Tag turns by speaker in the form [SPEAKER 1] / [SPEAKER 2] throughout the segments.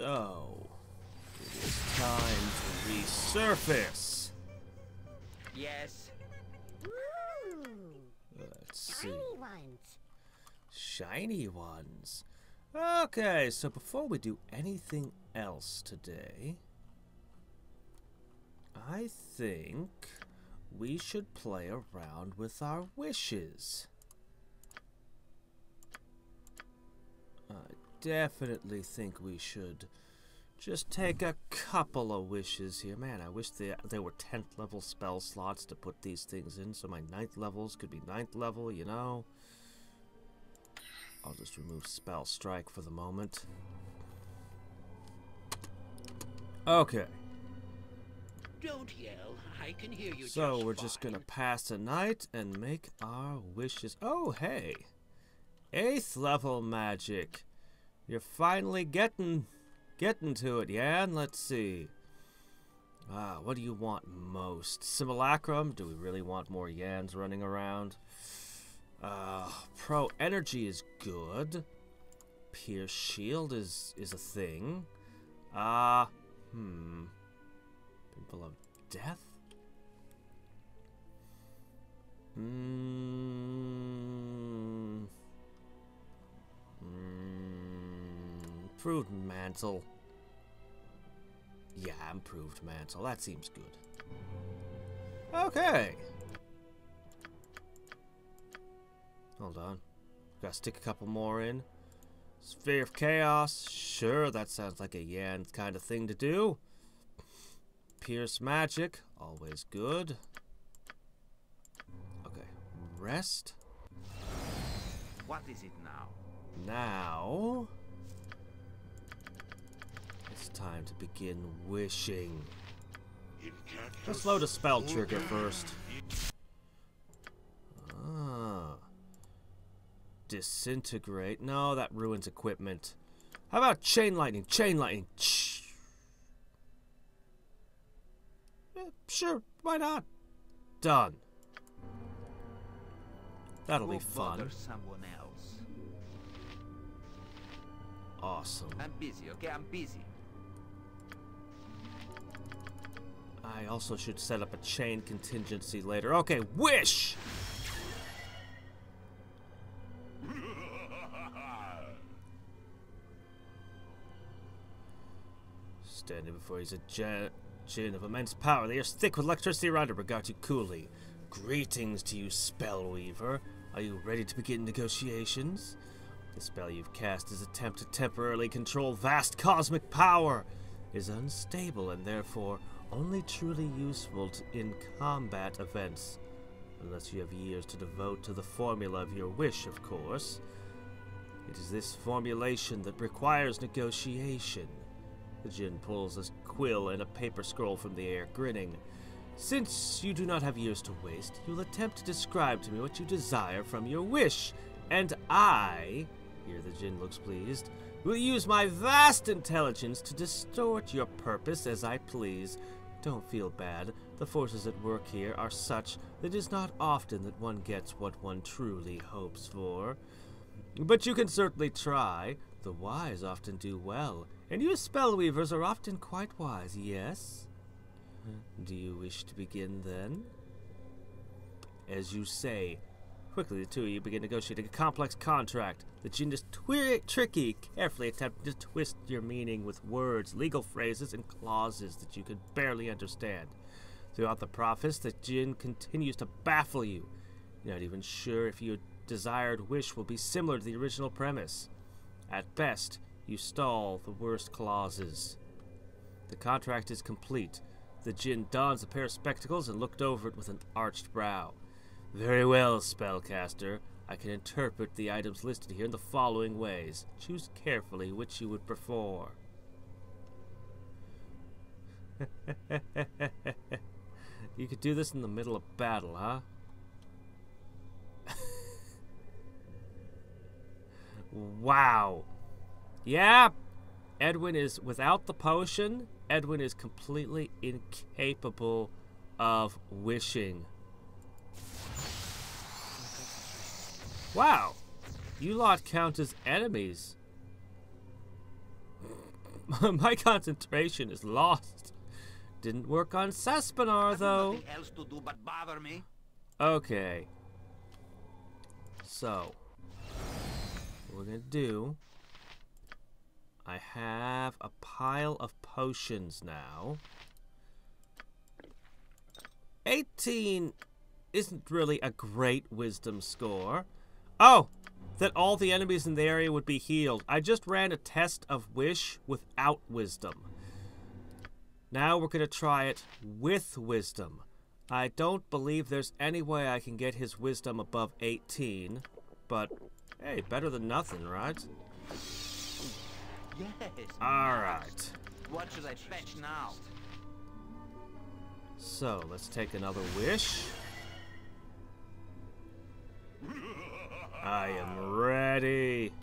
[SPEAKER 1] So, it is time to resurface.
[SPEAKER 2] Yes.
[SPEAKER 1] Let's see.
[SPEAKER 3] Shiny ones.
[SPEAKER 1] Shiny ones. Okay, so before we do anything else today, I think we should play around with our wishes. I definitely think we should just take a couple of wishes here. Man, I wish there were 10th level spell slots to put these things in, so my 9th levels could be 9th level, you know? I'll just remove Spell Strike for the moment. Okay.
[SPEAKER 2] Don't yell. I can hear you.
[SPEAKER 1] So we're just gonna pass a night and make our wishes. Oh, hey. 8th level magic. You're finally getting to it, Yan. Let's see. What do you want most? Simulacrum? Do we really want more Yans running around? Pro energy is good. Pierce shield is a thing. Pimple of death? Improved mantle. Yeah, improved mantle. That seems good. Okay. Hold on. Gotta stick a couple more in. Sphere of Chaos. Sure, that sounds like a Yan kind of thing to do. Pierce Magic. Always good. Okay. Rest.
[SPEAKER 2] What is it now?
[SPEAKER 1] Now, it's time to begin wishing. Let's load a spell trigger first. Disintegrate. No, that ruins equipment. How about chain lightning? Chain lightning. Sure, why not? Done. That'll be fun.
[SPEAKER 2] Bother someone else.
[SPEAKER 1] Awesome.
[SPEAKER 2] I'm busy, okay? I'm busy.
[SPEAKER 1] I also should set up a chain contingency later. Okay, wish! Standing before he's a djinn of immense power. The air's thick with electricity around it. Regard you coolly. Greetings to you, Spellweaver. Are you ready to begin negotiations? The spell you've cast is attempt to temporarily control vast cosmic power. Is unstable and therefore only truly useful in combat events. Unless you have years to devote to the formula of your wish, of course. It is this formulation that requires negotiation. The djinn pulls a quill and a paper scroll from the air, grinning. Since you do not have years to waste, you'll attempt to describe to me what you desire from your wish, and I, here the djinn looks pleased, will use my vast intelligence to distort your purpose as I please. Don't feel bad. The forces at work here are such that it is not often that one gets what one truly hopes for. But you can certainly try. The wise often do well, and you spellweavers are often quite wise, yes? Do you wish to begin then? As you say. Quickly, the two of you begin negotiating a complex contract. The djinn is tricky, carefully attempting to twist your meaning with words, legal phrases, and clauses that you could barely understand. Throughout the process, the djinn continues to baffle you. You're not even sure if your desired wish will be similar to the original premise. At best, you stall the worst clauses. The contract is complete. The djinn dons a pair of spectacles and looked over it with an arched brow. Very well, spellcaster. I can interpret the items listed here in the following ways. Choose carefully which you would prefer. You could do this in the middle of battle, huh? Wow. Yeah, Edwin is, without the potion, Edwin is completely incapable of wishing. Wow. You lot count as enemies. My concentration is lost. Didn't work on Saspinar, though.
[SPEAKER 2] Nothing else to do but bother me.
[SPEAKER 1] Okay. So, what we're gonna do... I have a pile of potions now. 18 isn't really a great wisdom score. Oh! That all the enemies in the area would be healed. I just ran a test of Wish without wisdom. Now we're gonna try it with wisdom. I don't believe there's any way I can get his wisdom above 18. But, hey, better than nothing, right?
[SPEAKER 2] Yes.
[SPEAKER 1] Alright.
[SPEAKER 2] What should I fetch now?
[SPEAKER 1] So, let's take another wish. I am ready.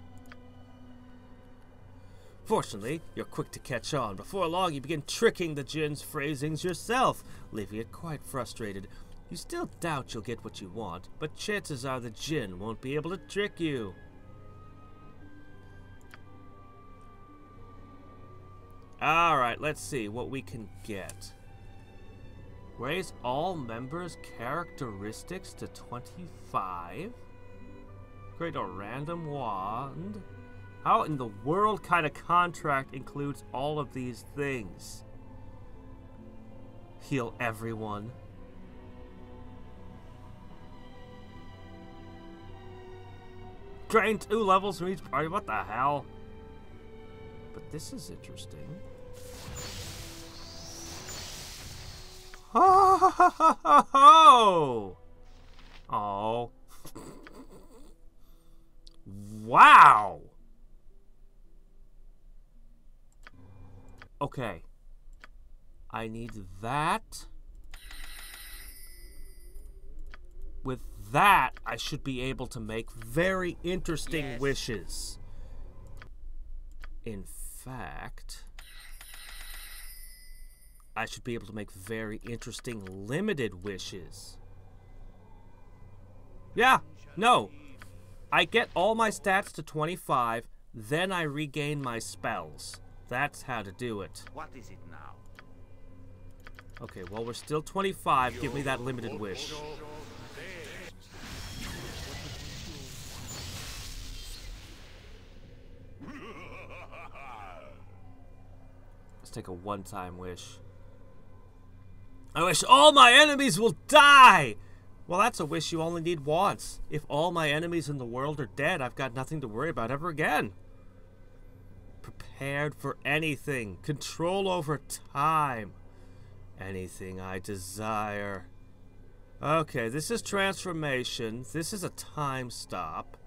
[SPEAKER 1] Fortunately, you're quick to catch on. Before long, you begin tricking the djinn's phrasings yourself, leaving it quite frustrated. You still doubt you'll get what you want, but chances are the djinn won't be able to trick you. Alright, let's see what we can get. Raise all members' characteristics to 25. Create a random wand. How in the world kind of contract includes all of these things? Heal everyone. Drain 2 levels from each party. What the hell? But this is interesting. Oh! Oh. Wow! Okay. I need that. With that, I should be able to make very interesting wishes. In fact, I should be able to make very interesting limited wishes. Yeah, no. I get all my stats to 25, then I regain my spells. That's how to do it.
[SPEAKER 2] What is it now?
[SPEAKER 1] Okay, well, we're still 25. Give me that limited wish. Let's take a one-time wish. I wish all my enemies will die! Well, that's a wish you only need once. If all my enemies in the world are dead, I've got nothing to worry about ever again. Prepared for anything. Control over time. Anything I desire. Okay, this is transformation. This is a time stop.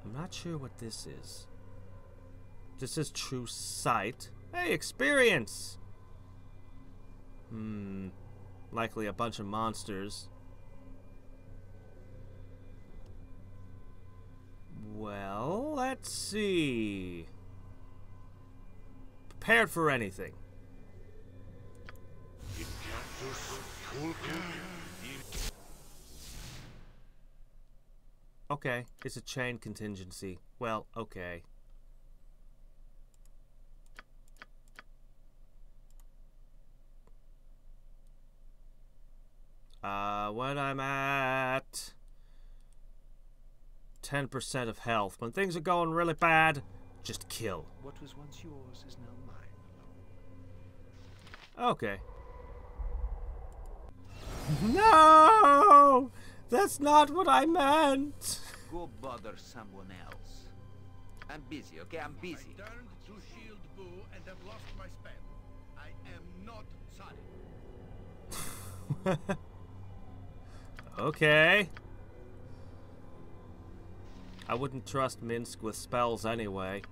[SPEAKER 1] I'm not sure what this is. This is true sight. Hey, experience! Likely a bunch of monsters. Well, let's see. Prepared for anything. Okay, it's a chain contingency. Well, okay. When I'm at 10% of health. When things are going really bad, just kill.
[SPEAKER 3] What was once yours is now mine.
[SPEAKER 1] Okay. No! That's not what I meant!
[SPEAKER 2] Go bother someone else. I'm busy, okay? I'm busy.
[SPEAKER 4] I turned to shield Boo and have lost my spell. I am not sorry.
[SPEAKER 1] Okay. I wouldn't trust Minsk with spells anyway.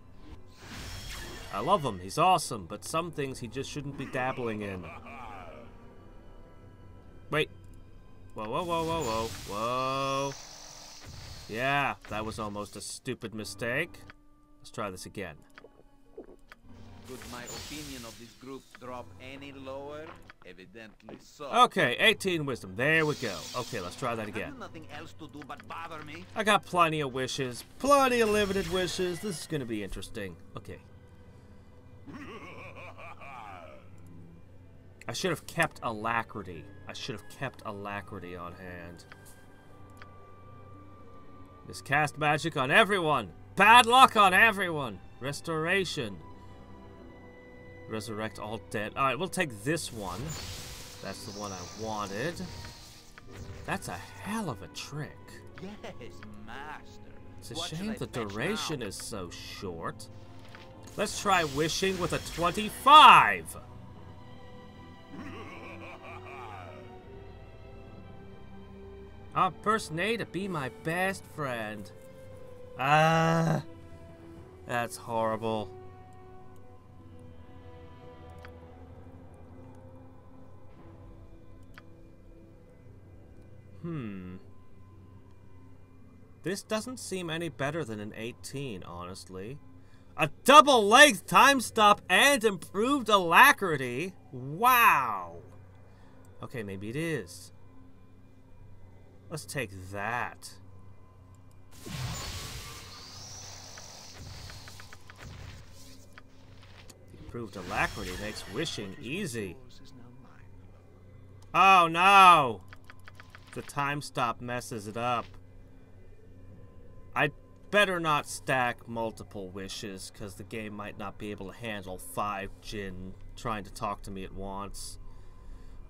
[SPEAKER 1] I love him, he's awesome, but some things he just shouldn't be dabbling in. Wait. Whoa, whoa, whoa, whoa, whoa, whoa. Yeah, that was almost a stupid mistake. Let's try this again.
[SPEAKER 2] Could my opinion of this group drop any lower? Evidently so.
[SPEAKER 1] Okay, 18 wisdom. There we go. Okay, let's try that again.
[SPEAKER 2] Have you nothing else to do but bother me?
[SPEAKER 1] I got plenty of wishes. Plenty of limited wishes. This is going to be interesting. Okay. I should have kept Alacrity. I should have kept Alacrity on hand. Just cast magic on everyone. Bad luck on everyone. Restoration. Resurrect all dead. Alright, we'll take this one. That's the one I wanted. That's a hell of a trick.
[SPEAKER 2] Yes, master.
[SPEAKER 1] It's a
[SPEAKER 2] What
[SPEAKER 1] shame
[SPEAKER 2] shall I
[SPEAKER 1] the
[SPEAKER 2] fetch
[SPEAKER 1] duration
[SPEAKER 2] now?
[SPEAKER 1] is so short. Let's try wishing with a 25. I'll impersonate to be my best friend. Ah, that's horrible. This doesn't seem any better than an 18, honestly. A double length time stop and improved alacrity? Wow. Okay, maybe it is. Let's take that. Improved alacrity makes wishing easy.
[SPEAKER 3] Yours is now mine.
[SPEAKER 1] Oh no! The time stop messes it up. I'd better not stack multiple wishes, because the game might not be able to handle 5 Jinn trying to talk to me at once.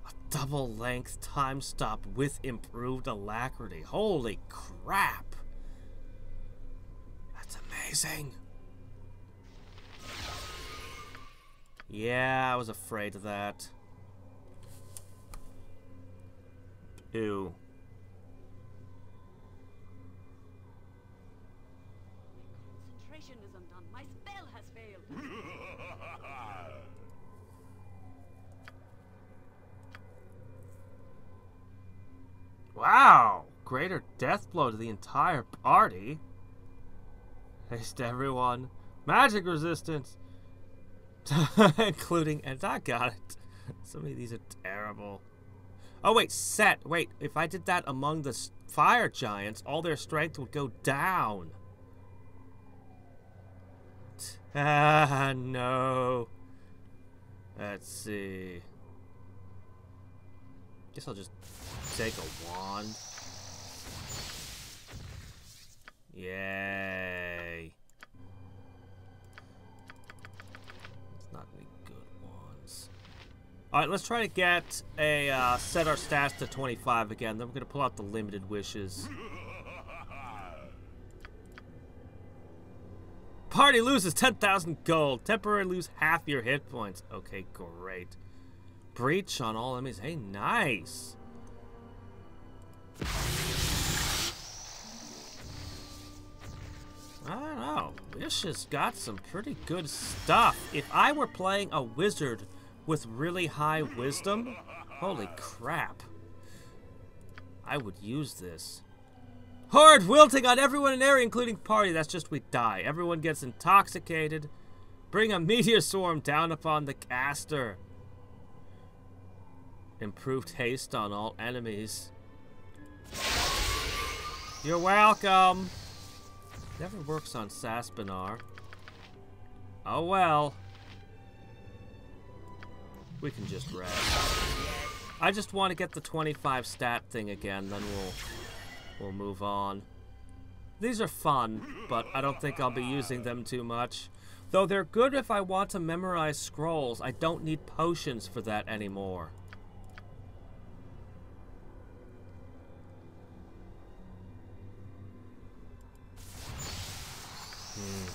[SPEAKER 1] A double length time stop with improved alacrity. Holy crap! That's amazing. Yeah, I was afraid of that. Ew.
[SPEAKER 5] Concentration is undone. My spell has failed.
[SPEAKER 1] Wow! Greater death blow to the entire party. Haste everyone. Magic resistance. Including, and I got it. Some of these are terrible. Oh wait, set. Wait, if I did that among the fire giants, all their strength would go down. Ah, no. Let's see. Guess I'll just take a wand. Yay. It's not any good wands. Alright, let's try to get a, set our stats to 25 again. Then we're going to pull out the limited wishes. Party loses 10,000 gold. Temporarily lose half your hit points. Okay, great. Breach on all enemies. Hey, nice. I don't know. Wish has got some pretty good stuff. If I were playing a wizard with really high wisdom, holy crap, I would use this. Horde wilting on everyone in the area, including party. That's just we die. Everyone gets intoxicated. Bring a meteor swarm down upon the caster. Improved haste on all enemies. You're welcome. Never works on Saspinar. Oh well. We can just rest. I just want to get the 25 stat thing again, then we'll move on. These are fun, but I don't think I'll be using them too much. Though they're good if I want to memorize scrolls. I don't need potions for that anymore.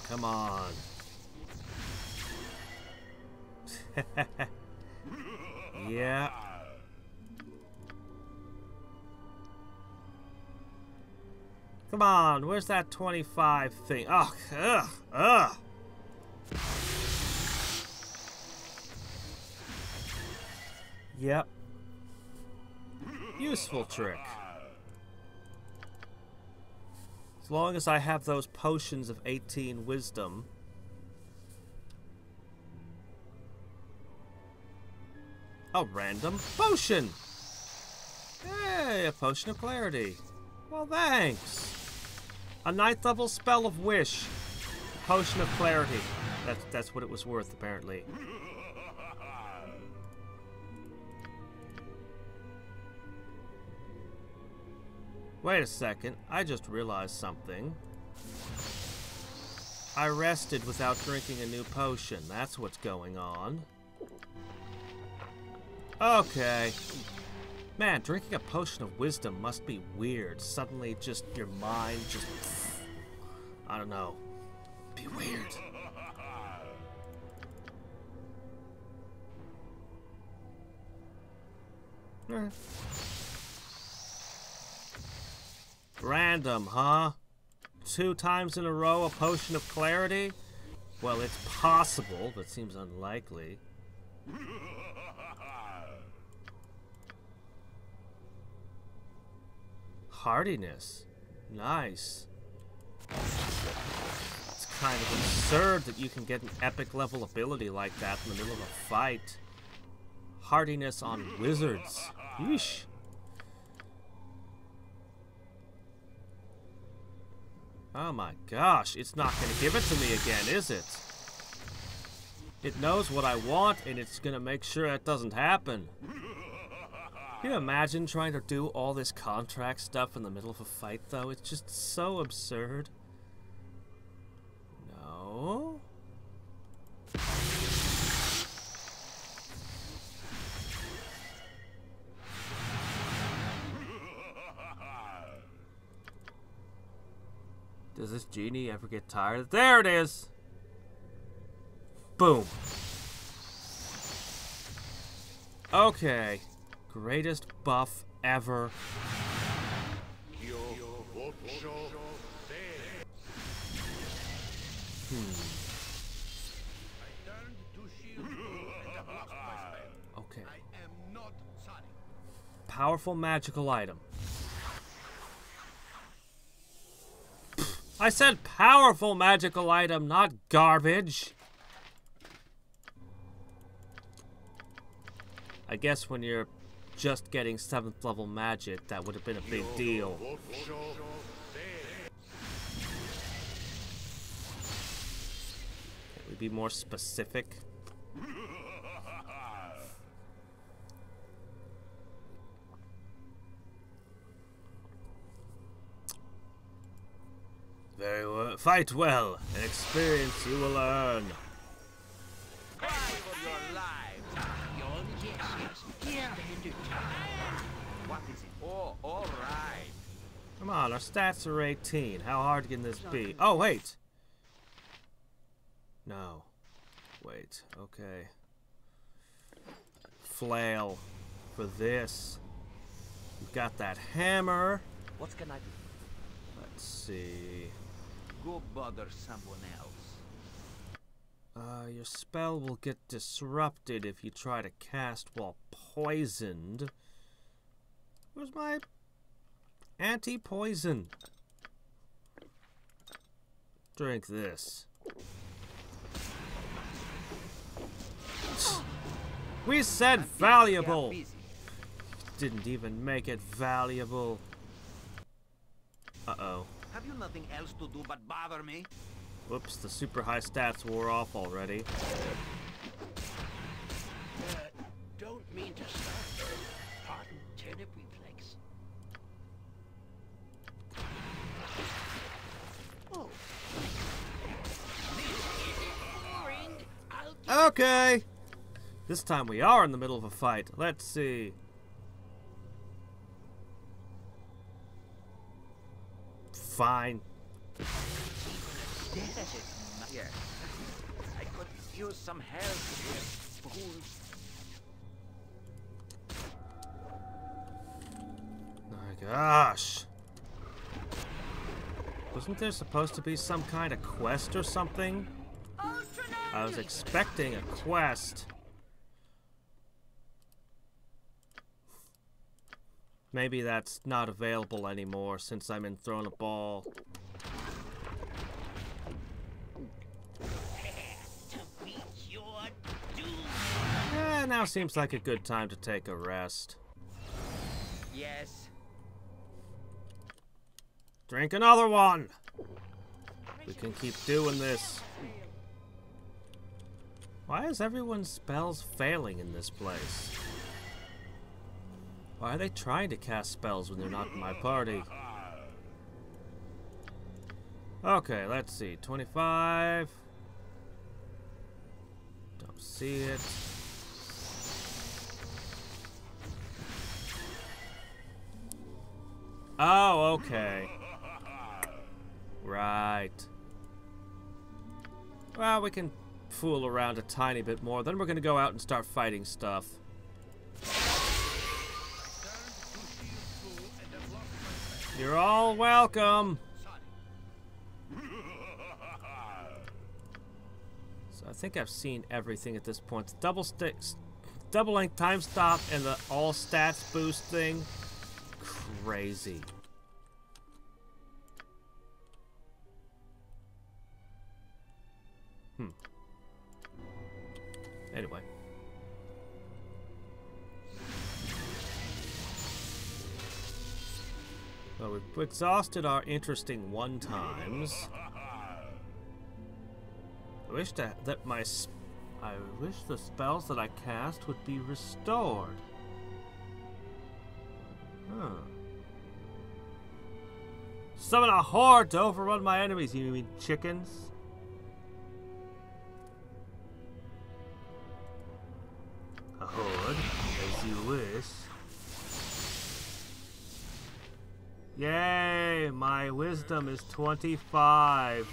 [SPEAKER 1] Come on. Yeah. Come on, where's that 25 thing? Oh, ugh. Yep. Useful trick. As long as I have those potions of 18 wisdom. A random potion! Hey, a potion of clarity. Well, thanks. A 9th level spell of wish. A potion of clarity. That's what it was worth, apparently. Wait a second, I just realized something. I rested without drinking a new potion. That's what's going on. Okay. Man, drinking a potion of wisdom must be weird. Suddenly, just your mind just... I don't know. Be weird. Random, huh? 2 times in a row, a potion of clarity? Well, it's possible, but seems unlikely. Hardiness. Nice. It's kind of absurd that you can get an epic level ability like that in the middle of a fight. Hardiness on wizards. Yeesh. Oh my gosh, it's not going to give it to me again, is it? It knows what I want, and it's going to make sure it doesn't happen. Can you imagine trying to do all this contract stuff in the middle of a fight, though? It's just so absurd. No? Does this genie ever get tired? There it is! Boom. Okay. Greatest buff ever. Okay.
[SPEAKER 4] I am not sorry.
[SPEAKER 1] Powerful magical item. I said powerful magical item, not garbage. I guess when you're just getting 7th level magic, that would have been a big deal. Can we be more specific? Very well. Fight well. An experience you will earn.
[SPEAKER 2] Cry for your lives. What is it? Oh, all right.
[SPEAKER 1] Come on, our stats are 18. How hard can this be? Oh, wait. No. Wait. Okay. Flail for this. We've got that hammer.
[SPEAKER 2] What can I do?
[SPEAKER 1] Let's see.
[SPEAKER 2] Go bother someone else.
[SPEAKER 1] Your spell will get disrupted if you try to cast while poisoned. Where's my anti-poison? Drink this. We said valuable! Didn't even make it valuable. Uh-oh.
[SPEAKER 2] Have you nothing else to do but bother me?
[SPEAKER 1] Whoops, the super high stats wore off already.
[SPEAKER 3] Don't mean to start. Pardon, turnip reflex. Oh.
[SPEAKER 1] Okay! This time we are in the middle of a fight. Let's see. Fine.
[SPEAKER 2] Yeah. I could use some help here.
[SPEAKER 1] My gosh. Wasn't there supposed to be some kind of quest or something? I was expecting a quest. Maybe that's not available anymore since I'm in Throne of Ball. Yeah, now seems like a good time to take a rest.
[SPEAKER 2] Yes.
[SPEAKER 1] Drink another one! We can keep doing this. Why is everyone's spells failing in this place? Why are they trying to cast spells when they're not in my party? Okay, let's see. 25. Don't see it. Oh, okay. Right. Well, we can fool around a tiny bit more. Then we're going to go out and start fighting stuff. You're all welcome. So I think I've seen everything at this point. The double length time stop and the all stats boost thing. Crazy. Anyway. Well, we've exhausted our interesting one times. I wish the spells that I cast would be restored. Huh. Summon a horde to overrun my enemies. You mean chickens? A horde, as you wish. Yay! My wisdom is 25.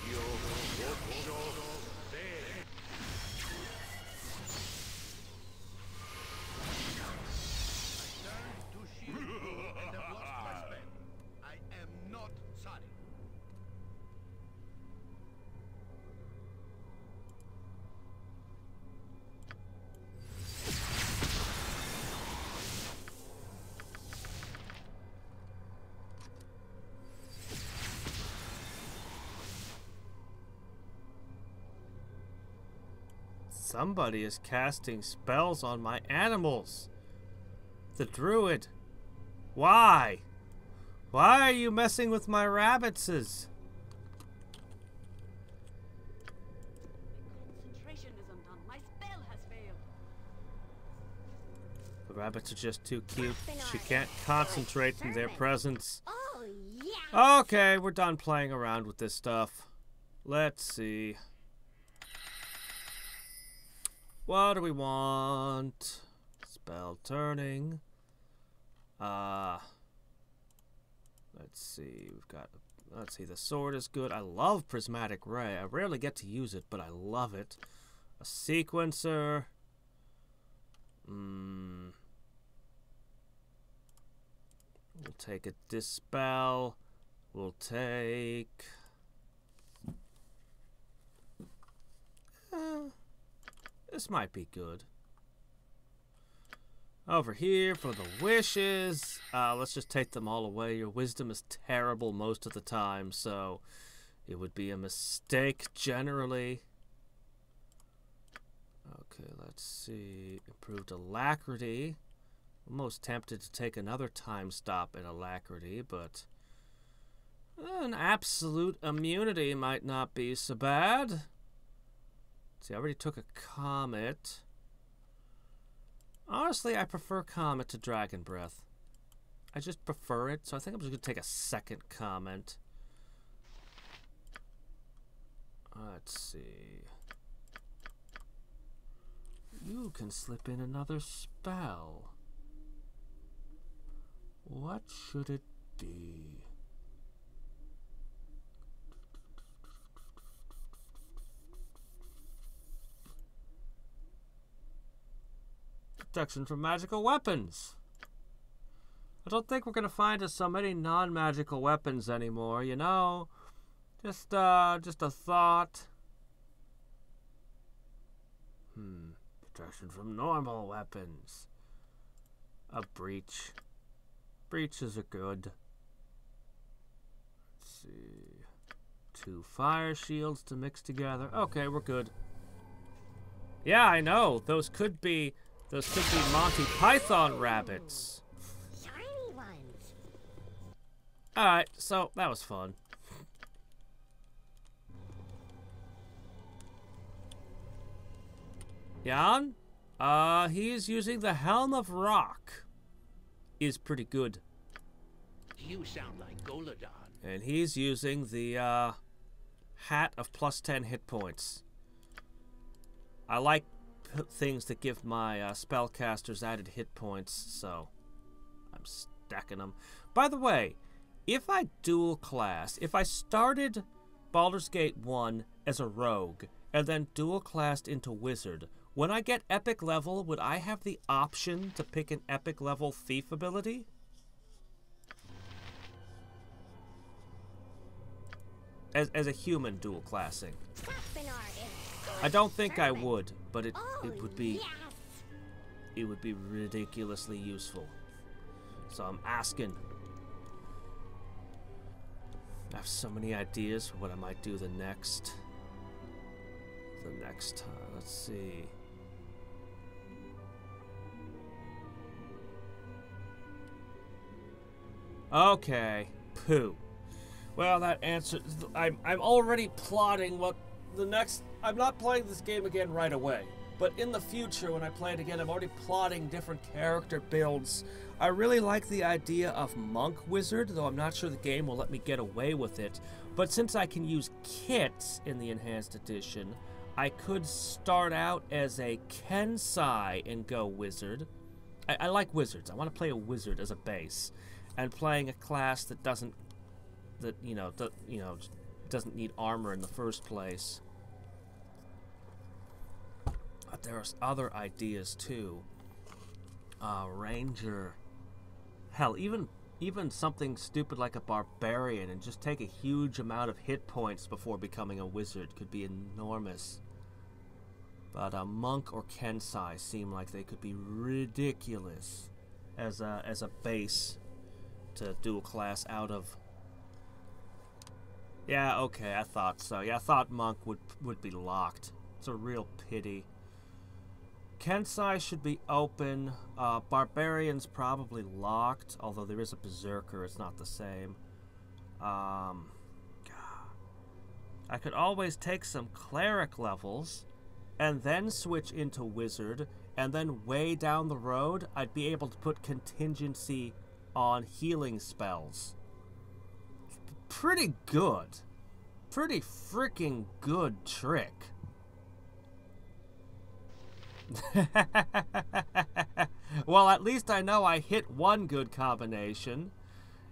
[SPEAKER 1] Somebody is casting spells on my animals. The druid. Why? Why are you messing with my rabbitses?
[SPEAKER 5] Concentration is undone. My spell has failed.
[SPEAKER 1] The rabbits are just too cute. She can't concentrate in their presence.
[SPEAKER 6] Oh, yeah.
[SPEAKER 1] Okay, we're done playing around with this stuff. Let's see. What do we want? Spell turning. Let's see. We've got. Let's see. The sword is good. I love prismatic ray. I rarely get to use it, but I love it. A sequencer. We'll take a dispel. We'll take. This might be good. Over here for the wishes. Let's just take them all away. Your wisdom is terrible most of the time, so it would be a mistake generally. Okay, let's see. Improved alacrity. I'm most tempted to take another time stop in alacrity, but an absolute immunity might not be so bad. See, I already took a comet. Honestly, I prefer comet to dragon breath. I just prefer it, so I think I'm just going to take a second comet. Let's see. You can slip in another spell. What should it be? Protection from magical weapons. I don't think we're gonna find so many non-magical weapons anymore, you know. Just a thought. Protection from normal weapons. A breach. Breaches are good. Let's see. 2 fire shields to mix together. Okay, we're good. Yeah, I know. Those could be Monty Python rabbits.
[SPEAKER 6] Shiny ones.
[SPEAKER 1] Alright, so that was fun. Jan? He is using the Helm of Rock. Is pretty good.
[SPEAKER 3] You sound like Goladon.
[SPEAKER 1] And he's using the Hat of plus 10 hit points. I like things that give my spellcasters added hit points, so I'm stacking them. By the way, if I dual class, if I started Baldur's Gate 1 as a rogue and then dual classed into wizard, when I get epic level, would I have the option to pick an epic level thief ability? As a human dual classing. I don't think I would, but it would be ridiculously useful. So I'm asking. I have so many ideas for what I might do the next time. Let's see. Okay, poo. Well, that answers. I'm already plotting what the next. I'm not playing this game again right away, but in the future when I play it again, I'm already plotting different character builds. I really like the idea of monk wizard, though I'm not sure the game will let me get away with it. But since I can use kits in the enhanced edition, I could start out as a Kensai and go wizard. I like wizards. I want to play a wizard as a base, and playing a class that doesn't need armor in the first place. But there's other ideas too. Ranger. Hell, even something stupid like a barbarian and just take a huge amount of hit points before becoming a wizard could be enormous. But a monk or Kensai seem like they could be ridiculous as a base to dual class out of. Yeah, okay, I thought so. Yeah, I thought monk would be locked. It's a real pity. Kensai should be open. Barbarian's probably locked, although there is a berserker. It's not the same. I could always take some cleric levels and then switch into wizard, and then way down the road I'd be able to put contingency on healing spells. Pretty good. Pretty freaking good trick. Well, at least I know I hit one good combination.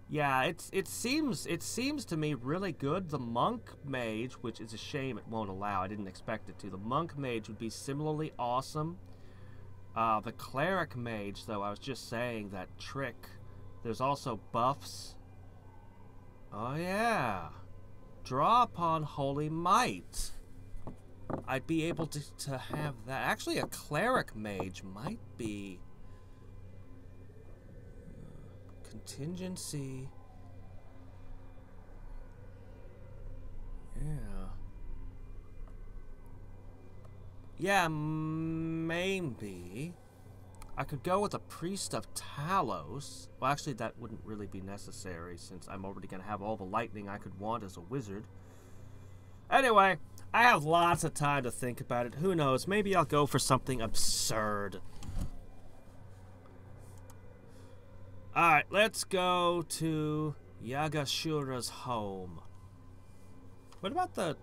[SPEAKER 1] Yeah, it seems to me really good. The monk mage, which is a shame it won't allow. I didn't expect it to. The monk mage would be similarly awesome. The cleric mage, though, I was just saying that trick. There's also buffs. Oh yeah. Draw upon holy might. I'd be able to have that. Actually, a cleric mage might be contingency. Yeah, maybe. I could go with a priest of Talos. Well, actually, that wouldn't really be necessary since I'm already going to have all the lightning I could want as a wizard. Anyway, I have lots of time to think about it. Who knows? Maybe I'll go for something absurd. Alright, let's go to Yagashura's home. What about the...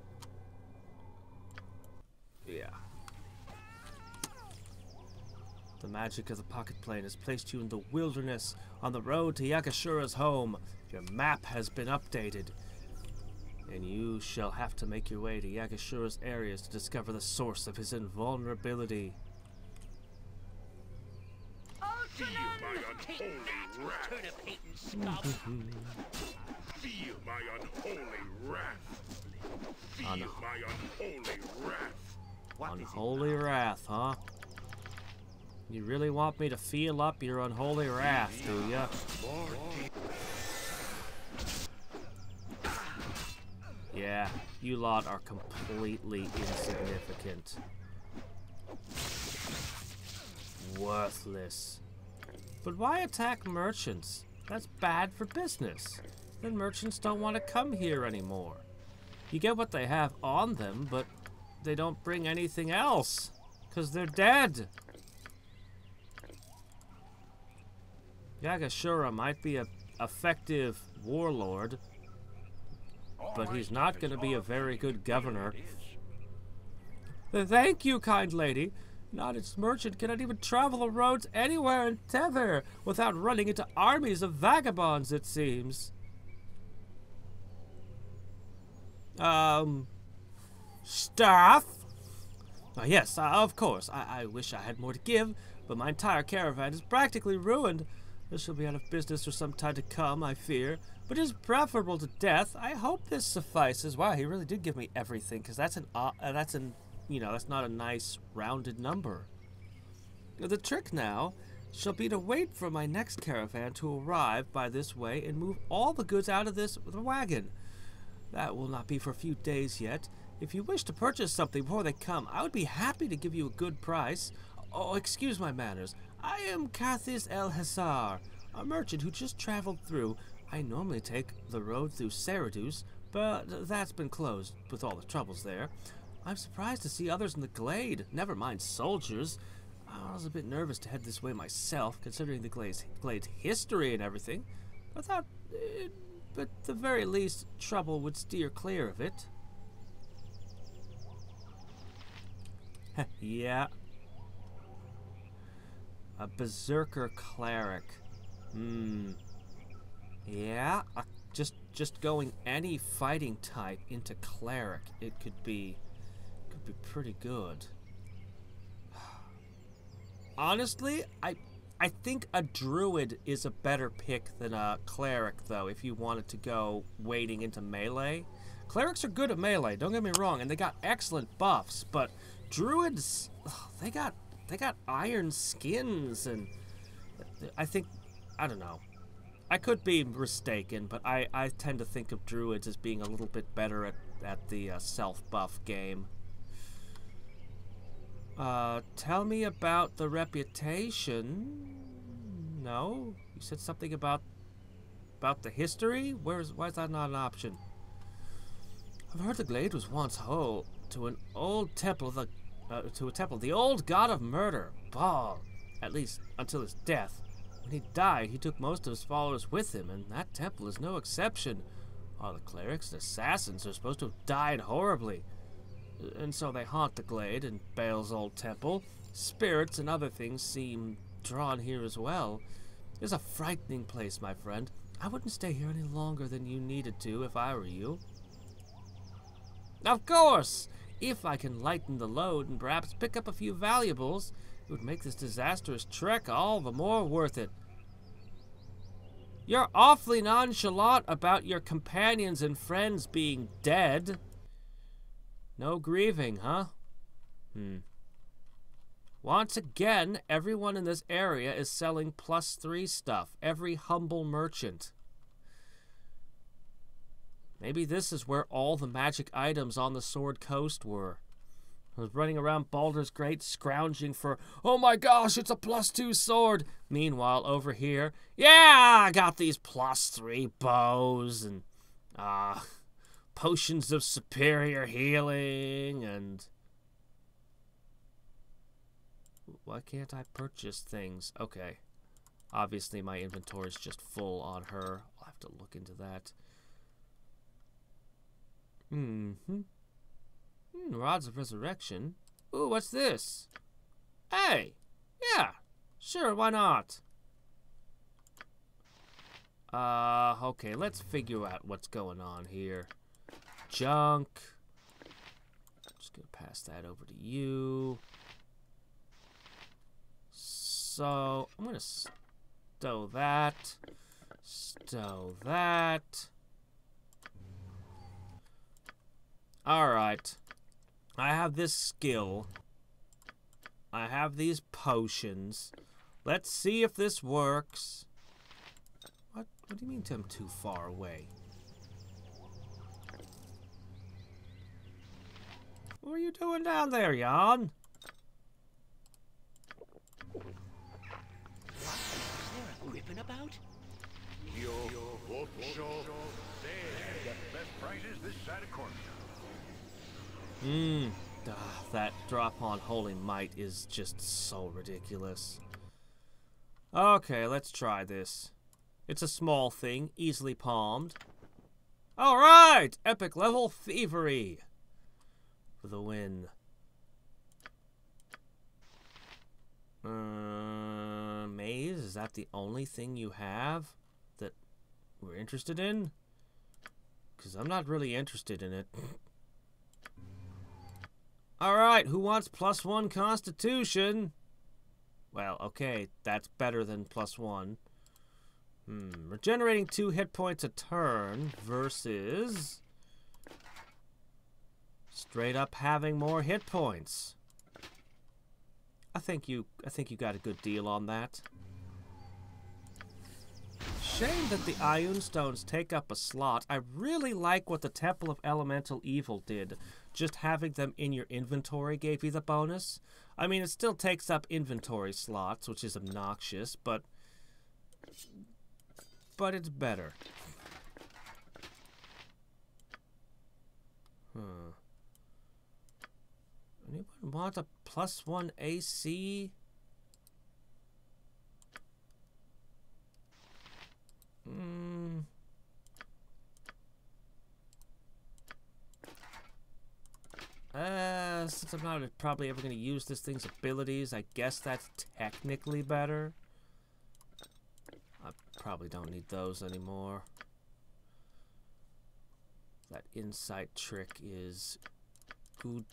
[SPEAKER 1] Yeah. The magic of the pocket plane has placed you in the wilderness on the road to Yagashura's home. Your map has been updated, and you shall have to make your way to Yagashura's areas to discover the source of his invulnerability.
[SPEAKER 4] Feel my unholy wrath. Feel my unholy wrath. Feel my unholy wrath.
[SPEAKER 1] Unholy wrath, huh? You really want me to feel up your unholy wrath, do ya? Yeah, you lot are completely insignificant. Worthless. But why attack merchants? That's bad for business. Then merchants don't want to come here anymore. You get what they have on them, but they don't bring anything else, 'cause they're dead. Yagashura might be an effective warlord, but he's not going to be a very good governor. Thank you, kind lady. An honest merchant cannot even travel the roads anywhere in Tether without running into armies of vagabonds, it seems. Staff? Yes, of course. I wish I had more to give, but my entire caravan is practically ruined. This shall be out of business for some time to come, I fear, but it is preferable to death. I hope this suffices. Wow, he really did give me everything, because that's not a nice rounded number. The trick now shall be to wait for my next caravan to arrive by this way and move all the goods out of this wagon. That will not be for a few days yet. If you wish to purchase something before they come, I would be happy to give you a good price. Oh, excuse my manners. I am Cathis El Hassar, a merchant who just traveled through. I normally take the road through Ceridus, but that's been closed with all the troubles there. I'm surprised to see others in the glade, never mind soldiers. I was a bit nervous to head this way myself, considering the glade's history and everything. I thought, but at the very least, trouble would steer clear of it. Yeah. A berserker cleric. Yeah, just going any fighting type into cleric, it could be pretty good. Honestly, I think a druid is a better pick than a cleric, though, if you wanted to go wading into melee. Clerics are good at melee, don't get me wrong, and they got excellent buffs, but druids, they got iron skins, and I don't know. I could be mistaken, but I tend to think of druids as being a little bit better at the self-buff game. Tell me about the reputation. No? You said something about the history? Why is that not an option? I've heard the glade was once home to an old temple, the old god of murder, Bhaal, at least until his death. When he died, he took most of his followers with him, and that temple is no exception. All the clerics and assassins are supposed to have died horribly. And so they haunt the glade and Baal's old temple. Spirits and other things seem drawn here as well. It's a frightening place, my friend. I wouldn't stay here any longer than you needed to if I were you. Of course! If I can lighten the load and perhaps pick up a few valuables, it would make this disastrous trek all the more worth it. You're awfully nonchalant about your companions and friends being dead. No grieving, huh? Once again, everyone in this area is selling +3 stuff. Every humble merchant. Maybe this is where all the magic items on the Sword Coast were. I was running around Baldur's Gate scrounging for, oh my gosh, it's a +2 sword. Meanwhile, over here, yeah, I got these +3 bows and, potions of superior healing and... Why can't I purchase things? Okay. Obviously, my inventory's just full on her. I'll have to look into that. Rods of Resurrection. Ooh, what's this? Hey! Yeah! Sure, why not? Okay, let's figure out what's going on here. Junk. Just gonna pass that over to you. So, I'm gonna stow that. Stow that. Alright. I have this skill. I have these potions. Let's see if this works. What do you mean I'm too far away? What are you doing down there, Jan?
[SPEAKER 3] Is there a griffin about?
[SPEAKER 4] Get best prices this side of corner.
[SPEAKER 1] That drop on Holy Might is just so ridiculous. Okay, let's try this. It's a small thing, easily palmed. Alright! Epic level Thievery. For the win. Maze, is that the only thing you have that we're interested in? Because I'm not really interested in it. Alright, who wants +1 Constitution? Well, okay, that's better than +1. Regenerating 2 hit points a turn versus straight up having more hit points. I think you got a good deal on that. Shame that the Ioun Stones take up a slot. I really like what the Temple of Elemental Evil did. Just having them in your inventory gave you the bonus. I mean, it still takes up inventory slots, which is obnoxious, but it's better. Anyone want a +1 AC? Since I'm not probably ever going to use this thing's abilities, I guess that's technically better. I probably don't need those anymore. That insight trick is good.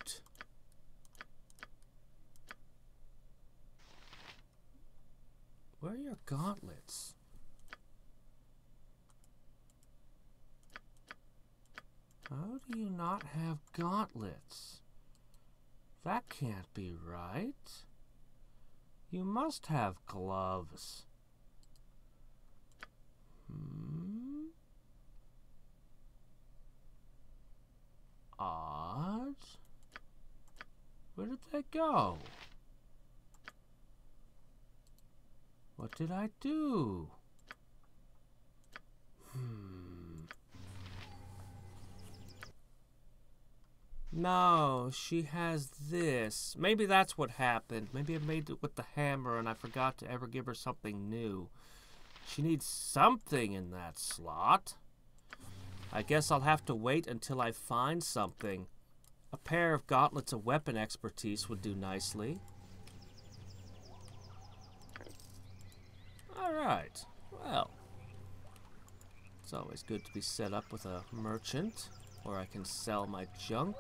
[SPEAKER 1] Where are your gauntlets? How do you not have gauntlets? That can't be right. You must have gloves. Odd. Where did they go? What did I do? No, she has this. Maybe that's what happened. Maybe I made it with the hammer and I forgot to ever give her something new. She needs something in that slot. I guess I'll have to wait until I find something. A pair of gauntlets of weapon expertise would do nicely. Alright, well. It's always good to be set up with a merchant where I can sell my junk.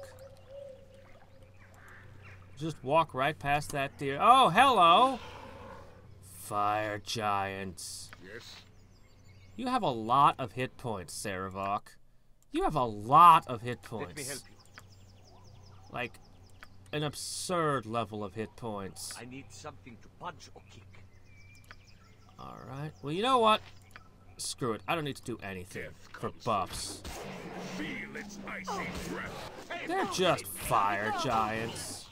[SPEAKER 1] Just walk right past that deer. Oh, hello! Fire giants.
[SPEAKER 4] Yes.
[SPEAKER 1] You have a lot of hit points, Saravok. You have a lot of hit points.
[SPEAKER 3] Let me help you.
[SPEAKER 1] Like, an absurd level of hit points.
[SPEAKER 3] I need something to punch or kick.
[SPEAKER 1] Alright. Well, you know what? Screw it. I don't need to do anything for buffs.
[SPEAKER 4] Feel its icy breath.
[SPEAKER 1] They're just fire giants.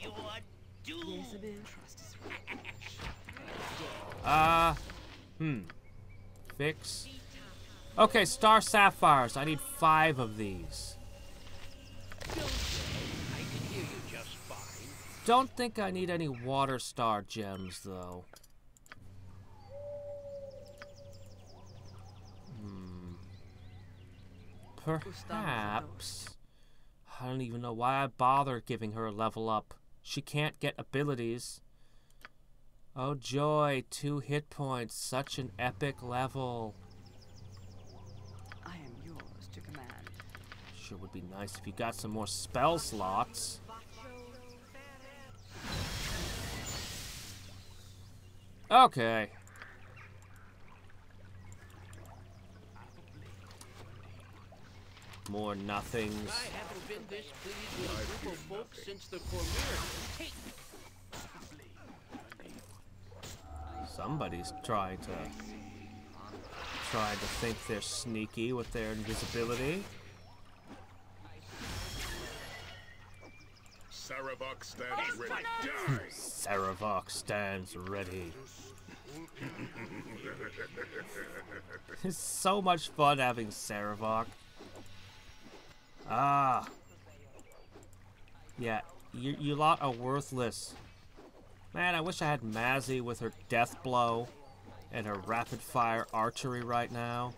[SPEAKER 1] Fix. Okay, star sapphires. I need 5 of these.
[SPEAKER 3] I can hear you just fine.
[SPEAKER 1] Don't think I need any water star gems, though. Perhaps. I don't even know why I bothered giving her a level up. She can't get abilities. Oh joy, 2 hit points. Such an epic level.
[SPEAKER 7] I am yours to command.
[SPEAKER 1] Sure would be nice if you got some more spell slots. Okay. More nothings.
[SPEAKER 3] I haven't been this pleased with a group of folks since the Cormyr. Hey.
[SPEAKER 1] Somebody's trying to think they're sneaky with their invisibility.
[SPEAKER 4] Saravok stands ready. Die!
[SPEAKER 1] Saravok stands ready. It's so much fun having Saravok. Ah. Yeah, you lot are worthless. Man, I wish I had Mazzy with her death blow and her rapid fire archery right now.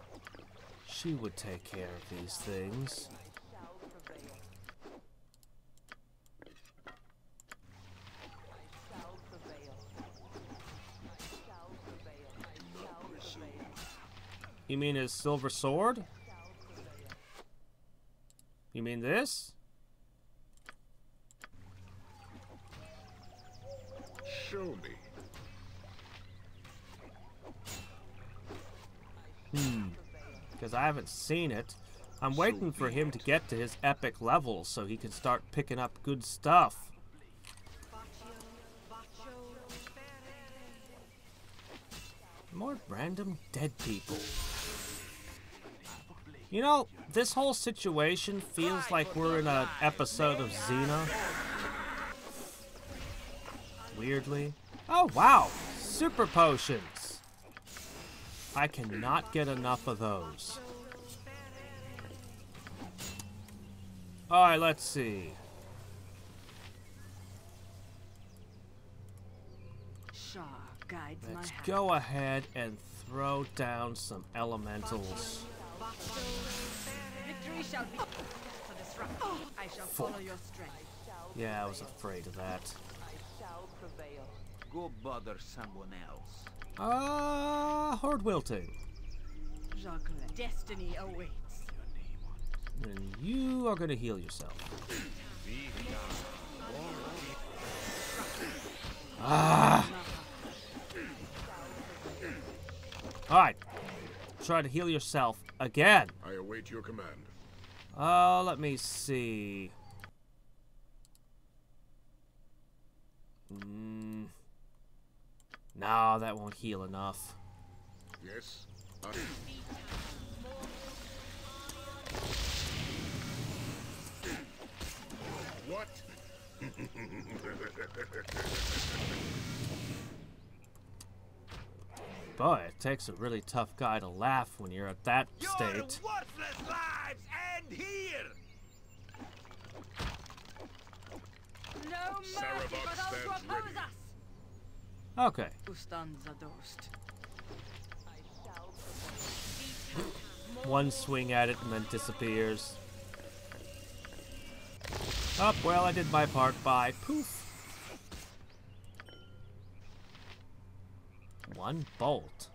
[SPEAKER 1] She would take care of these things. You mean his silver sword? You mean this?
[SPEAKER 8] Show me.
[SPEAKER 1] Because I haven't seen it. I'm waiting for him to get to his epic level so he can start picking up good stuff. More random dead people. You know, this whole situation feels like we're in an episode of Xena. Weirdly. Oh, wow! Super potions! I cannot get enough of those. Alright, let's see.
[SPEAKER 7] Shar guides my
[SPEAKER 1] Let's
[SPEAKER 7] hand.
[SPEAKER 1] go ahead and throw down some elementals.
[SPEAKER 7] Victory shall be for this round. I shall follow your strength.
[SPEAKER 1] Yeah, I was afraid of that.
[SPEAKER 2] Go bother someone else.
[SPEAKER 1] Horde wilting.
[SPEAKER 7] Jacques, destiny awaits.
[SPEAKER 1] And you are going to heal yourself. Alright. Try to heal yourself again.
[SPEAKER 8] I await your command.
[SPEAKER 1] Let me see. No, that won't heal enough.
[SPEAKER 8] Yes. What?
[SPEAKER 1] Boy, it takes a really tough guy to laugh when you're at that
[SPEAKER 2] Your
[SPEAKER 1] state.
[SPEAKER 2] worthless lives end here!
[SPEAKER 5] No mercy
[SPEAKER 8] Sarabok
[SPEAKER 5] for those who
[SPEAKER 8] stands
[SPEAKER 5] oppose
[SPEAKER 8] ready.
[SPEAKER 5] us!
[SPEAKER 1] Okay.
[SPEAKER 7] Ustanza dost.
[SPEAKER 1] One swing at it and then disappears. Oh, well, I did my part by poof. One bolt.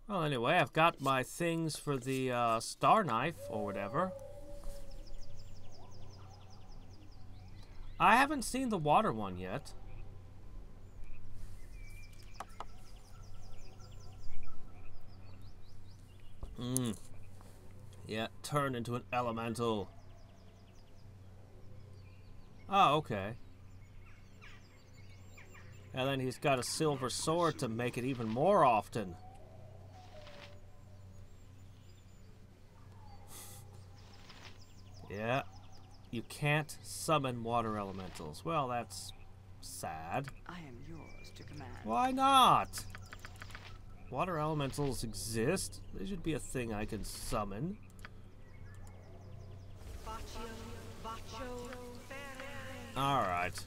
[SPEAKER 1] Well, anyway, I've got my things for the star knife or whatever. I haven't seen the water one yet. Yeah, turn into an elemental. Oh, okay. And then he's got a silver sword to make it even more often. Yeah. You can't summon water elementals. Well, that's sad.
[SPEAKER 7] I am yours to command.
[SPEAKER 1] Why not? Water elementals exist. They should be a thing I can summon. Alright.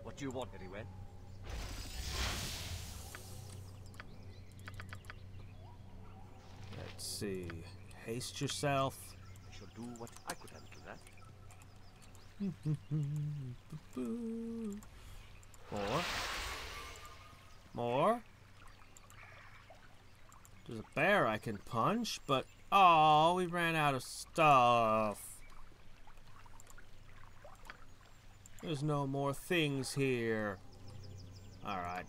[SPEAKER 9] What do you want, very well?
[SPEAKER 1] Let's see. Haste yourself.
[SPEAKER 9] I shall do what I could handle that.
[SPEAKER 1] More. More. There's a bear I can punch, but oh, we ran out of stuff. There's no more things here. Alright.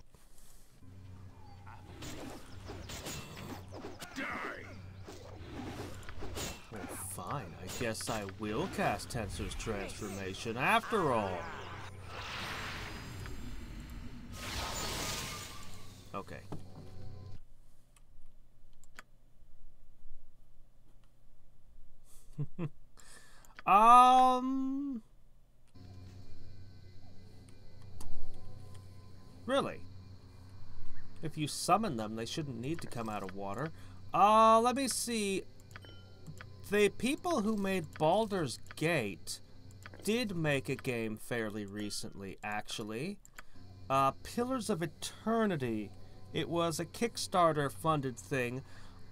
[SPEAKER 1] Well, fine. I guess I will cast Tensor's Transformation after all. Okay. Really? If you summon them, they shouldn't need to come out of water. Let me see. the people who made Baldur's Gate did make a game fairly recently, actually. Pillars of Eternity. It was a Kickstarter-funded thing.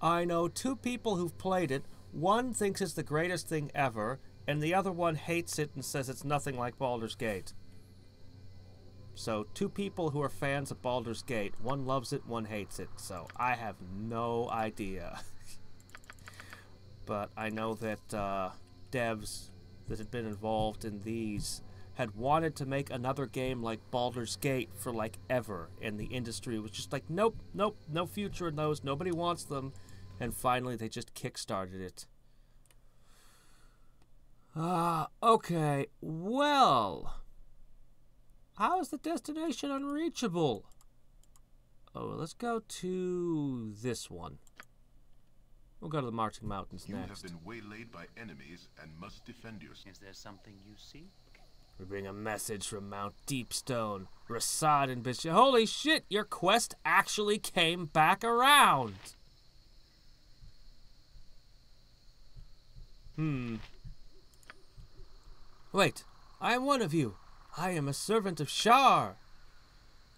[SPEAKER 1] I know 2 people who've played it. One thinks it's the greatest thing ever, and the other one hates it and says it's nothing like Baldur's Gate. So, 2 people who are fans of Baldur's Gate. One loves it, one hates it. So, I have no idea. But I know that devs that had been involved in these had wanted to make another game like Baldur's Gate for like ever, and the industry was just like, nope, nope, no future in those, nobody wants them, and finally they just kickstarted it. Okay, well, how is the destination unreachable? Oh, let's go to this one. We'll go to the Marching Mountains
[SPEAKER 10] You
[SPEAKER 1] next.
[SPEAKER 10] have been waylaid by enemies and must defend yourself.
[SPEAKER 3] Is there something you see?
[SPEAKER 1] We bring a message from Mount Deepstone. Rasad and Bishop. Holy shit, your quest actually came back around. Wait, I am one of you. I am a servant of Shar.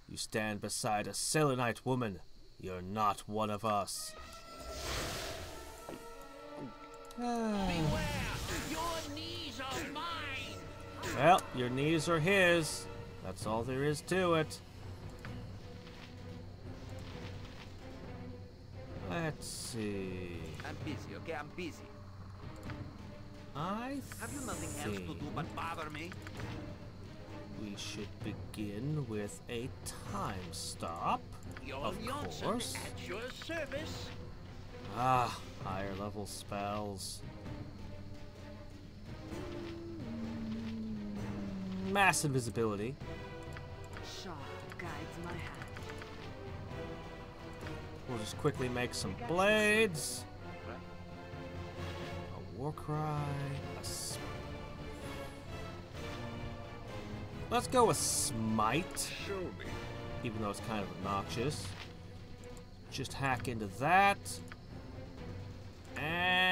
[SPEAKER 1] You stand beside a Selenite woman. You're not one of us.
[SPEAKER 3] Beware! Your knees are mine!
[SPEAKER 1] Well, your knees are his. That's all there is to it. Let's see.
[SPEAKER 2] I'm busy, okay? I'm busy.
[SPEAKER 1] I
[SPEAKER 2] Have you nothing else to do but bother me?
[SPEAKER 1] we should begin with a time stop.
[SPEAKER 3] Your Johnson
[SPEAKER 1] course.
[SPEAKER 3] at your service.
[SPEAKER 1] Ah, higher level spells. Mass invisibility.
[SPEAKER 7] Shar guides my hand.
[SPEAKER 1] We'll just quickly make some blades. A war cry. Let's go with smite,
[SPEAKER 8] Show me.
[SPEAKER 1] even though it's kind of obnoxious. Just hack into that. And...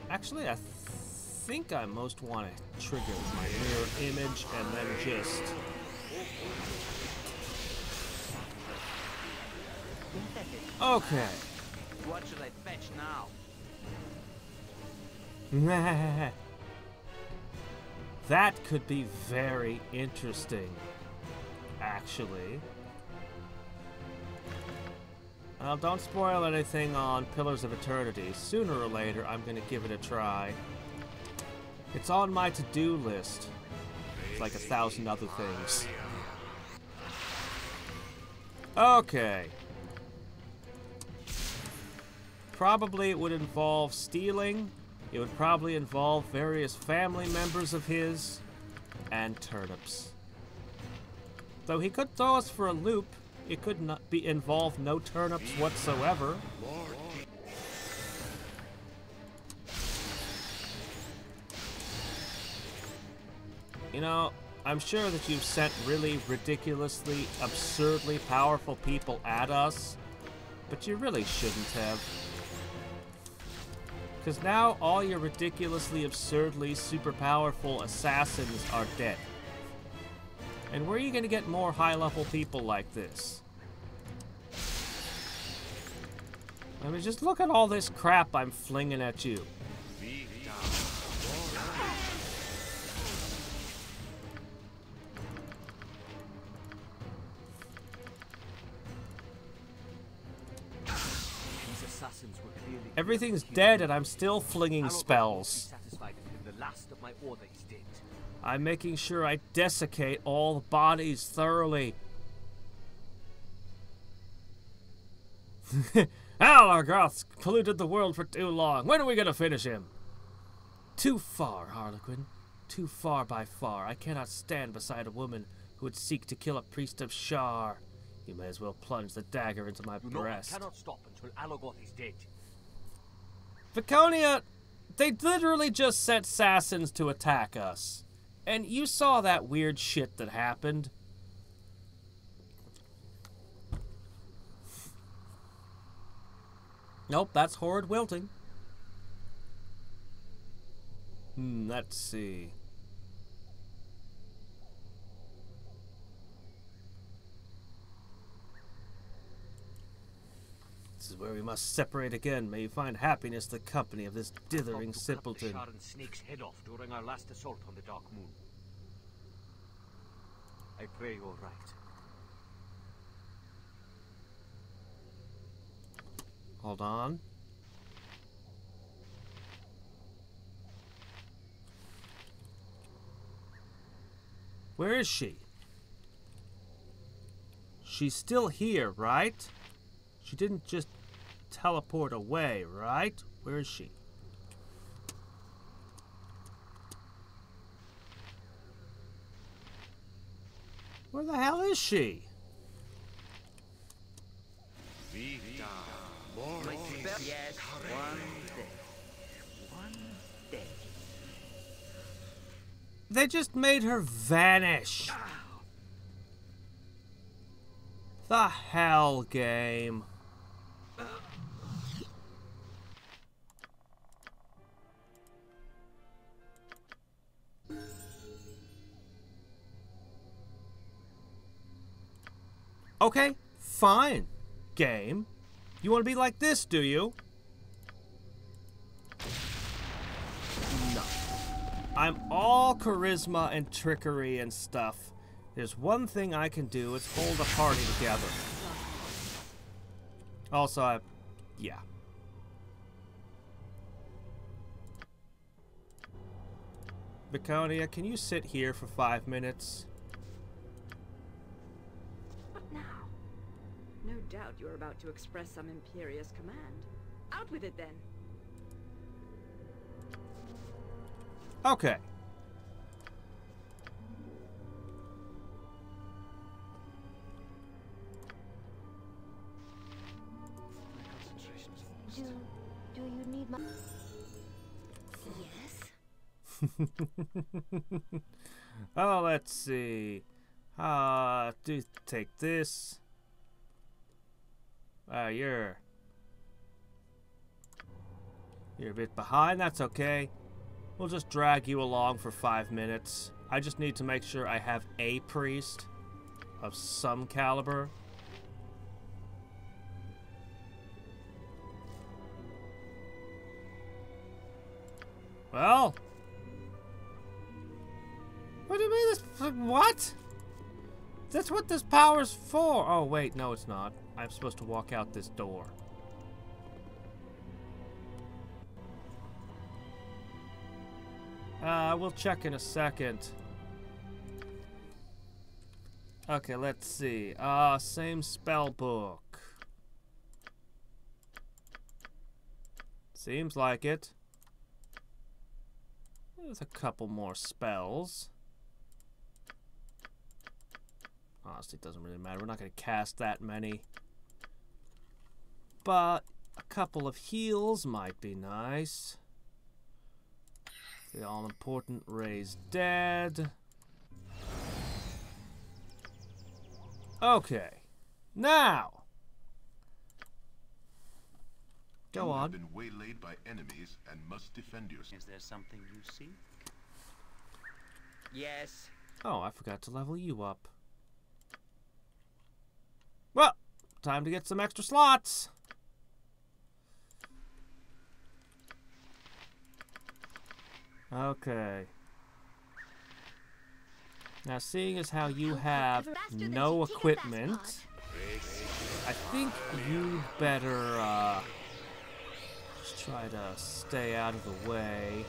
[SPEAKER 1] Actually, I think I most want to trigger my mirror image and then just... Okay.
[SPEAKER 2] What should I fetch now?
[SPEAKER 1] That could be very interesting, actually. Well, don't spoil anything on Pillars of Eternity. Sooner or later, I'm going to give it a try. It's on my to-do list. It's like 1,000 other things. Okay. Probably it would involve stealing. It would probably involve various family members of his. And turnips. Though he could throw us for a loop. It could not be involve no turnips whatsoever. You know, I'm sure that you've sent really ridiculously, absurdly powerful people at us, but you really shouldn't have. Because now all your ridiculously, absurdly, super powerful assassins are dead. And where are you going to get more high-level people like this? I mean, just look at all this crap I'm flinging at you.
[SPEAKER 9] These assassins were clearly
[SPEAKER 1] Everything's dead and I'm still flinging spells.
[SPEAKER 9] satisfied until the last of my order is dead.
[SPEAKER 1] I'm making sure I desiccate all the bodies thoroughly. Alargoth's polluted the world for too long. When are we gonna finish him? Too far, Harlequin. Too far by far. I cannot stand beside a woman who would seek to kill a priest of Shar. You may as well plunge the dagger into my
[SPEAKER 9] You know I
[SPEAKER 1] breast.
[SPEAKER 9] cannot stop until Alargoth is dead.
[SPEAKER 1] Viconia, they literally just sent assassins to attack us. And you saw that weird shit that happened. Nope, that's horrid wilting. Let's see. This is where we must separate again. May you find happiness in the company of this dithering simpleton.
[SPEAKER 9] Shar and Snake's head off during our last assault on the Dark Moon. I pray you're right.
[SPEAKER 1] Hold on. Where is she? She's still here, right? She didn't just teleport away, right? Where is she? Where the hell is she?
[SPEAKER 2] My spell, yes, one day. One day.
[SPEAKER 1] They just made her vanish. The hell, game. Okay, fine, game. You want to be like this, do you? No. I'm all charisma and trickery and stuff. There's one thing I can do, it's hold a party together. Also, yeah. Viconia, can you sit here for 5 minutes?
[SPEAKER 7] What now? No doubt you're about to express some imperious command. Out with it then.
[SPEAKER 1] Okay.
[SPEAKER 6] Do you need my... Yes?
[SPEAKER 1] Oh, let's see. Do take this. You're a bit behind. That's okay. We'll just drag you along for 5 minutes. I just need to make sure I have a priest of some caliber. Well, what do you mean this? What? That's what this power's for. Oh wait, no, it's not. I'm supposed to walk out this door. We'll check in a second. Okay, let's see. Same spell book. Seems like it. There's a couple more spells. Honestly, it doesn't really matter. We're not going to cast that many. But a couple of heals might be nice. The all-important Raise Dead. Okay. Now. Go on.
[SPEAKER 10] You have been waylaid by enemies and must defend yourself.
[SPEAKER 2] Is there something you seek? Yes.
[SPEAKER 1] Oh, I forgot to level you up. Well, time to get some extra slots. Okay. Now, seeing as how you have no equipment, I think you better, just try to stay out of the way.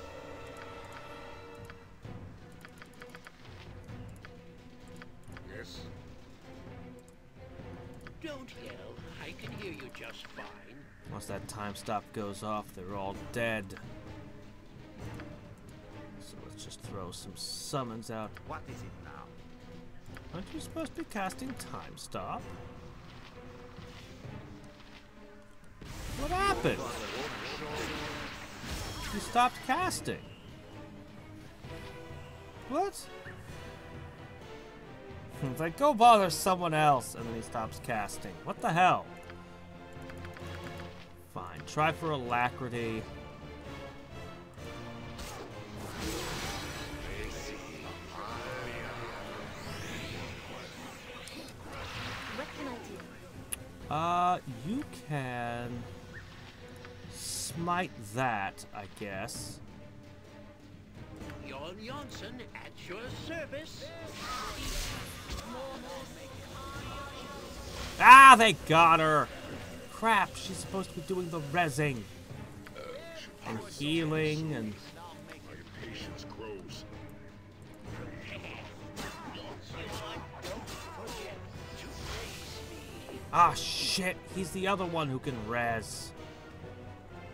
[SPEAKER 8] Yes.
[SPEAKER 3] Don't yell. I can hear you just fine.
[SPEAKER 1] Once that time stop goes off, they're all dead. So let's just throw some summons out.
[SPEAKER 2] What is it now?
[SPEAKER 1] Aren't you supposed to be casting time stop? What happened? You stopped casting. What? It's like, go bother someone else, and then he stops casting. What the hell? Fine. Try for alacrity.
[SPEAKER 6] What can I do?
[SPEAKER 1] You can smite that, I guess.
[SPEAKER 3] Jon Johnson at your service.
[SPEAKER 1] Ah, they got her! Crap, she's supposed to be doing the rezzing. And healing and...
[SPEAKER 8] My impatience grows.
[SPEAKER 1] Ah, shit, he's the other one who can res.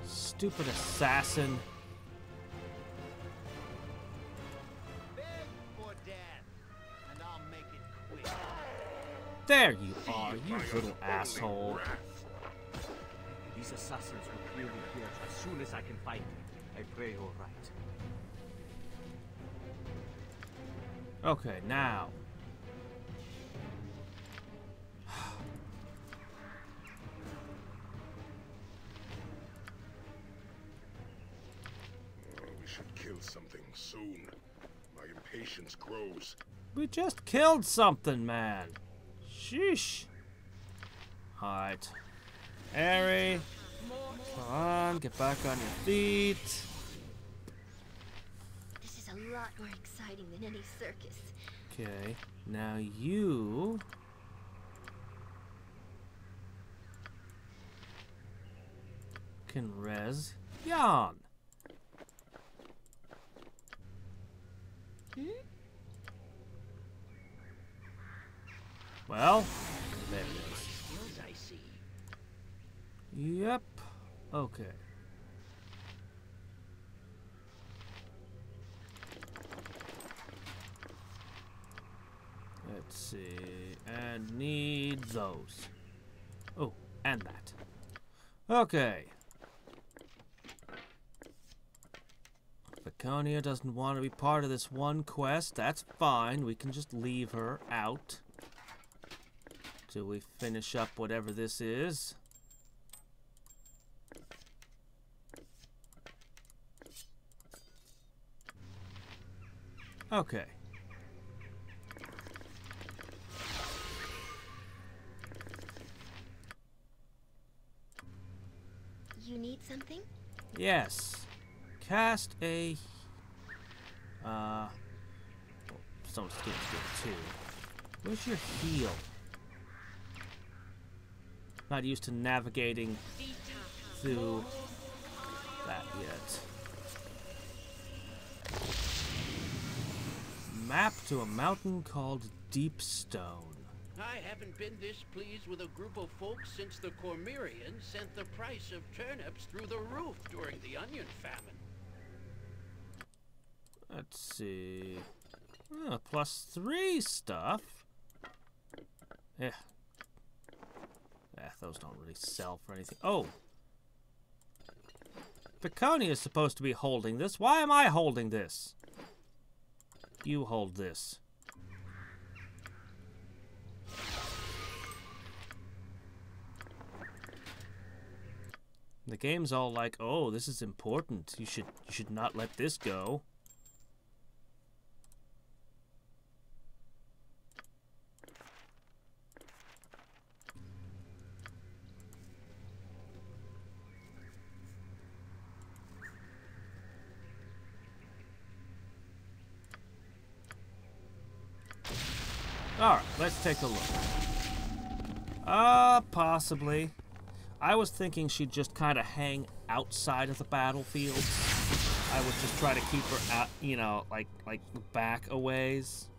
[SPEAKER 1] Stupid assassin. There you are, you little asshole.
[SPEAKER 9] These assassins will clear me here as soon as I can find them. I pray you're right.
[SPEAKER 1] Okay, now.
[SPEAKER 8] We should kill something soon. My impatience grows.
[SPEAKER 1] We just killed something, man. Sheesh. Alright. Airy. Come on, get back on your feet.
[SPEAKER 6] This is a lot more exciting than any circus.
[SPEAKER 1] Okay, now you... can res Jan. Well, there it is.
[SPEAKER 3] Skills I see.
[SPEAKER 1] Yep. Okay. Let's see. And need those. Oh, and that. Okay. Laconia doesn't want to be part of this one quest. That's fine. We can just leave her out till we finish up whatever this is. Okay.
[SPEAKER 6] You need something?
[SPEAKER 1] Yes. Cast a... well, someone's getting good too. Where's your heal? Not used to navigating through that yet. Map to a mountain called Deep Stone.
[SPEAKER 3] I haven't been this pleased with a group of folks since the Cormyreans sent the price of turnips through the roof during the onion famine.
[SPEAKER 1] Let's see. +3 stuff. Yeah. Those don't really sell for anything. Oh! Laconia is supposed to be holding this. Why am I holding this? You hold this. The game's all like, oh, this is important. You should not let this go. Alright, let's take a look. Possibly. I was thinking she'd just kind of hang outside of the battlefield. I would just try to keep her out, you know, like back a ways.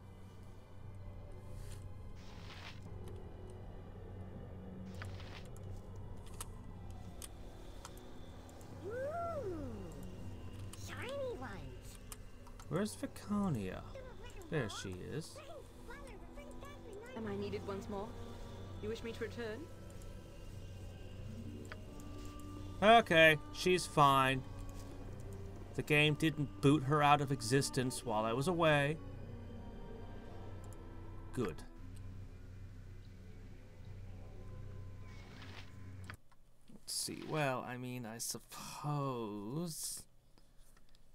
[SPEAKER 6] Ooh, shiny ones.
[SPEAKER 1] Where's Viconia? There she is.
[SPEAKER 7] Am I needed once more? You wish me to return?
[SPEAKER 1] Okay, she's fine. The game didn't boot her out of existence while I was away. Good. Let's see. Well, I mean, I suppose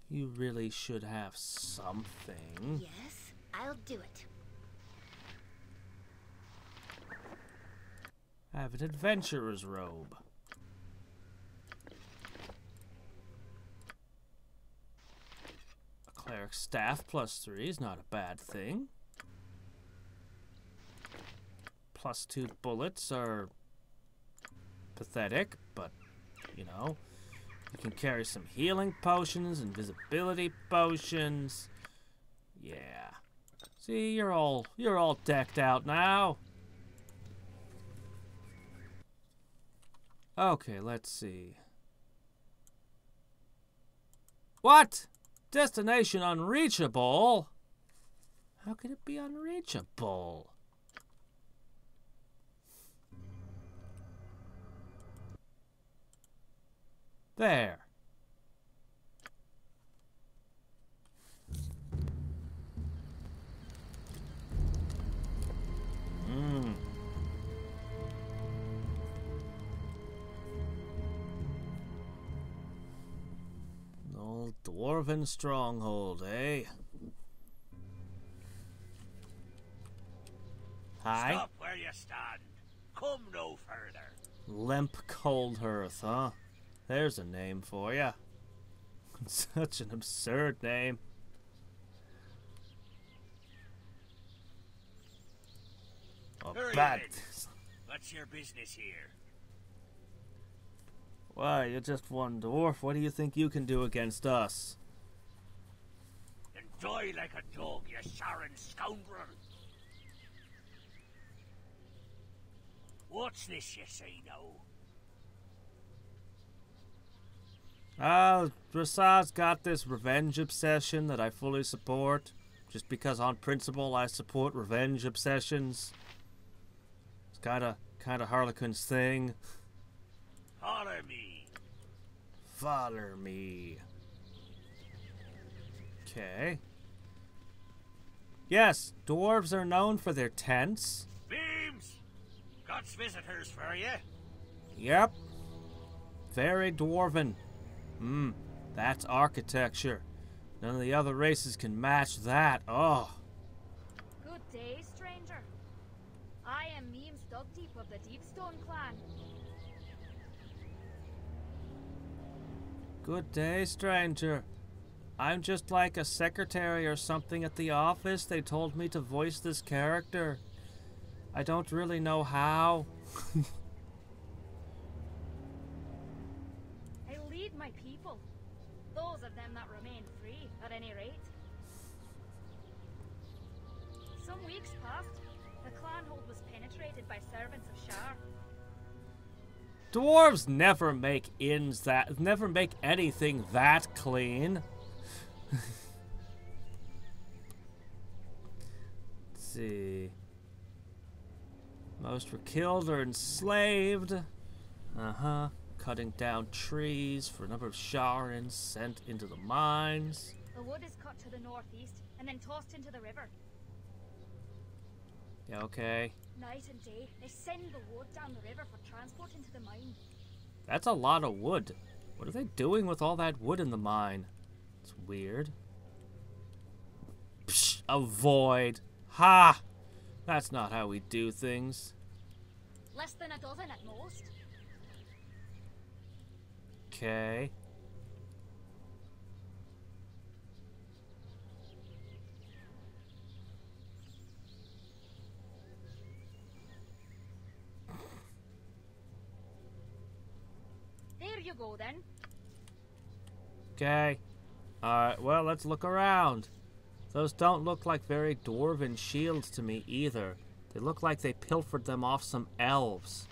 [SPEAKER 1] you really should have something.
[SPEAKER 6] Yes, I'll do it.
[SPEAKER 1] I have an adventurer's robe. A cleric's staff +3 is not a bad thing. +2 bullets are pathetic, but, you know, you can carry some healing potions, invisibility potions. Yeah. See, you're all decked out now. Okay, let's see. What? Destination unreachable? How can it be unreachable? There. An old dwarven stronghold, eh? Hi.
[SPEAKER 9] Stop where you stand. Come no further.
[SPEAKER 1] Limp Cold Hearth, huh? There's a name for ya. Such an absurd name. Oh, bad.
[SPEAKER 9] What's your business here?
[SPEAKER 1] Why, you're just one dwarf. What do you think you can do against us?
[SPEAKER 9] Then die like a dog, you Sharon scoundrel. What's this you say now?
[SPEAKER 1] Dressard's got this revenge obsession that I fully support. Just because on principle I support revenge obsessions. It's kinda Harlequin's thing.
[SPEAKER 9] Follow me.
[SPEAKER 1] Follow me. Okay. Yes, dwarves are known for their tents.
[SPEAKER 9] Beams! Got visitors for you.
[SPEAKER 1] Yep. Very dwarven. That's architecture. None of the other races can match that. Oh.
[SPEAKER 5] Good day, stranger. I am Memes Dogdeep of the Deepstone clan.
[SPEAKER 1] Good day, stranger. I'm just like a secretary or something at the office. They told me to voice this character. I don't really know how.
[SPEAKER 5] I lead my people. Those of them that remain free, at any rate. Some weeks past, the clan hold was penetrated by servants of Shar.
[SPEAKER 1] Dwarves never make anything that clean. Let's see. Most were killed or enslaved. Cutting down trees for a number of Sharans sent into the mines.
[SPEAKER 5] The wood is cut to the northeast and then tossed into the river.
[SPEAKER 1] Yeah, okay.
[SPEAKER 5] Night and day, they send the wood down the river for transport into the mine.
[SPEAKER 1] That's a lot of wood. What are they doing with all that wood in the mine? It's weird. Psh, avoid. Ha! That's not how we do things.
[SPEAKER 5] Less than a dozen at most.
[SPEAKER 1] Okay.
[SPEAKER 5] There you go then.
[SPEAKER 1] Okay. Alright, well, let's look around. Those don't look like very dwarven shields to me either. They look like they pilfered them off some elves.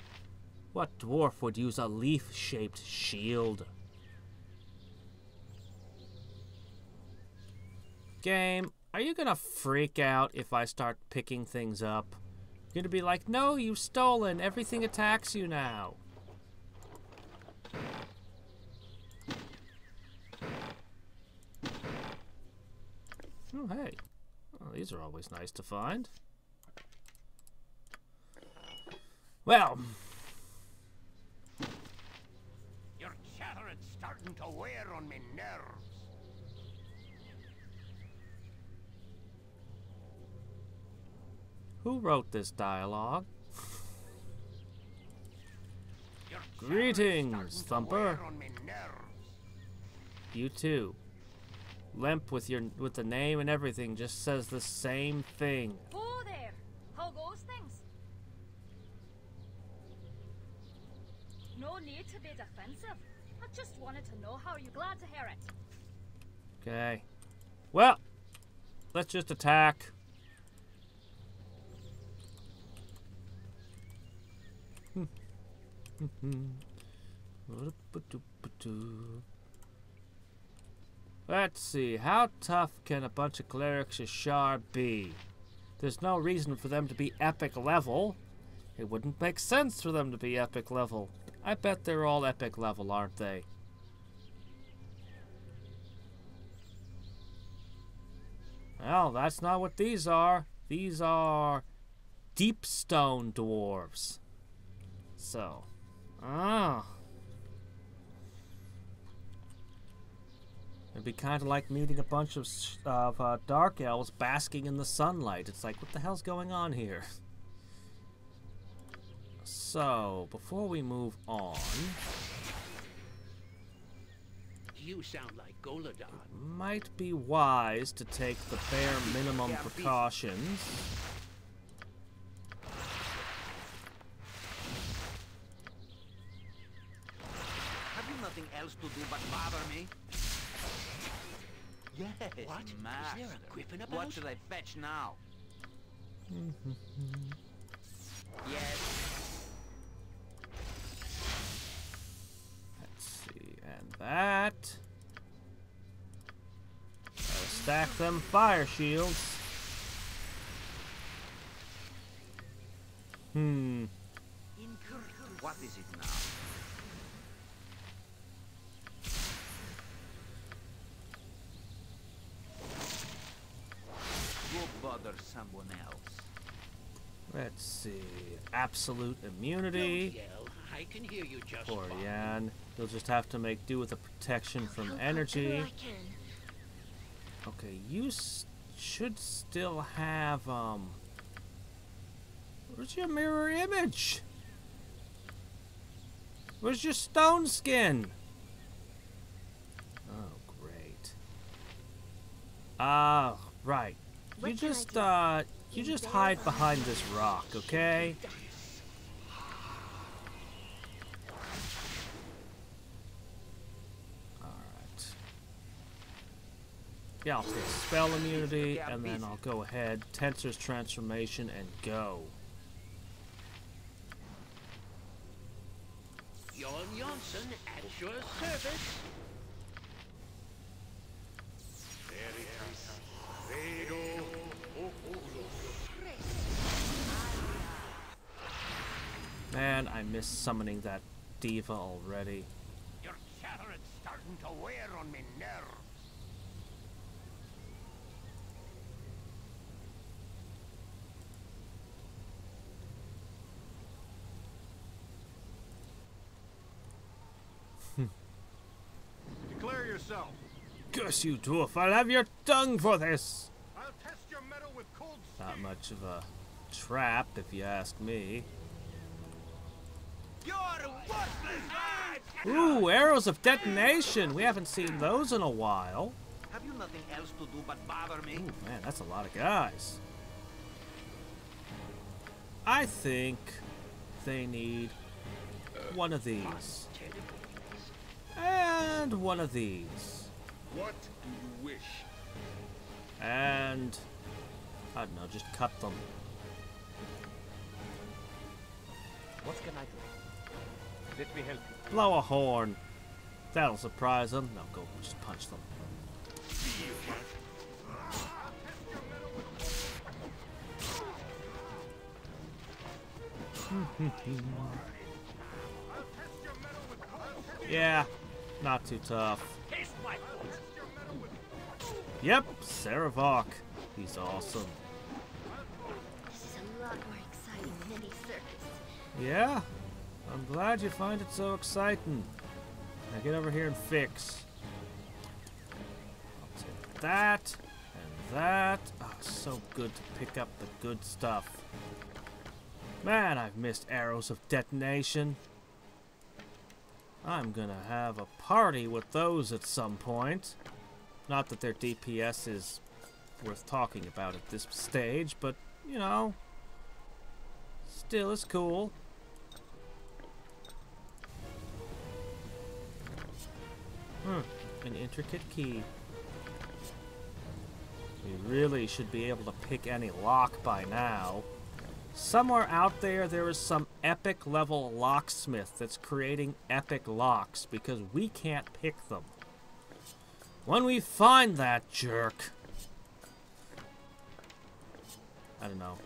[SPEAKER 1] What dwarf would use a leaf-shaped shield? Game, are you gonna freak out if I start picking things up? You're gonna be like, no, you've stolen. Everything attacks you now. Oh, hey. Oh, these are always nice to find. Well.
[SPEAKER 4] starting to wear on me nerves.
[SPEAKER 1] Who wrote this dialogue?
[SPEAKER 4] Your
[SPEAKER 1] Greetings, Thumper.
[SPEAKER 4] wear on me nerves.
[SPEAKER 1] You too. Limp with the name and everything just says the same thing.
[SPEAKER 5] Oh there! How goes things? No need to be defensive. I just wanted to know how you're glad to hear it.
[SPEAKER 1] Okay. Well, let's just attack. Let's see, how tough can a bunch of clerics as Shar be? There's no reason for them to be epic level. It wouldn't make sense for them to be epic level. I bet they're all epic level, aren't they? Well, that's not what these are. These are deep stone dwarves. So, it'd be kind of like meeting a bunch of dark elves basking in the sunlight. It's like, what the hell's going on here? So, before we move on,
[SPEAKER 3] You sound like Goladon.
[SPEAKER 1] might be wise to take the bare minimum precautions.
[SPEAKER 2] Have you nothing else to do but bother me? Yes,
[SPEAKER 3] What? Is
[SPEAKER 2] master.
[SPEAKER 3] there a griffin about?
[SPEAKER 2] What should I fetch now? Yes.
[SPEAKER 1] Let's see, and that. Stack them fire shields.
[SPEAKER 2] What is it now? Go bother someone else.
[SPEAKER 1] Let's see, absolute immunity.
[SPEAKER 3] Don't yell. I can hear you just
[SPEAKER 1] Poor
[SPEAKER 3] fine.
[SPEAKER 1] Yan. You'll just have to make do with the protection from
[SPEAKER 6] Help
[SPEAKER 1] energy.
[SPEAKER 6] whoever I can.
[SPEAKER 1] Okay, you should still have, where's your mirror image? Where's your stone skin? Oh, great. Right. You
[SPEAKER 6] What can I
[SPEAKER 1] just,
[SPEAKER 6] do?
[SPEAKER 1] you just hide behind this rock, okay? Alright. Yeah, I'll take spell immunity, and then I'll go ahead, Tensor's transformation, and go.
[SPEAKER 3] Jon Jonsson at your service.
[SPEAKER 1] Man, I missed summoning that diva already.
[SPEAKER 4] Your chattering's starting to wear on me nerves. Declare yourself.
[SPEAKER 1] Curse you, dwarf! I'll have your tongue for this!
[SPEAKER 4] I'll test your metal with cold
[SPEAKER 1] Not
[SPEAKER 4] steel.
[SPEAKER 1] much of a trap, if you ask me.
[SPEAKER 4] You're worthless!
[SPEAKER 1] Ooh, arrows of detonation! We haven't seen those in a while.
[SPEAKER 2] Have you nothing else to do but bother me?
[SPEAKER 1] Ooh, man, that's a lot of guys. I think they need one of these. And one of these.
[SPEAKER 8] What do you wish?
[SPEAKER 1] And I don't know, just cut them.
[SPEAKER 9] What can I do? Let me help you.
[SPEAKER 1] Blow a horn. That'll surprise them. No, go just punch them. Yeah, not too tough.
[SPEAKER 9] Taste my foot.
[SPEAKER 1] Yep, Saravok. He's awesome.
[SPEAKER 6] This is a lot more exciting than any circus.
[SPEAKER 1] Yeah, I'm glad you find it so exciting. Now get over here and fix. I'll take that and that. Oh, so good to pick up the good stuff. Man, I've missed arrows of detonation. I'm gonna have a party with those at some point. Not that their DPS is worth talking about at this stage, but, you know, still is cool. An intricate key. We really should be able to pick any lock by now. Somewhere out there, there is some epic level locksmith that's creating epic locks because we can't pick them. When we find that jerk, I don't know,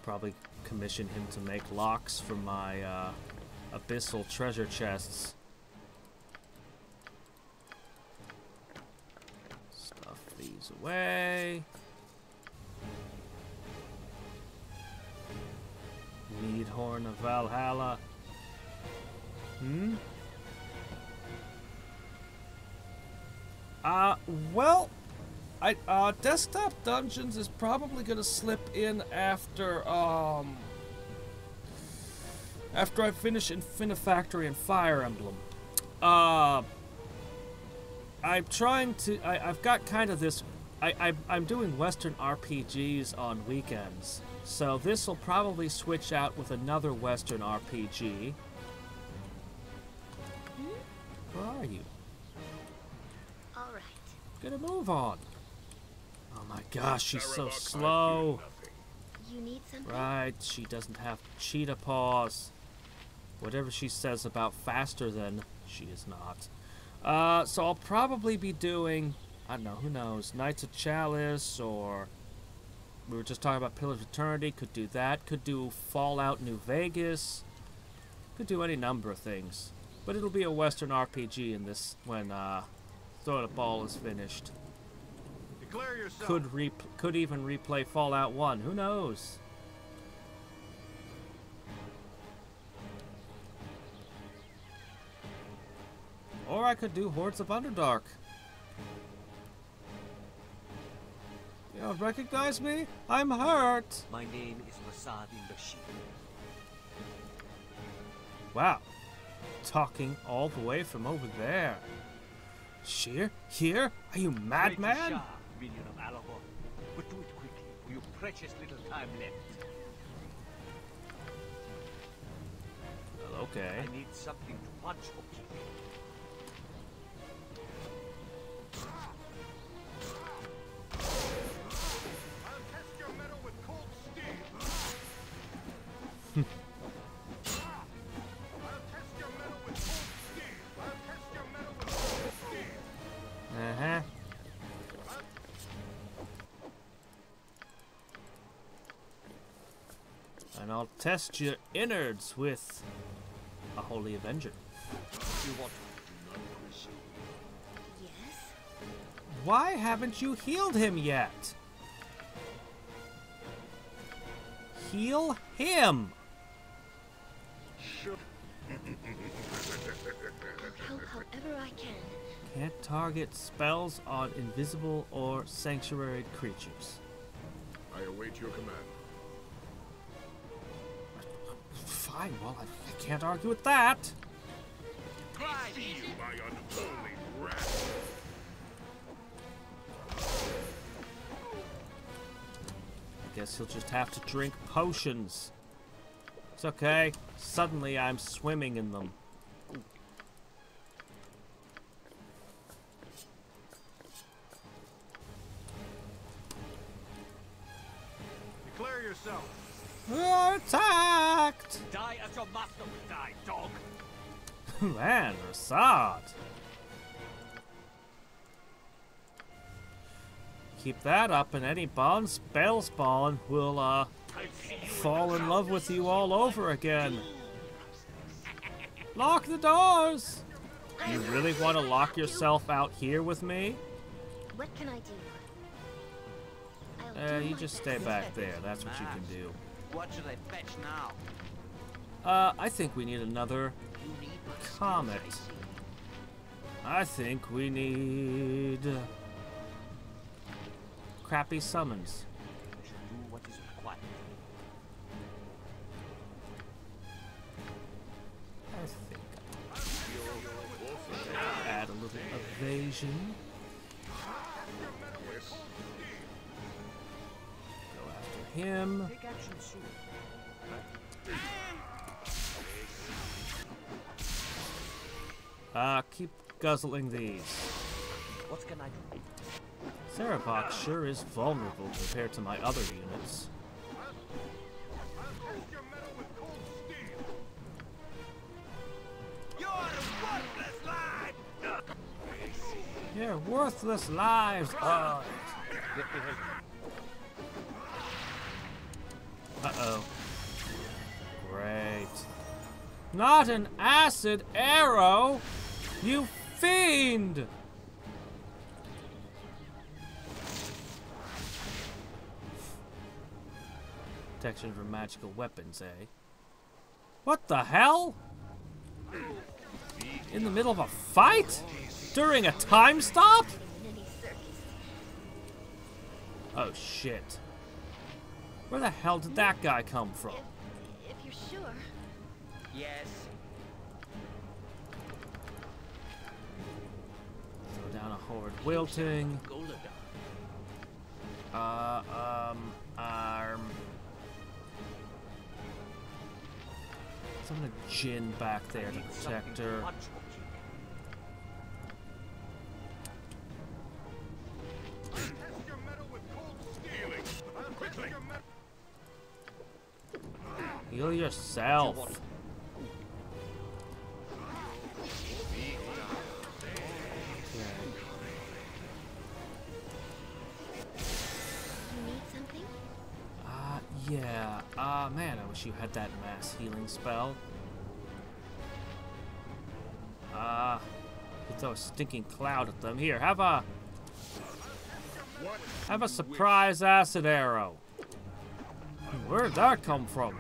[SPEAKER 1] probably commission him to make locks for my abyssal treasure chests. Stuff these away. Meadhorn of Valhalla. Well, Desktop Dungeons is probably gonna slip in after I finish Infinifactory and Fire Emblem. I'm trying to, I've got kind of this, I'm doing Western RPGs on weekends. So this will probably switch out with another Western RPG. Where are you?
[SPEAKER 6] All right.
[SPEAKER 1] Gonna move on. Oh my gosh, she's so slow.
[SPEAKER 6] You need something?
[SPEAKER 1] Right, she doesn't have cheetah paws. Whatever she says about faster than, she is not. So I'll probably be doing, I don't know, who knows, Knights of Chalice, or we were just talking about Pillars of Eternity. Could do that. Could do Fallout New Vegas. Could do any number of things. But it'll be a Western RPG in this when Throw the Ball is finished.
[SPEAKER 4] Declare yourself.
[SPEAKER 1] Could even replay Fallout 1. Who knows? Or I could do Hordes of Underdark. You don't recognize me? I'm hurt.
[SPEAKER 9] My name is Masadi Bashir.
[SPEAKER 1] Wow. Talking all the way from over there. Sheer? Here? Are you madman?
[SPEAKER 9] Shar, minion of Alahor. But do it quickly, for your precious little time left.
[SPEAKER 1] Well, okay.
[SPEAKER 9] I need something to punch for keeping. And I'll test your innards with a Holy Avenger. You want
[SPEAKER 6] Yes?
[SPEAKER 1] Why haven't you healed him yet? Heal him!
[SPEAKER 6] I'll help however I can.
[SPEAKER 1] Can't target spells on invisible or sanctuary creatures.
[SPEAKER 8] I await your command.
[SPEAKER 1] Fine, well, I can't argue with that.
[SPEAKER 8] I see you, my unholy rat.
[SPEAKER 1] I guess he'll just have to drink potions. It's okay. Suddenly I'm swimming in them.
[SPEAKER 4] Declare yourself.
[SPEAKER 1] We're attacked!
[SPEAKER 9] die as your master will die, dog.
[SPEAKER 1] Man, Rasad. Keep that up and any Bhallspawn will fall in love with you all over again. Lock the doors! You really want to lock yourself out here with me?
[SPEAKER 6] What can I do? I'll do
[SPEAKER 1] You
[SPEAKER 6] my
[SPEAKER 1] just stay
[SPEAKER 6] best.
[SPEAKER 1] back there. That's what you can do.
[SPEAKER 2] What should I fetch now?
[SPEAKER 1] I think we need another
[SPEAKER 2] You need my
[SPEAKER 1] comet.
[SPEAKER 2] skills, I see.
[SPEAKER 1] I think we need crappy summons.
[SPEAKER 11] Do what is required.
[SPEAKER 1] I think I'll add a little evasion. Go after him.
[SPEAKER 11] Take action soon.
[SPEAKER 1] Keep guzzling these.
[SPEAKER 11] What can I do?
[SPEAKER 1] Sarabok sure is vulnerable compared to my other units. Your worthless lives! Oh. Uh-oh. Great. Not an acid arrow! You fiend! Protection from magical weapons, eh? What the hell? In the middle of a fight? During a time stop? Oh shit. Where the hell did that guy come from?
[SPEAKER 6] If you're sure.
[SPEAKER 2] Yes.
[SPEAKER 1] Throw down a horde wilting. Summon a Jinn back there to protect her. Heal yourself. Okay.
[SPEAKER 6] You need something?
[SPEAKER 1] Yeah. Man, I wish you had that mass healing spell. You throw a stinking cloud at them. Here, have a surprise acid arrow. Where'd that come from?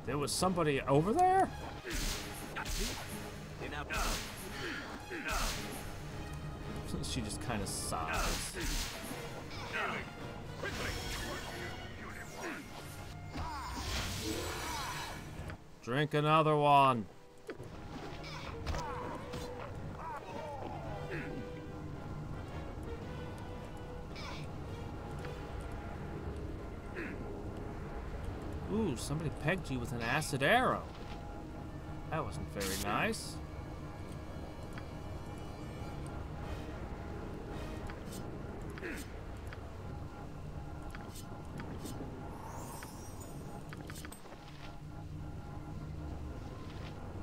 [SPEAKER 1] There was somebody over there? She just kind of sighs. Drink another one. Ooh, somebody pegged you with an acid arrow. That wasn't very nice.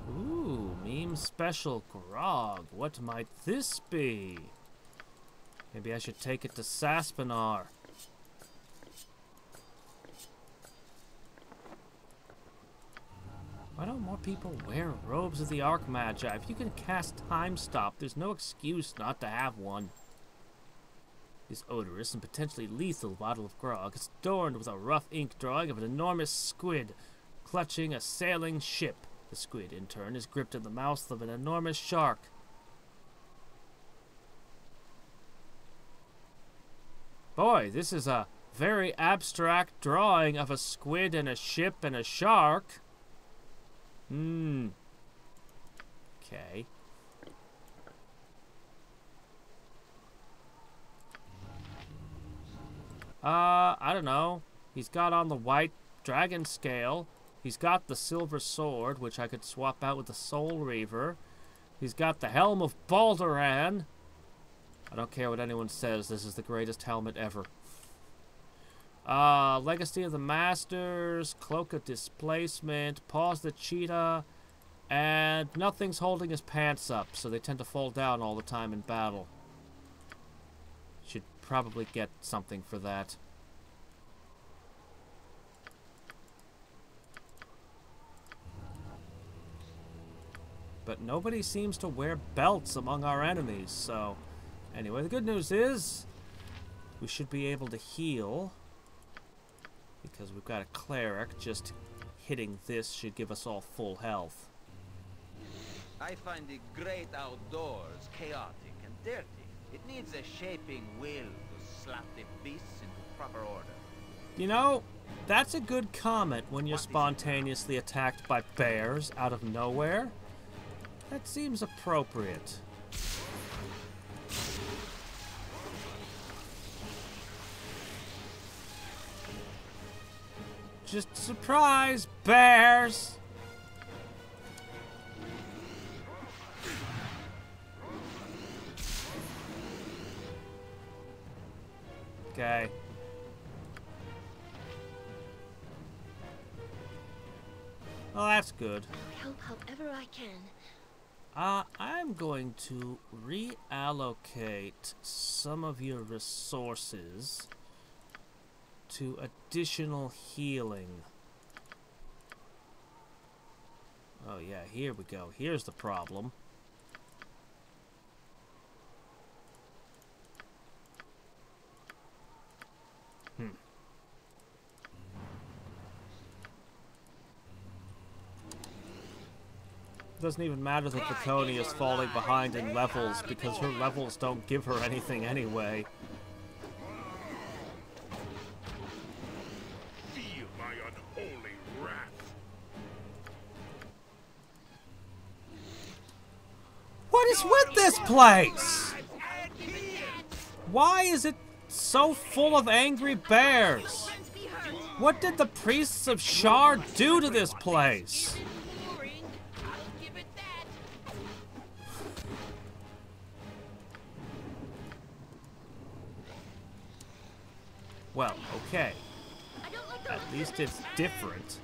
[SPEAKER 1] Ooh, meme special grog. What might this be? Maybe I should take it to Saspinar. Why don't more people wear robes of the Archmagi? If you can cast Time Stop, there's no excuse not to have one. This odorous and potentially lethal bottle of grog is adorned with a rough ink drawing of an enormous squid clutching a sailing ship. The squid, in turn, is gripped in the mouth of an enormous shark. Boy, this is a very abstract drawing of a squid and a ship and a shark. Okay. I don't know. He's got on the white dragon scale. He's got the silver sword, which I could swap out with the Soul Reaver. He's got the helm of Baldur. I don't care what anyone says, this is the greatest helmet ever. Legacy of the Masters, Cloak of Displacement, Paws the Cheetah, and nothing's holding his pants up, so they tend to fall down all the time in battle. Should probably get something for that. But nobody seems to wear belts among our enemies, so... Anyway, the good news is... we should be able to heal. Because we've got a cleric, just hitting this should give us all full health.
[SPEAKER 2] I find the great outdoors chaotic and dirty. It needs a shaping will to slap the beasts into proper order.
[SPEAKER 1] You know, that's a good comment when you're spontaneously attacked by bears out of nowhere. That seems appropriate. Just surprise, bears! Okay. Well, that's good.
[SPEAKER 6] I'll help however I can.
[SPEAKER 1] I'm going to reallocate some of your resources to additional healing. Oh yeah, here we go. Here's the problem. Doesn't even matter that Victonia is falling behind in levels because her levels don't give her anything anyway.
[SPEAKER 8] Feel my unholy wrath.
[SPEAKER 1] What is with this place? Why is it so full of angry bears? What did the priests of Shar do to this place? Well, okay. At least it's different.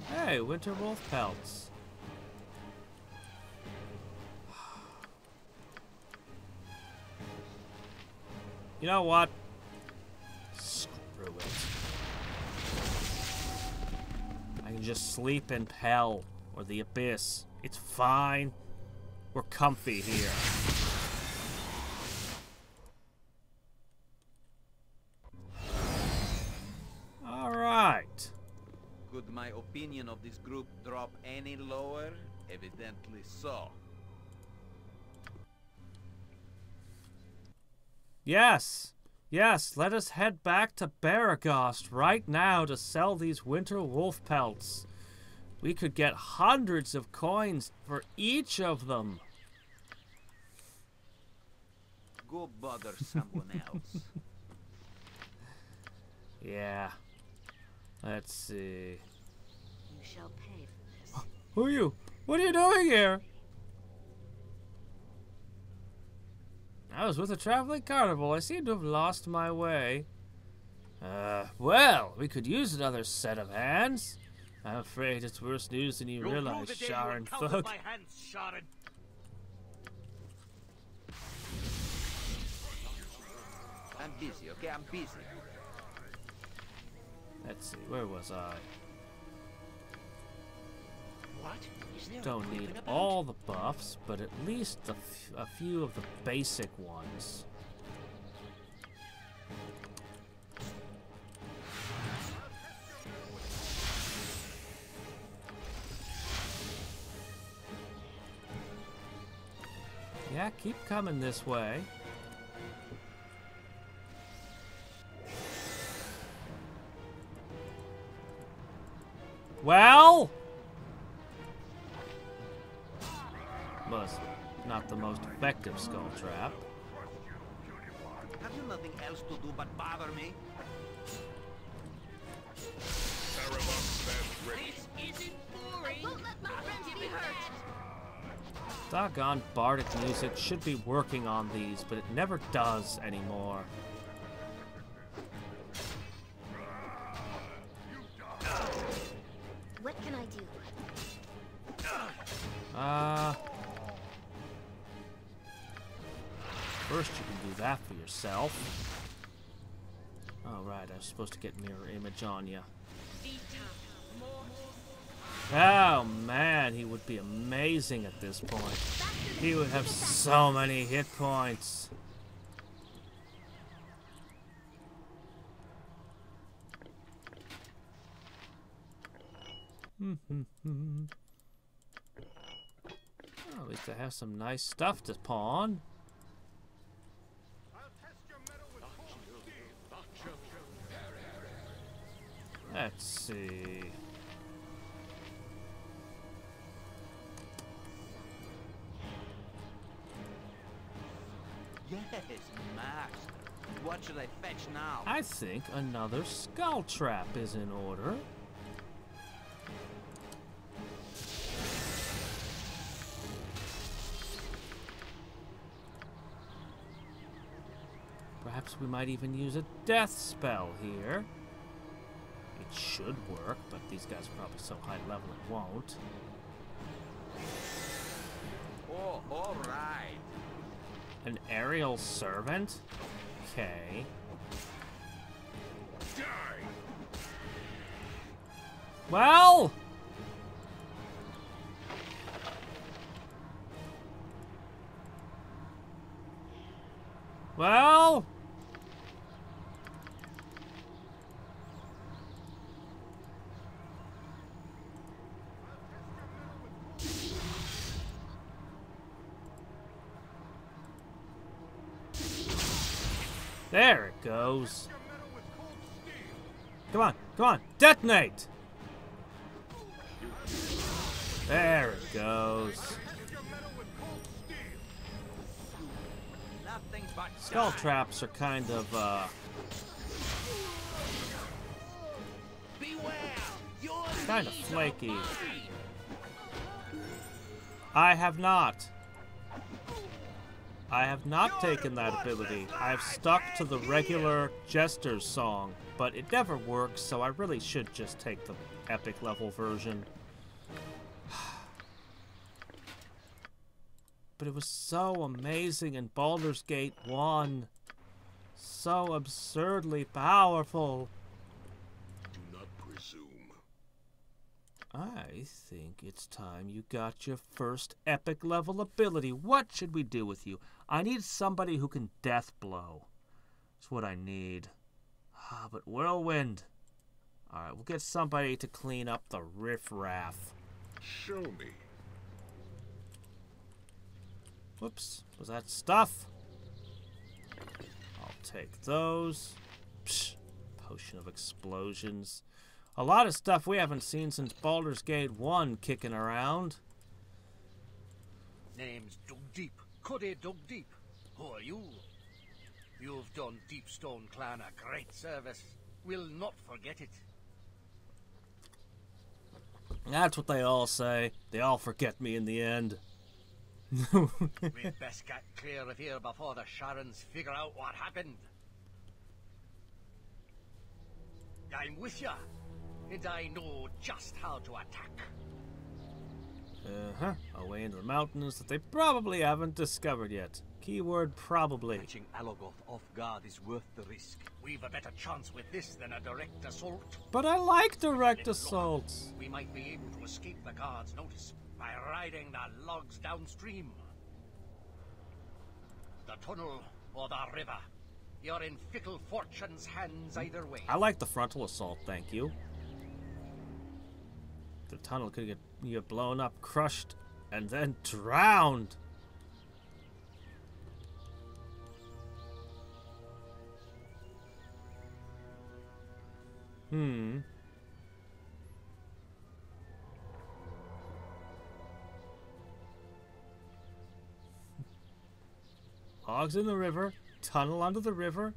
[SPEAKER 1] Hey, winter wolf pelts. You know what? Screw it. I can just sleep in hell or the abyss. It's fine. We're comfy here. Alright.
[SPEAKER 2] Could my opinion of this group drop any lower? Evidently so.
[SPEAKER 1] Yes. Yes, let us head back to Baragost right now to sell these winter wolf pelts. We could get hundreds of coins for each of them.
[SPEAKER 2] Go bother someone else.
[SPEAKER 1] Yeah. Let's see.
[SPEAKER 6] You shall pay for this.
[SPEAKER 1] Who are you? What are you doing here? I was with a traveling carnival. I seem to have lost my way. Well, we could use another set of hands. I'm afraid it's worse news than you realize, Shar and Thug.
[SPEAKER 2] I'm busy, okay? I'm busy.
[SPEAKER 1] Let's see, where was I?
[SPEAKER 3] What? Is there
[SPEAKER 1] Don't need all the buffs, but at least a few of the basic ones. Yeah, keep coming this way. Well, was not the most effective skull trap.
[SPEAKER 2] Have you nothing else to do but bother me?
[SPEAKER 3] This isn't boring.
[SPEAKER 6] Won't let my friends be hurt.
[SPEAKER 1] Doggone bardic music should be working on these, but it never does anymore.
[SPEAKER 6] What can I do?
[SPEAKER 1] First you can do that for yourself. Oh right, I was supposed to get mirror image on you. Oh man, he would be amazing at this point. He would have so many hit points.
[SPEAKER 9] Well, at least I have some nice stuff to pawn.
[SPEAKER 4] I'll test your metal with cold steel.
[SPEAKER 9] Let's see.
[SPEAKER 2] Yes, master. What should I fetch now?
[SPEAKER 9] I think another skull trap is in order. Perhaps we might even use a death spell here. It should work, but these guys are probably so high level it won't.
[SPEAKER 2] Oh, all right.
[SPEAKER 9] An aerial servant? Okay.
[SPEAKER 8] Die!
[SPEAKER 9] Well! Well! There it goes. Come on, come on, detonate! There it goes.
[SPEAKER 2] Nothing but
[SPEAKER 9] Skull
[SPEAKER 2] die.
[SPEAKER 9] traps are kind of,
[SPEAKER 3] Beware! Your
[SPEAKER 9] kind of
[SPEAKER 3] needs are
[SPEAKER 9] flaky.
[SPEAKER 3] mine.
[SPEAKER 9] I have not. I have not taken that ability. I've stuck to the regular Jester's song, but it never works, so I really should just take the epic level version. But it was so amazing in Baldur's Gate 1. So absurdly powerful.
[SPEAKER 8] Do not presume.
[SPEAKER 9] I think it's time you got your first epic level ability. What should we do with you? I need somebody who can death blow. That's what I need. Ah, but whirlwind. Alright, we'll get somebody to clean up the riffraff.
[SPEAKER 8] Show me.
[SPEAKER 9] Whoops, was that stuff? I'll take those. Psh, potion of explosions. A lot of stuff we haven't seen since Baldur's Gate 1 kicking around.
[SPEAKER 11] Name's Dug Deep. Cuddy Dug Deep. Who are you? You've done Deepstone Clan a great service. We'll not forget it.
[SPEAKER 9] That's what they all say. They all forget me in the end.
[SPEAKER 11] We'd best get clear of here before the Sharons figure out what happened. I'm with ya, and I know just how to attack.
[SPEAKER 9] Away into the mountains that they probably haven't discovered yet. Keyword probably.
[SPEAKER 11] Catching Alagoth off guard is worth the risk. We've a better chance with this than a direct assault.
[SPEAKER 9] But I like direct assaults.
[SPEAKER 11] We might be able to escape the guards' notice by riding the logs downstream. The tunnel or the river. You're in Fickle Fortune's hands either way.
[SPEAKER 9] I like the frontal assault, thank you. The tunnel could get blown up, crushed, and then drowned. Logs in the river, tunnel under the river.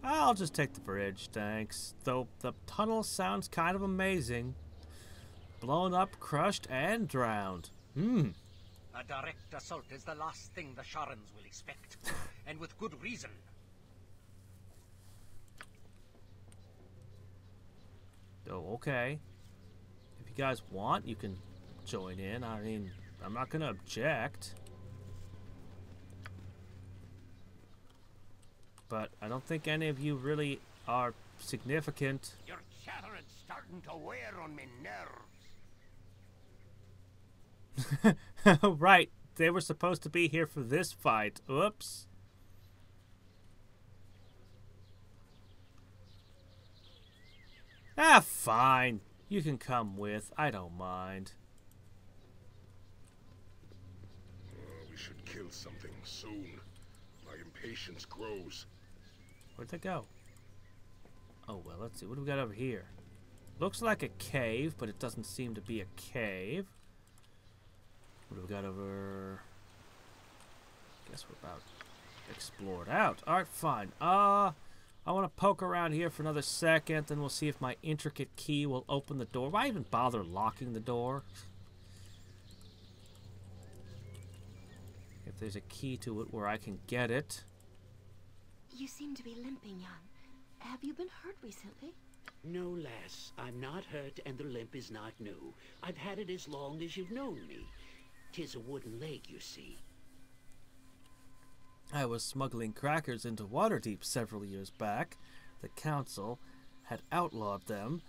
[SPEAKER 9] I'll just take the bridge, thanks. Though the tunnel sounds kind of amazing. Blown up, crushed, and drowned.
[SPEAKER 11] A direct assault is the last thing the Sharons will expect, and with good reason.
[SPEAKER 9] Oh, okay. If you guys want, you can join in. I mean, I'm not gonna object. But I don't think any of you really are significant.
[SPEAKER 3] Your chattering's starting to wear on me nerves.
[SPEAKER 9] Right, they were supposed to be here for this fight. Oops. Ah, fine.
[SPEAKER 1] You can come with. I don't mind.
[SPEAKER 8] We should kill something soon. My impatience grows.
[SPEAKER 1] Where'd they go? Oh, well, let's see. What do we got over here? Looks like a cave, but it doesn't seem to be a cave. What do we got over... Guess we're about explored out. Alright, fine. I want to poke around here for another second, then we'll see if my intricate key will open the door. Why even bother locking the door? If there's a key to it where I can get it.
[SPEAKER 6] You seem to be limping, young. Have you been hurt recently?
[SPEAKER 3] No, lass. I'm not hurt, and the limp is not new. I've had it as long as you've known me. 'Tis a wooden leg, you see.
[SPEAKER 1] I was smuggling crackers into Waterdeep several years back. The council had outlawed them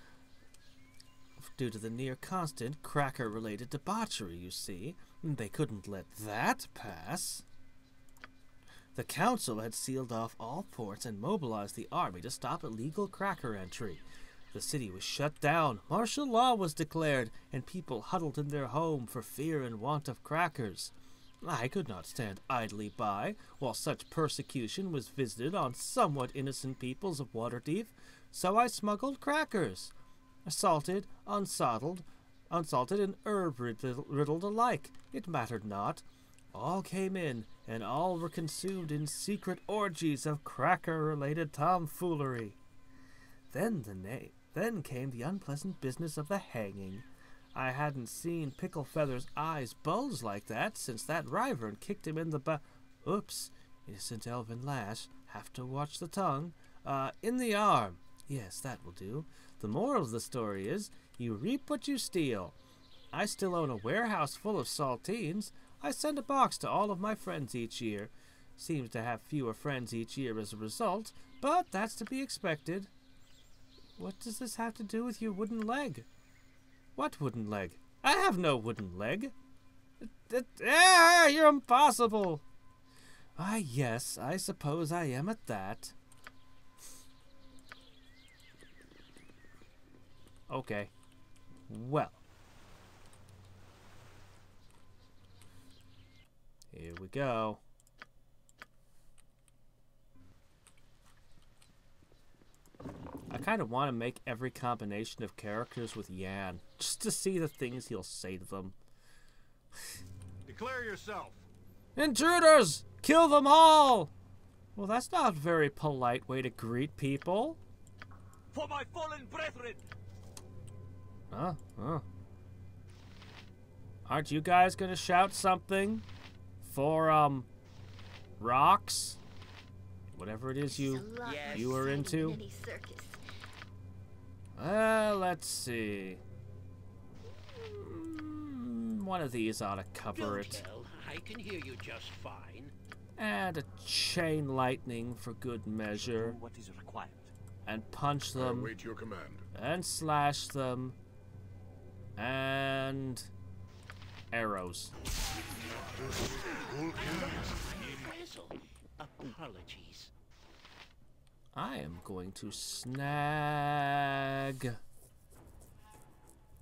[SPEAKER 1] due to the near-constant cracker-related debauchery, you see. They couldn't let that pass. The council had sealed off all ports and mobilized the army to stop illegal cracker entry. The city was shut down, martial law was declared, and people huddled in their home for fear and want of crackers. I could not stand idly by while such persecution was visited on somewhat innocent peoples of Waterdeep, so I smuggled crackers. Salted, unsalted, and herb-riddled alike. It mattered not. All came in, and all were consumed in secret orgies of cracker-related tomfoolery. Then came the unpleasant business of the hanging. I hadn't seen Picklefeather's eyes bulge like that since that wyvern kicked him in the Oops, innocent elven lass. Have to watch the tongue. In the arm. Yes, that will do. The moral of the story is, you reap what you steal. I still own a warehouse full of saltines. I send a box to all of my friends each year. Seems to have fewer friends each year as a result, but that's to be expected. What does this have to do with your wooden leg? What wooden leg? I have no wooden leg. You're impossible. Ah, yes, I suppose I am at that. Okay. Well. Here we go. I kind of want to make every combination of characters with Yan, just to see the things he'll say to them.
[SPEAKER 4] Declare yourself.
[SPEAKER 1] Intruders! Kill them all! Well, that's not a very polite way to greet people.
[SPEAKER 11] For my fallen brethren!
[SPEAKER 1] Aren't you guys gonna shout something? For, rocks? Whatever it is you are into. Let's see. One of these ought to cover it.
[SPEAKER 3] Tell. I can hear you just fine.
[SPEAKER 1] And a chain lightning for good measure.
[SPEAKER 11] What is required?
[SPEAKER 1] And punch them.
[SPEAKER 8] Await your command.
[SPEAKER 1] And slash them. And arrows.
[SPEAKER 3] Apologies.
[SPEAKER 1] I am going to snag.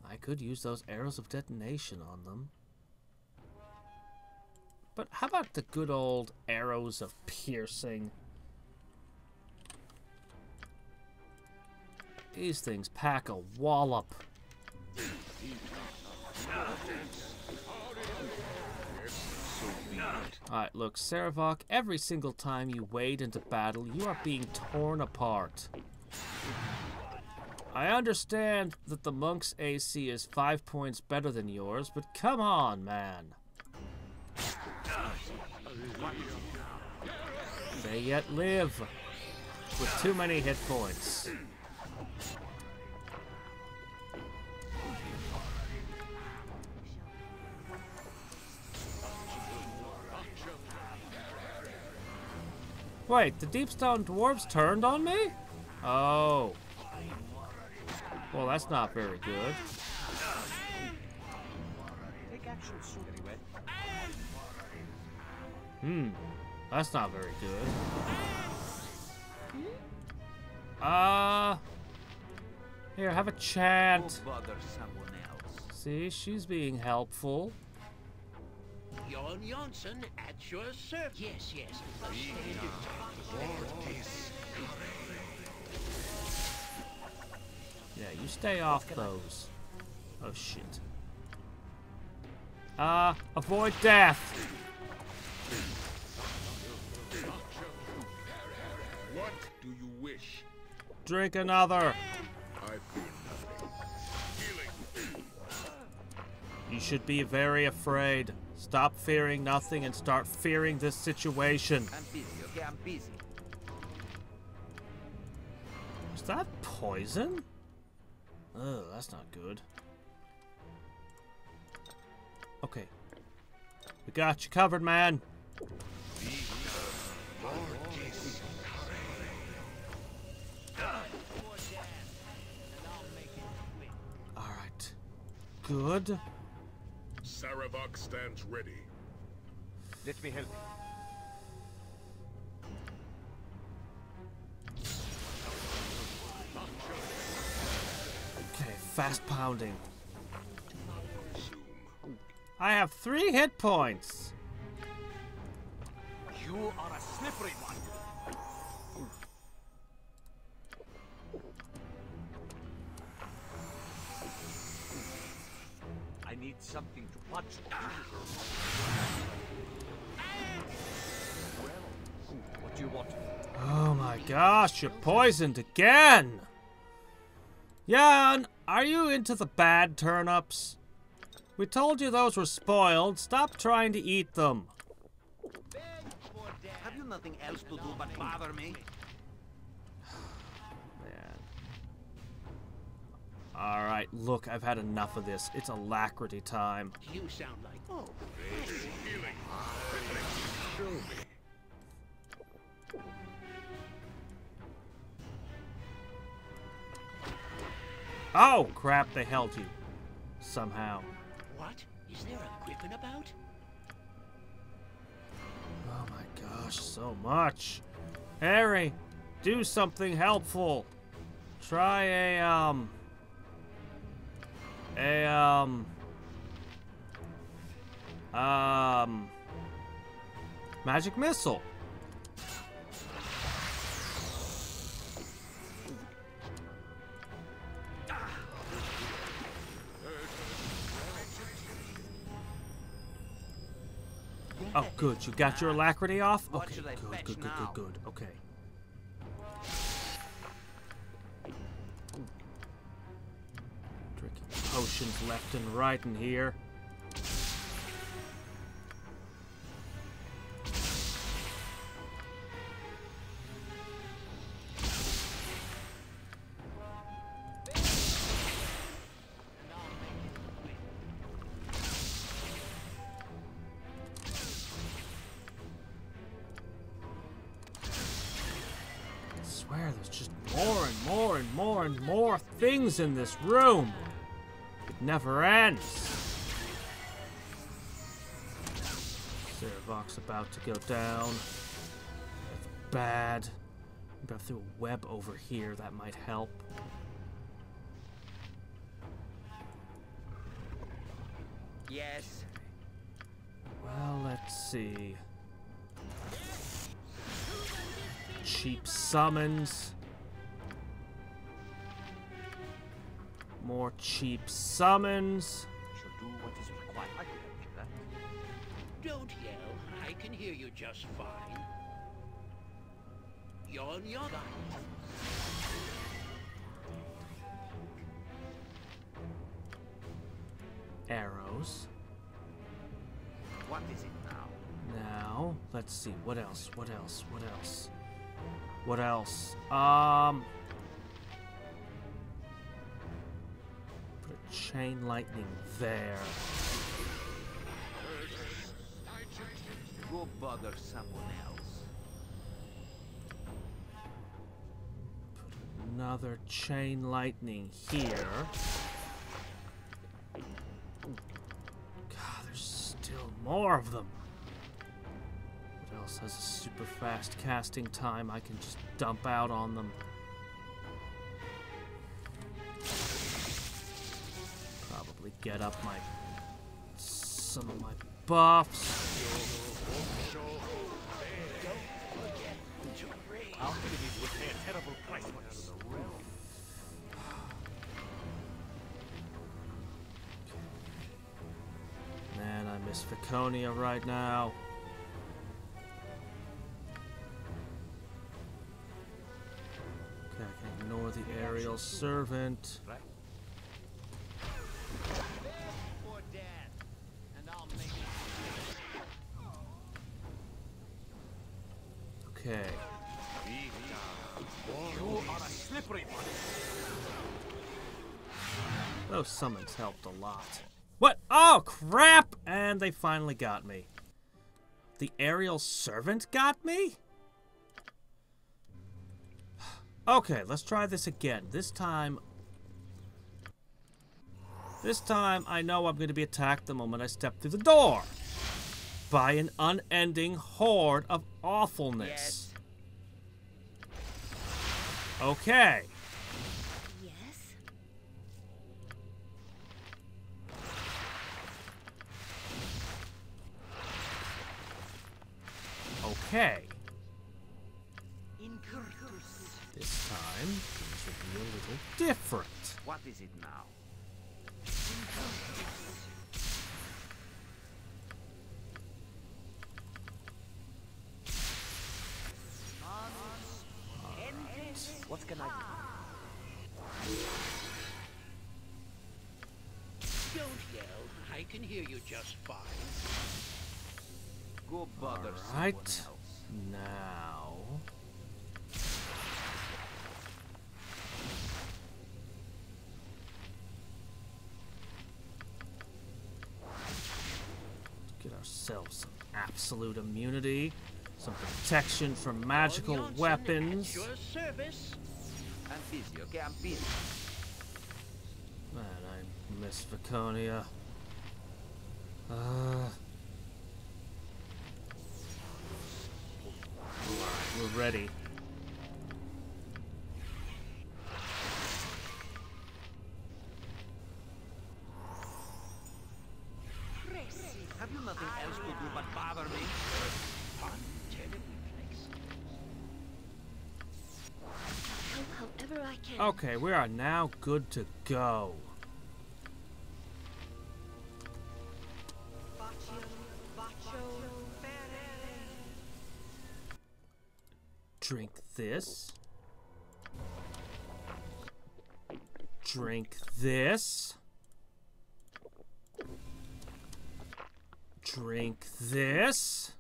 [SPEAKER 1] I could use those arrows of detonation on them. But how about the good old arrows of piercing? These things pack a wallop. Alright, look, Saravok, every single time you wade into battle, you are being torn apart. I understand that the monk's AC is 5 points better than yours, but come on, man. They yet live with too many hit points. Wait, the Deepstone Dwarves turned on me? Oh. Well, that's not very good. That's not very good.
[SPEAKER 9] Here, have a chat.
[SPEAKER 2] Go bother someone else.
[SPEAKER 9] See, she's being helpful.
[SPEAKER 3] Jon Jonsson at your service. Yes, yes. A standard
[SPEAKER 9] Yeah, you stay off those. Oh, shit. Avoid death.
[SPEAKER 8] What do you wish?
[SPEAKER 9] Drink another.
[SPEAKER 8] I fear nothing. Healing.
[SPEAKER 9] You should be very afraid. Stop fearing nothing and start fearing this situation.
[SPEAKER 2] I'm busy, okay? I'm busy.
[SPEAKER 9] Is that poison? Oh, that's not good. Okay. We got you covered, man. Alright. Good.
[SPEAKER 8] Saravok stands ready.
[SPEAKER 11] Let me help.
[SPEAKER 9] Okay, fast pounding.
[SPEAKER 8] Zoom.
[SPEAKER 9] I have 3 hit points.
[SPEAKER 11] You are a slippery one. I need something to punch. What do you want?
[SPEAKER 9] Oh my gosh, you're poisoned again! Jan, are you into the bad turnips? We told you those were spoiled. Stop trying to eat them.
[SPEAKER 2] Have you nothing else to do but bother me?
[SPEAKER 9] Man. Alright, look, I've had enough of this. It's alacrity time.
[SPEAKER 3] You sound like... Oh,
[SPEAKER 8] Healing. Show me.
[SPEAKER 9] Oh, crap, they held you. Somehow.
[SPEAKER 3] what? Is there a griffin about?
[SPEAKER 9] Oh my gosh, so much. Harry, do something helpful. Try magic missile. Oh, good. You got your alacrity off?
[SPEAKER 2] What
[SPEAKER 9] Okay,
[SPEAKER 2] should I
[SPEAKER 9] good,
[SPEAKER 2] fetch
[SPEAKER 9] good, good,
[SPEAKER 2] now?
[SPEAKER 9] good, good. Okay. Drinking potions left and right in here. I swear there's just more and more and more and more things in this room. It never ends. Saravok's about to go down. That's bad. Maybe I'll throw a web over here. That might help.
[SPEAKER 2] Yes.
[SPEAKER 9] Well, let's see. Cheap summons. More cheap summons.
[SPEAKER 11] Shall do what is required. I can help with that.
[SPEAKER 3] Don't yell. I can hear you just fine. Jon Jonsson.
[SPEAKER 9] Arrows.
[SPEAKER 2] What is it now?
[SPEAKER 9] Now, let's see. What else? What else? What else? What else? Put a chain lightning there.
[SPEAKER 2] Go bother someone else.
[SPEAKER 9] Put another chain lightning here. God, there's still more of them. What else has a super fast casting time I can just dump out on them? get up some of my buffs.
[SPEAKER 11] Our enemies would pay a terrible price for us.
[SPEAKER 9] Man, I miss Viconia right now. Okay, I can ignore the aerial servant. Okay.
[SPEAKER 11] You are a slippery one.
[SPEAKER 9] Those summons helped a lot. What? Oh, crap! And they finally got me. The aerial servant got me? Okay, let's try this again. This time I know I'm going to be attacked the moment I step through the door. By an unending horde of awfulness.
[SPEAKER 2] Yes.
[SPEAKER 9] Okay.
[SPEAKER 6] Yes?
[SPEAKER 9] Okay. This time, things will be a little different.
[SPEAKER 2] What is it now? What can I do?
[SPEAKER 3] Don't yell. I can hear you just fine.
[SPEAKER 2] Go bother
[SPEAKER 9] Alright.
[SPEAKER 2] someone else.
[SPEAKER 9] Now. Get ourselves some absolute immunity. Some protection from magical
[SPEAKER 3] All Janssen
[SPEAKER 9] weapons.
[SPEAKER 3] at your service.
[SPEAKER 2] I'm busy, okay? I'm busy.
[SPEAKER 9] Man, I miss Viconia. We're ready.
[SPEAKER 2] Have you nothing else to do but bother me?
[SPEAKER 3] Fun, terribly flexible.
[SPEAKER 6] Help however I can.
[SPEAKER 9] Okay, we are now good to go. Drink this. Drink this. Drink this.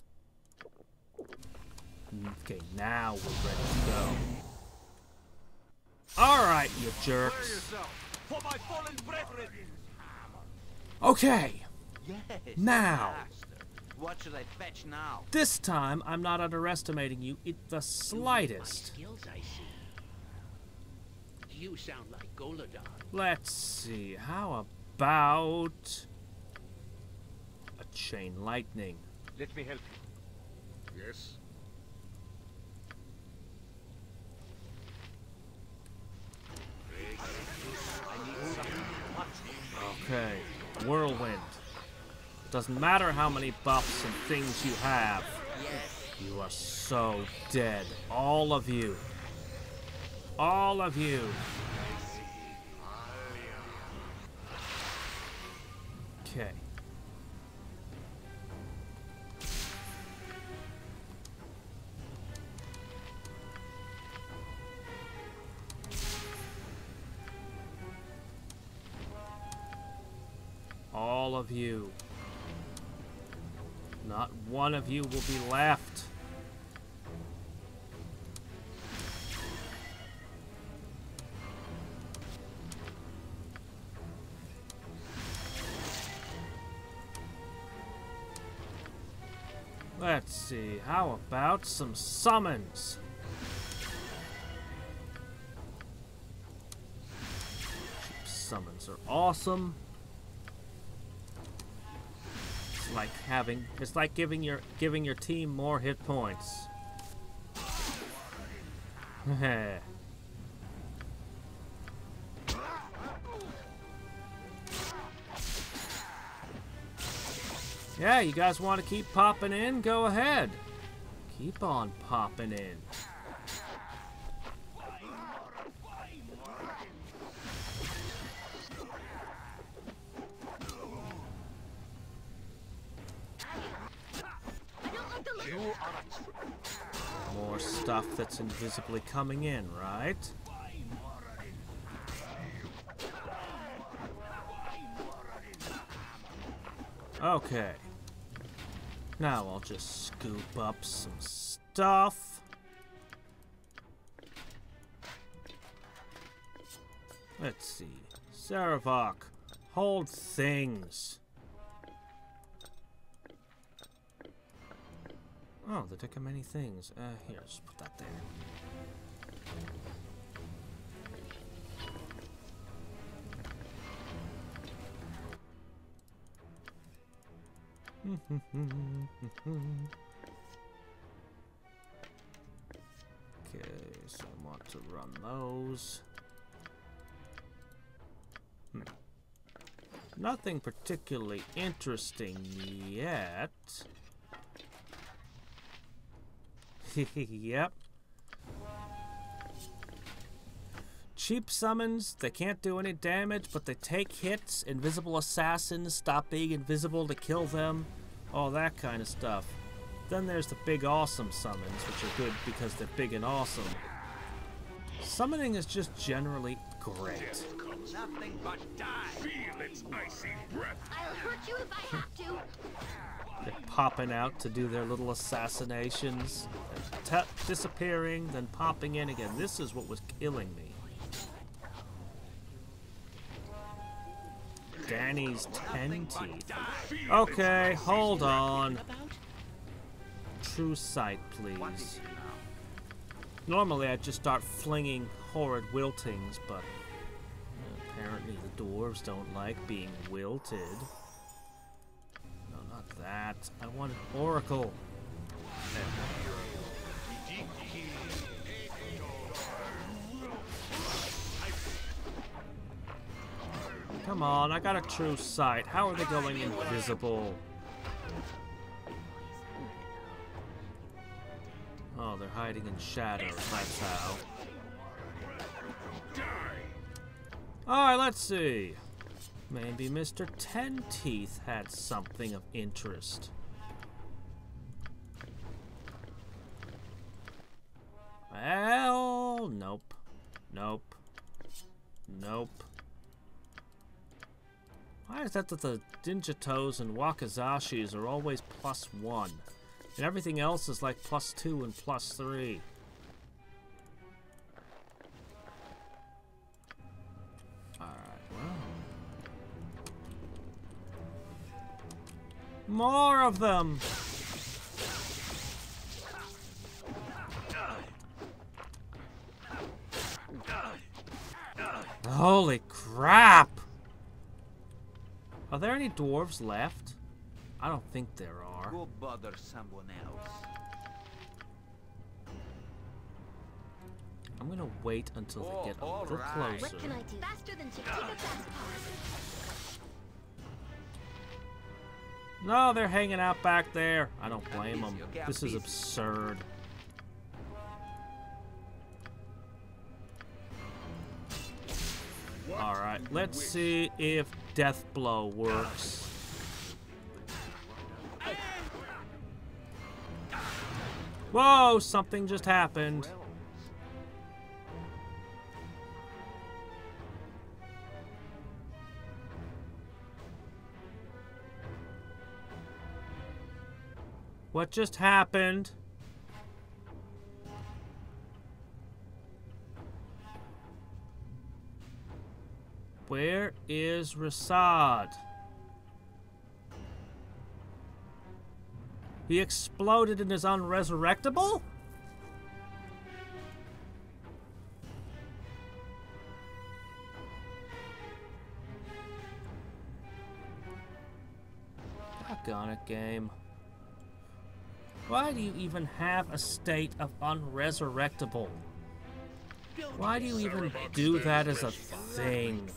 [SPEAKER 9] Okay, now we're ready to go. Alright, you jerks. Okay.
[SPEAKER 2] Yes.
[SPEAKER 9] Now.
[SPEAKER 2] Master. What should I fetch now?
[SPEAKER 9] This time, I'm not underestimating you in the
[SPEAKER 3] My
[SPEAKER 9] slightest.
[SPEAKER 3] skills, I see. You sound like Goladon.
[SPEAKER 9] Let's see, how about a chain lightning?
[SPEAKER 11] Let me help you.
[SPEAKER 8] Yes?
[SPEAKER 9] Okay, whirlwind. Doesn't matter how many buffs and things you have. You are so dead. All of you. All of you. Okay. All of you. Not one of you will be left. Let's see, how about some summons? Summons are awesome. It's like giving your team more hit points. Yeah, you guys want to keep popping in? Go ahead. Keep on popping in. More stuff that's invisibly coming in, right? Okay. Now I'll just scoop up some stuff. Let's see. Saravok, hold things. Oh, they took many things. Here, just put that there. Okay, so I want to run those. Nothing particularly interesting yet. Yep. Cheap summons, they can't do any damage, but they take hits. Invisible assassins stop being invisible to kill them. All that kind of stuff. Then there's the big awesome summons, which are good because they're big and awesome. Summoning is just generally great.
[SPEAKER 2] Nothing but die.
[SPEAKER 8] Feel its icy breath.
[SPEAKER 6] I'll hurt you if I have to.
[SPEAKER 9] They're popping out to do their little assassinations, disappearing, then popping in again. This is what was killing me. Danny's 10 teeth. Okay, hold on. True sight, please. Normally I'd just start flinging horrid wiltings, but apparently the dwarves don't like being wilted. No, not that. I wanted Oracle. Come on, I got a true sight. How are they going invisible? Oh, they're hiding in shadows, that's how. Alright, let's see. Maybe Mr. Ten Teeth had something of interest. Well, nope. Nope. Nope. Why is that the Ninjatos and Wakazashis are always +1? And everything else is like +2 and +3. Alright, well. More of them! Holy crap! Are there any dwarves left? I don't think there are.
[SPEAKER 2] Go bother someone else.
[SPEAKER 9] I'm gonna wait until they get a little closer.
[SPEAKER 6] What can I do? Faster than Chick. Take a fast pause.
[SPEAKER 9] No, they're hanging out back there. I don't blame them. This is absurd. Alright, let's see if Death Blow works. Whoa, something just happened. What just happened? Where is Rasad? He exploded and is unresurrectable? Doggone it, game. Why do you even have a state of unresurrectable? Why do you even do that as a thing?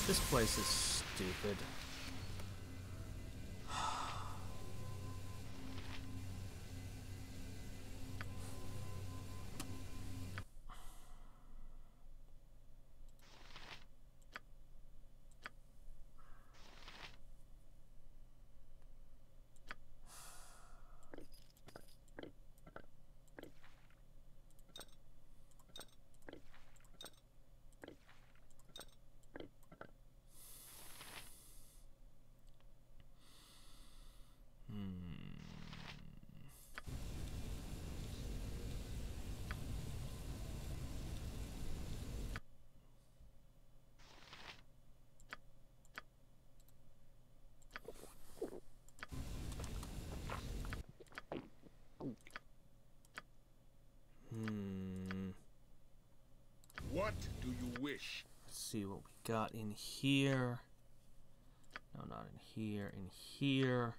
[SPEAKER 1] This place is stupid.
[SPEAKER 8] What do you wish?
[SPEAKER 1] Let's see what we got in here. No, not in here. In here.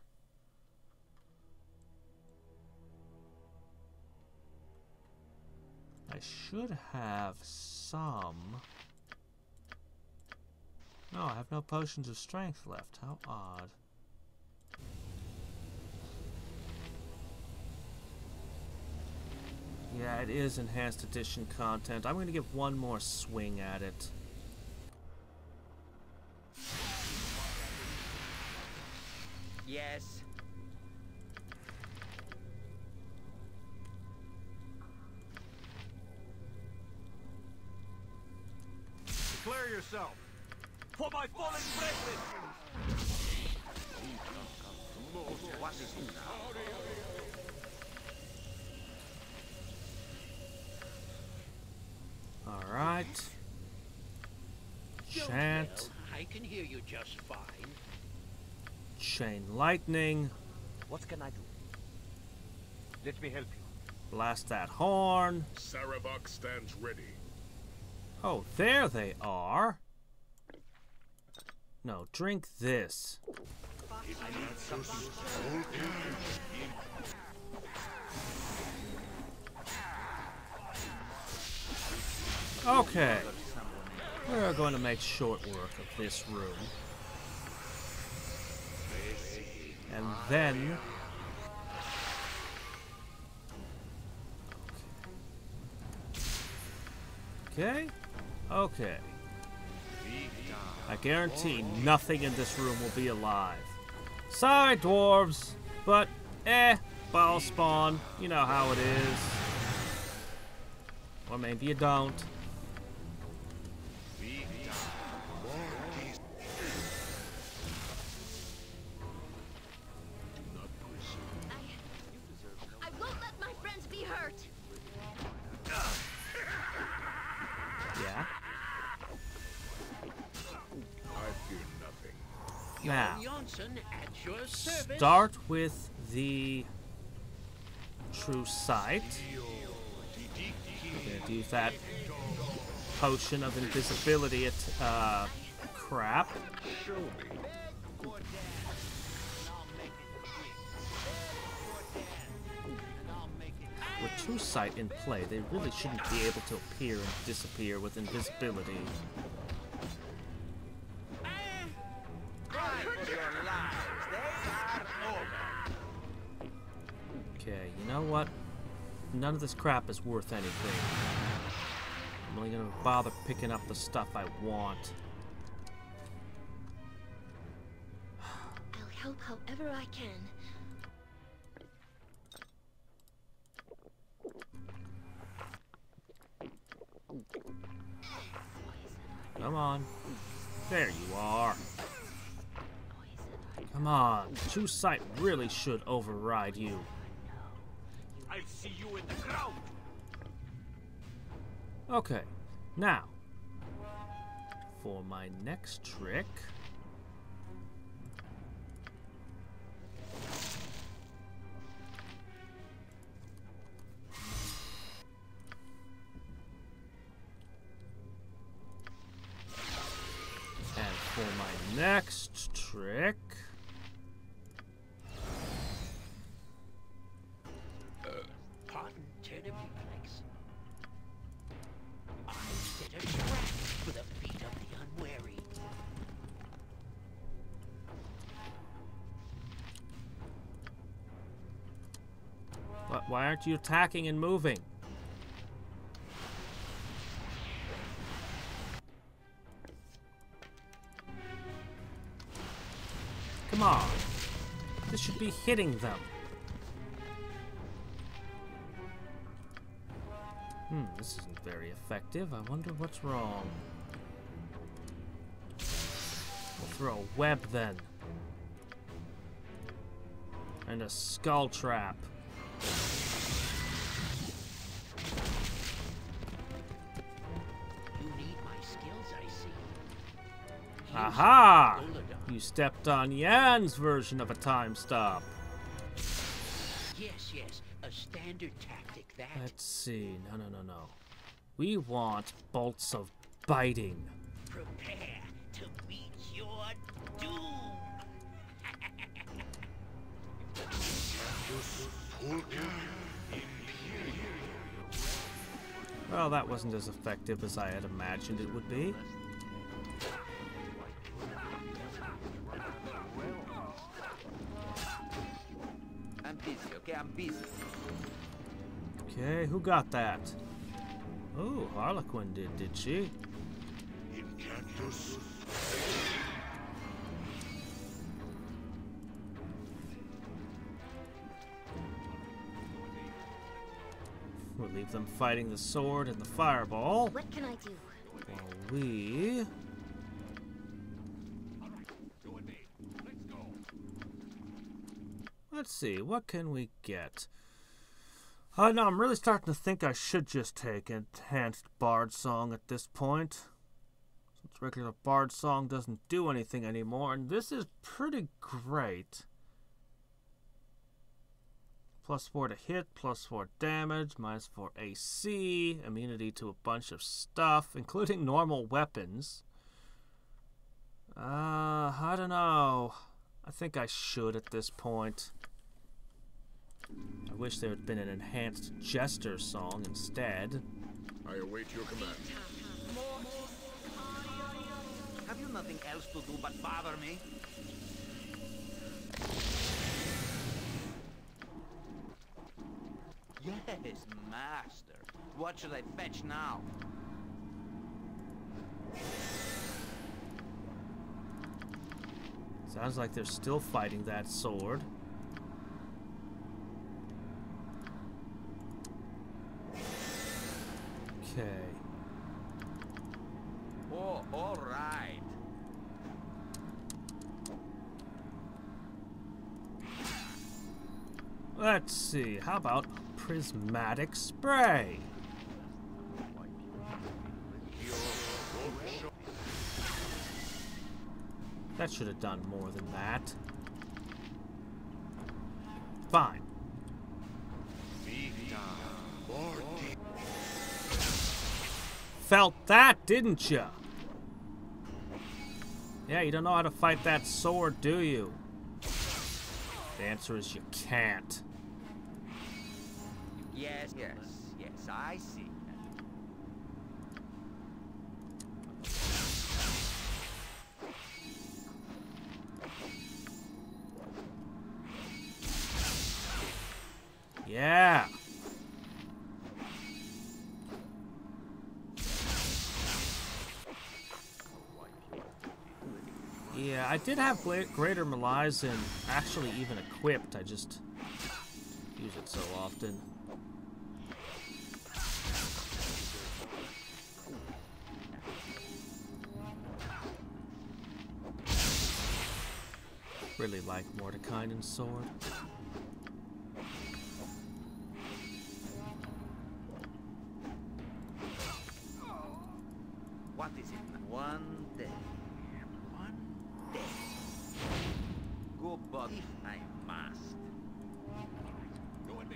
[SPEAKER 1] I should have some. No, I have no potions of strength left. How odd. Yeah, it is enhanced edition content. I'm going to give one more swing at it.
[SPEAKER 2] Yes.
[SPEAKER 11] Declare yourself. For my fallen brethren!
[SPEAKER 1] Alright. Chant.
[SPEAKER 3] I can hear you just fine.
[SPEAKER 1] Chain lightning.
[SPEAKER 11] What can I do? Let me help you.
[SPEAKER 1] Blast that horn.
[SPEAKER 8] Saravok stands ready.
[SPEAKER 1] Oh, there they are. No, drink this. Okay. We're going to make short work of this room. And then... Okay. Okay. I guarantee nothing in this room will be alive. Sorry, dwarves, but Bhallspawn, you know how it is. Or maybe you don't.
[SPEAKER 6] I won't let my friends be hurt.
[SPEAKER 1] Yeah.
[SPEAKER 8] I fear nothing.
[SPEAKER 1] Now,
[SPEAKER 3] Janssen at your service.
[SPEAKER 1] start with the true sight. I'm gonna use that potion of invisibility at crap.
[SPEAKER 8] Show me.
[SPEAKER 1] With true sight in play, they really shouldn't be able to appear and disappear with invisibility. Okay, you know what? None of this crap is worth anything. I'm only gonna bother picking up the stuff I want.
[SPEAKER 6] I'll help however I can.
[SPEAKER 1] Come on. There you are. Come on. True sight really should override you.
[SPEAKER 11] I'll see you in the crowd.
[SPEAKER 1] Okay. Now, for my next trick. And for my next trick.
[SPEAKER 3] Pardon, turnip reflex. I set a trap for the feet of the unwary.
[SPEAKER 1] Why aren't you attacking and moving? Come on. This should be hitting them. This isn't very effective. I wonder what's wrong. We'll throw a web then. And a skull trap.
[SPEAKER 3] You need my skills, I see.
[SPEAKER 1] Aha! You stepped on Yan's version of a time stop.
[SPEAKER 3] Yes, yes, a standard tactic that.
[SPEAKER 1] Let's see. No. We want bolts of biting.
[SPEAKER 3] Prepare to meet your doom.
[SPEAKER 1] Well, that wasn't as effective as I had imagined it would be.
[SPEAKER 2] I'm busy, okay? I'm busy.
[SPEAKER 1] Okay, who got that? Oh, Harlequin did she? We'll leave them fighting the sword and the fireball.
[SPEAKER 6] What can I do?
[SPEAKER 1] While we... Let's see, what can we get? No, I'm really starting to think I should just take Enhanced Bard Song at this point. Since regular Bard Song doesn't do anything anymore, and this is pretty great. +4 to hit, +4 damage, -4 AC, immunity to a bunch of stuff, including normal weapons. I don't know. I think I should at this point. I wish there had been an enhanced Jester song instead.
[SPEAKER 8] I await your command.
[SPEAKER 2] Have you nothing else to do but bother me? Yes, master. What should I fetch now?
[SPEAKER 1] Sounds like they're still fighting that sword. Okay.
[SPEAKER 2] Oh, all right.
[SPEAKER 1] Let's see, how about prismatic spray? That should have done more than that. Fine. Felt that, didn't you? Yeah, you don't know how to fight that sword, do you? The answer is you can't.
[SPEAKER 2] Yes, I see.
[SPEAKER 1] Yeah. Yeah, I did have Greater Malizin actually even equipped. I just use it so often. Really like Mordekainen's sword.
[SPEAKER 2] What is it? One day. Go, but if I must.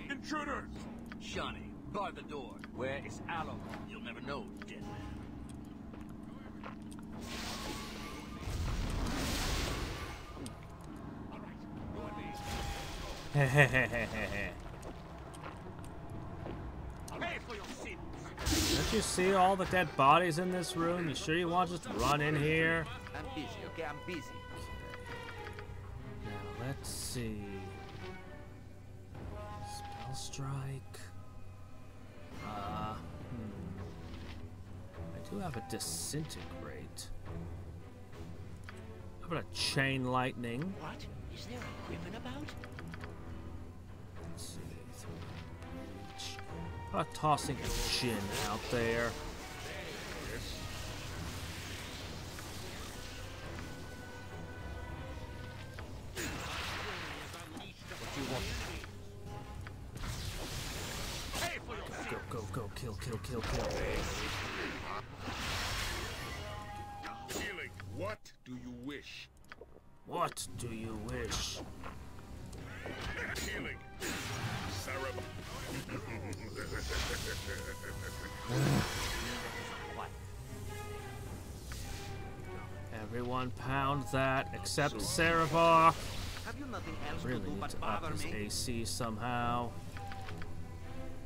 [SPEAKER 11] Intruders! Shani, bar the door. Where is Aloe? You'll never know, dead man.
[SPEAKER 1] Hehehehe. Don't you see all the dead bodies in this room? You sure you want to just run in here?
[SPEAKER 2] I'm busy, okay? I'm busy.
[SPEAKER 1] Now let's see. Spell strike. I do have a disintegrate. How about a chain lightning?
[SPEAKER 3] What? Is there a griffin about?
[SPEAKER 1] Let's see. How about tossing a gin out there? Go, kill.
[SPEAKER 8] Healing. What do you wish?
[SPEAKER 1] What do you wish?
[SPEAKER 8] Healing. Sarah.
[SPEAKER 1] Everyone pound that except Sarabok.
[SPEAKER 2] Have you nothing else
[SPEAKER 1] Really
[SPEAKER 2] to do
[SPEAKER 1] need
[SPEAKER 2] but
[SPEAKER 1] to up
[SPEAKER 2] bother
[SPEAKER 1] his
[SPEAKER 2] me?
[SPEAKER 1] AC somehow.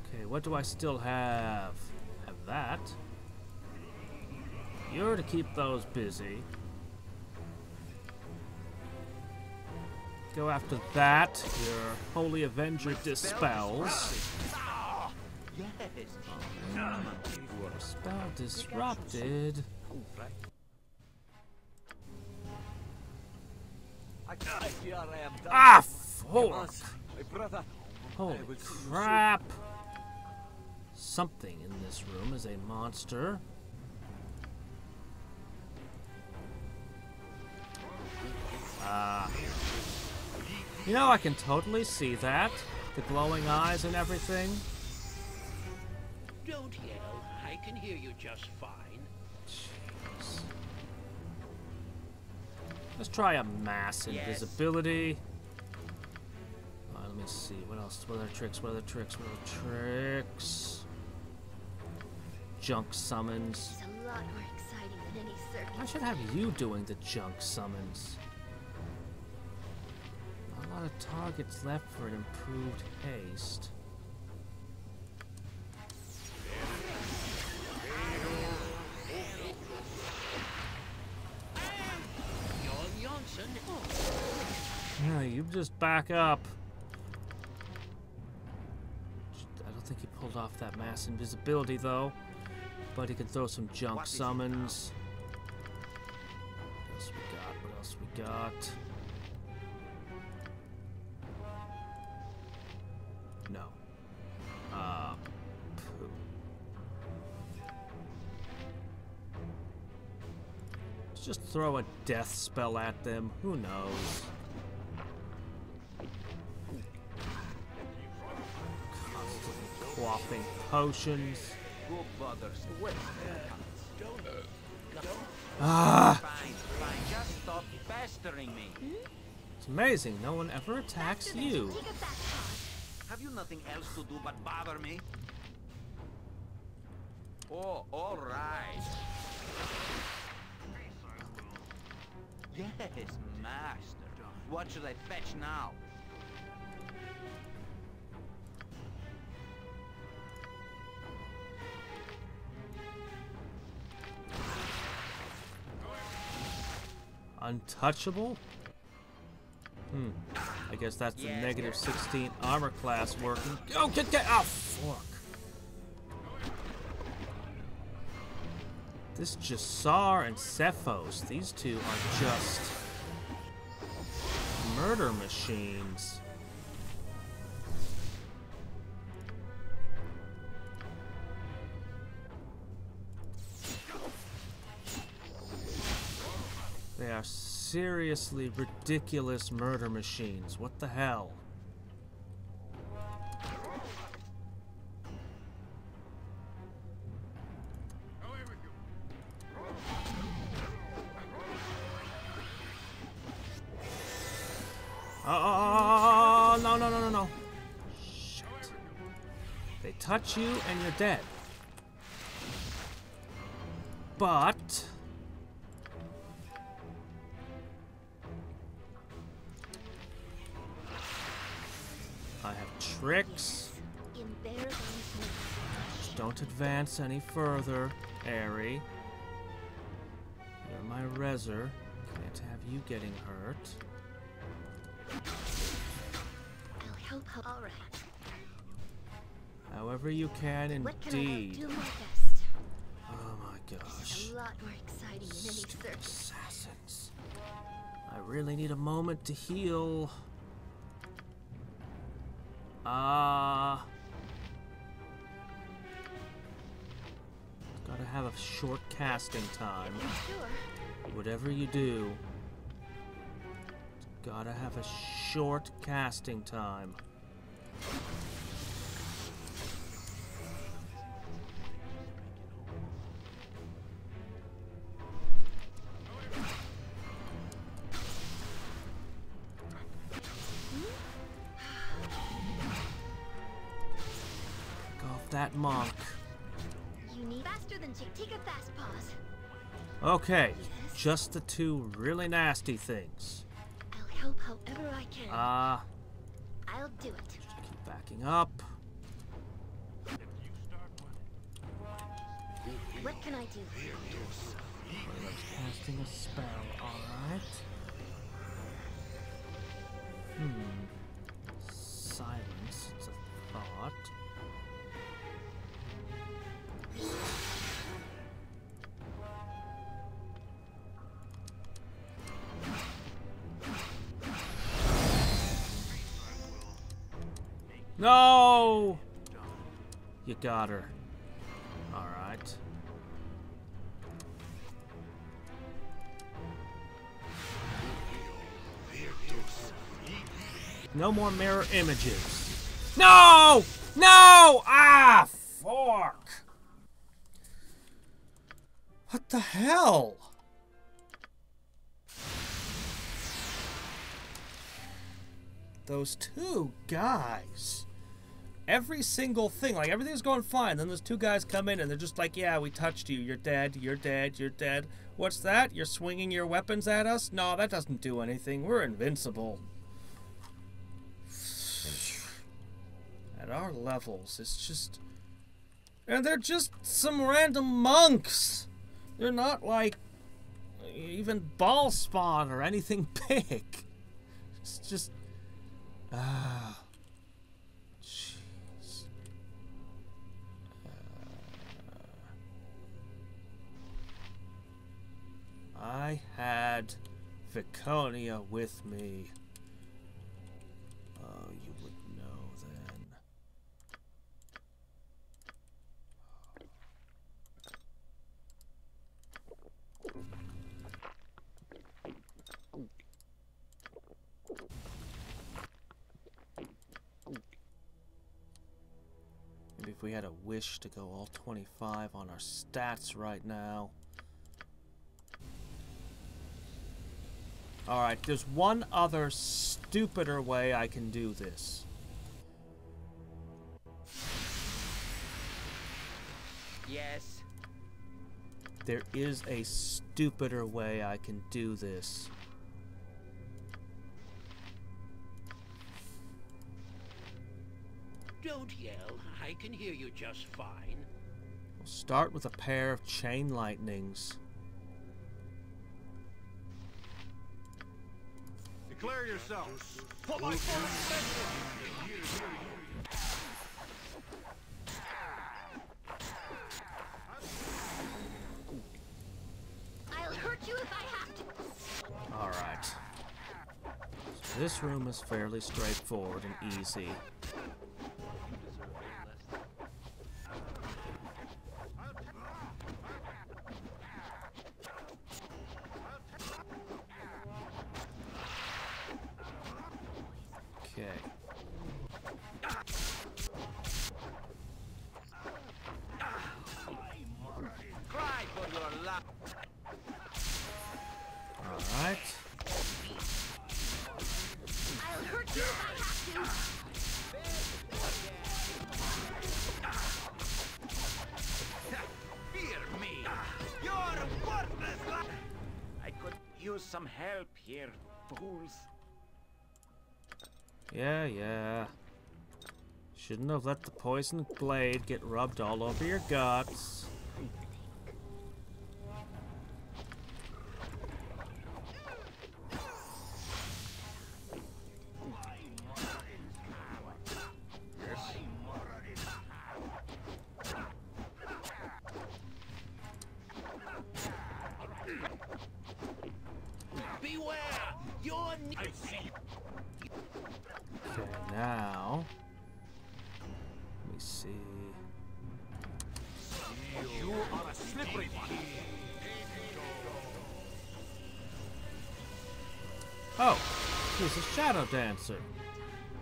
[SPEAKER 1] Okay, what do I still have? Have that. You're to keep those busy. Go after that. Your Holy Avenger dispels.
[SPEAKER 2] Yes.
[SPEAKER 1] Spell disrupted. Ah, fork! Holy crap! Something in this room is a monster. You know, I can totally see that. The glowing eyes and everything.
[SPEAKER 3] Don't yell. I can hear you just fine.
[SPEAKER 1] Jeez. Let's try a mass invisibility. Let me see. What else? What other tricks? Junk summons.
[SPEAKER 6] It's a lot more exciting than any circus.
[SPEAKER 1] I should have you doing the junk summons. A lot of targets left for an improved haste. Yeah, you just back up. I don't think he pulled off that mass invisibility though. But he can throw some junk summons. What else we got? No. Poo. Let's just throw a death spell at them. Who knows? Constantly quaffing potions.
[SPEAKER 2] Fine. Just stop pestering me.
[SPEAKER 1] It's amazing. No one ever attacks you.
[SPEAKER 2] Have you nothing else to do but bother me? Oh, all right. Yes, master. What should I fetch now?
[SPEAKER 1] Untouchable? I guess that's the negative 16 armor class working. Oh, get! Oh, fuck. This Shar and Cephos, these two are just murder machines. They are seriously ridiculous murder machines. What the hell? Oh, no. Shit. They touch you and you're dead. But I have tricks. Just don't advance any further, Airy. You're my reser. Can't have you getting hurt.
[SPEAKER 6] I'll help. All right.
[SPEAKER 1] However you can,
[SPEAKER 6] What can I
[SPEAKER 1] indeed.
[SPEAKER 6] do my best?
[SPEAKER 1] Oh my gosh.
[SPEAKER 6] It's a lot more exciting than any
[SPEAKER 1] Stupid
[SPEAKER 6] circus.
[SPEAKER 1] assassins. I really need a moment to heal. Gotta have a short casting time.
[SPEAKER 6] Sure.
[SPEAKER 1] Whatever you do, gotta have a short casting time. Go off that monk.
[SPEAKER 6] You need faster than take a fast pause.
[SPEAKER 1] Okay, just the two really nasty things.
[SPEAKER 6] I'll help however I can. I'll do it.
[SPEAKER 1] Keep backing up.
[SPEAKER 6] What can I do?
[SPEAKER 1] Casting a spell, alright. Silence, it's a thought. No! You got her. Alright. No more mirror images. No! No! Ah! Fork! What the hell? Those two guys. Every single thing, like everything's going fine. Then those two guys come in and they're just like, yeah, we touched you. You're dead. You're dead. You're dead. What's that? You're swinging your weapons at us? No, that doesn't do anything. We're invincible. At our levels, it's just... And they're just some random monks. They're not like even Bhallspawn or anything big. It's just... Jeez. I had Viconia with me. Oh, you would know then. Maybe if we had a wish to go all 25 on our stats right now. Alright, there's one other stupider way I can do this.
[SPEAKER 2] Yes.
[SPEAKER 1] There is a stupider way I can do this.
[SPEAKER 3] Don't yell. I can hear you just fine.
[SPEAKER 1] We'll start with a pair of chain lightnings.
[SPEAKER 11] Declare yourself.
[SPEAKER 4] Put my
[SPEAKER 6] I'll hurt you if I have to.
[SPEAKER 1] Alright. So this room is fairly straightforward and easy. Okay.
[SPEAKER 2] Cry for your life.
[SPEAKER 1] Alright.
[SPEAKER 6] I'll hurt you if I have to.
[SPEAKER 2] Fear me. You're worthless. I could use some help here, fools.
[SPEAKER 1] Yeah. Shouldn't have let the poisoned blade get rubbed all over your guts.
[SPEAKER 3] Beware! You're
[SPEAKER 11] I see.
[SPEAKER 9] Okay, now. Let me see.
[SPEAKER 11] You are a slippery one.
[SPEAKER 9] Oh, he's a shadow dancer.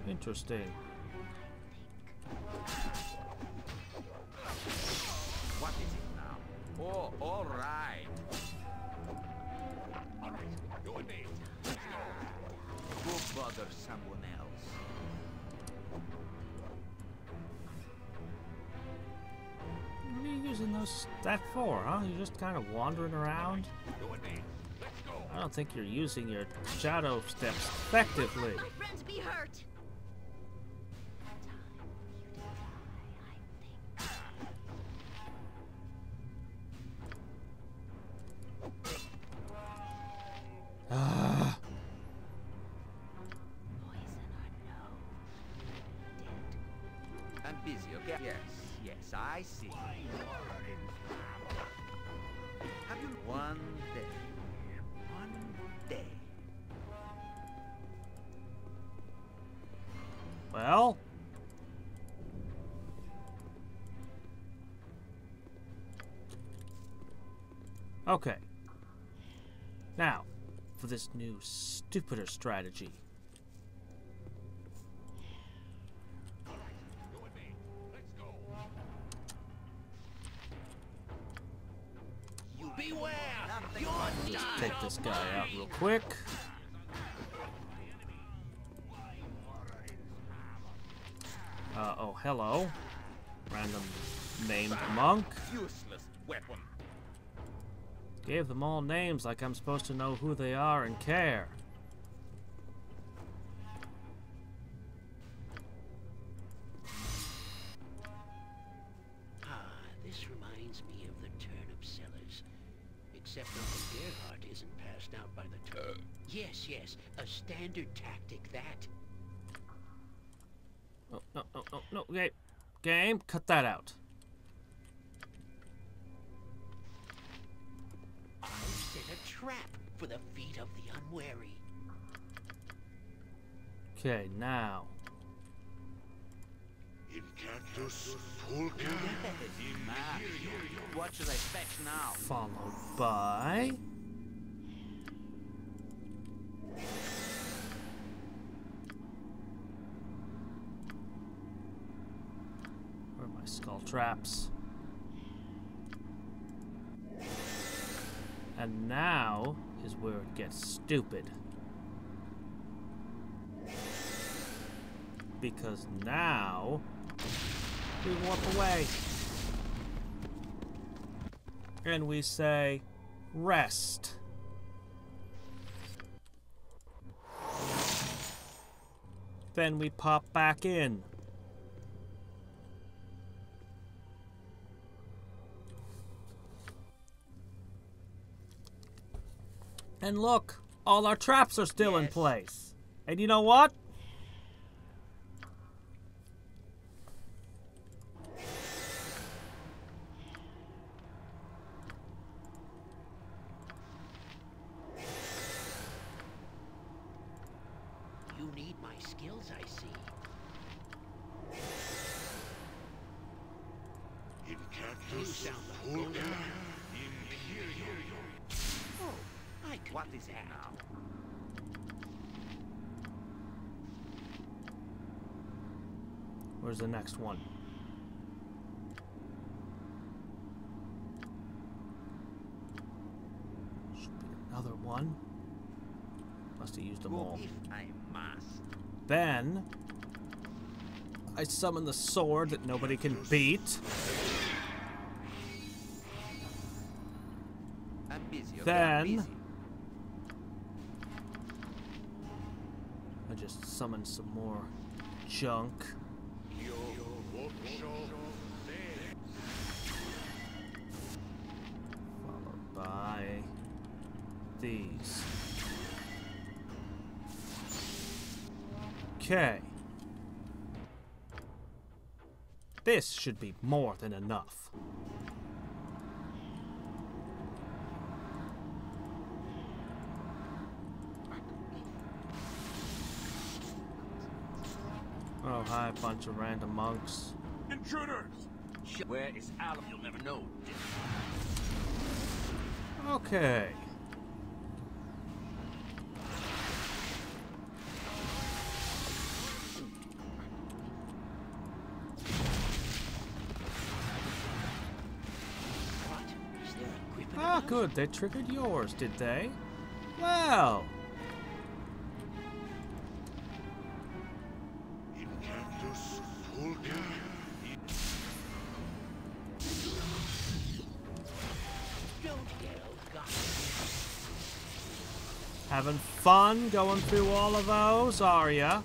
[SPEAKER 9] Interesting.
[SPEAKER 2] What is it now? Oh, all right.
[SPEAKER 11] All right, you and me.
[SPEAKER 2] Go bother someone else.
[SPEAKER 9] What are you using that for, huh? You're just kind of wandering around?
[SPEAKER 11] You and me. Let's go.
[SPEAKER 9] I don't think you're using your shadow steps effectively.
[SPEAKER 6] My friends be hurt.
[SPEAKER 9] Ah.
[SPEAKER 2] I'm busy, okay? Yes, yes, I see. Have you one day? One day.
[SPEAKER 9] Well? Okay. Now, for this new, stupider strategy.
[SPEAKER 11] You and me. Let's go.
[SPEAKER 3] You beware!
[SPEAKER 9] Just take this guy out real quick. Oh, hello. Random named monk.
[SPEAKER 2] Useless weapon.
[SPEAKER 9] Gave them all names like I'm supposed to know who they are and care.
[SPEAKER 3] This reminds me of the turnip sellers. Except Uncle Gerhardt isn't passed out by the turnip. Yes, yes, a standard tactic, that.
[SPEAKER 9] Oh, no, no, no, no. Okay. Game, cut that out.
[SPEAKER 3] I've set a trap for the feet of the unwary.
[SPEAKER 9] Okay, now.
[SPEAKER 8] Incactus pulca.
[SPEAKER 2] What should I fetch now?
[SPEAKER 9] Followed by... Where are my skull traps? And now is where it gets stupid. Because now we warp away. And we say, rest. Then we pop back in. And look, all our traps are still in place. And you know what?
[SPEAKER 3] You need my skills, I see. You
[SPEAKER 8] Incactus
[SPEAKER 3] sound like Golden.
[SPEAKER 8] pulca.
[SPEAKER 3] Oh, I could
[SPEAKER 2] What
[SPEAKER 3] do
[SPEAKER 2] is it
[SPEAKER 3] that.
[SPEAKER 2] now?
[SPEAKER 9] Where's the next one? Should be another one. Must have used them all.
[SPEAKER 2] If I must.
[SPEAKER 9] Then I summon the sword that nobody can beat.
[SPEAKER 2] I'm busy, okay?
[SPEAKER 9] Then-
[SPEAKER 2] I'm busy.
[SPEAKER 9] I just summon some more junk. Followed by these. Okay. This should be more than enough.
[SPEAKER 1] hi, bunch of random monks.
[SPEAKER 11] Intruders! Where is Alan? You'll never know.
[SPEAKER 1] Okay. Ah, good. They triggered yours, did they? Well. Having fun going through all of those, are ya?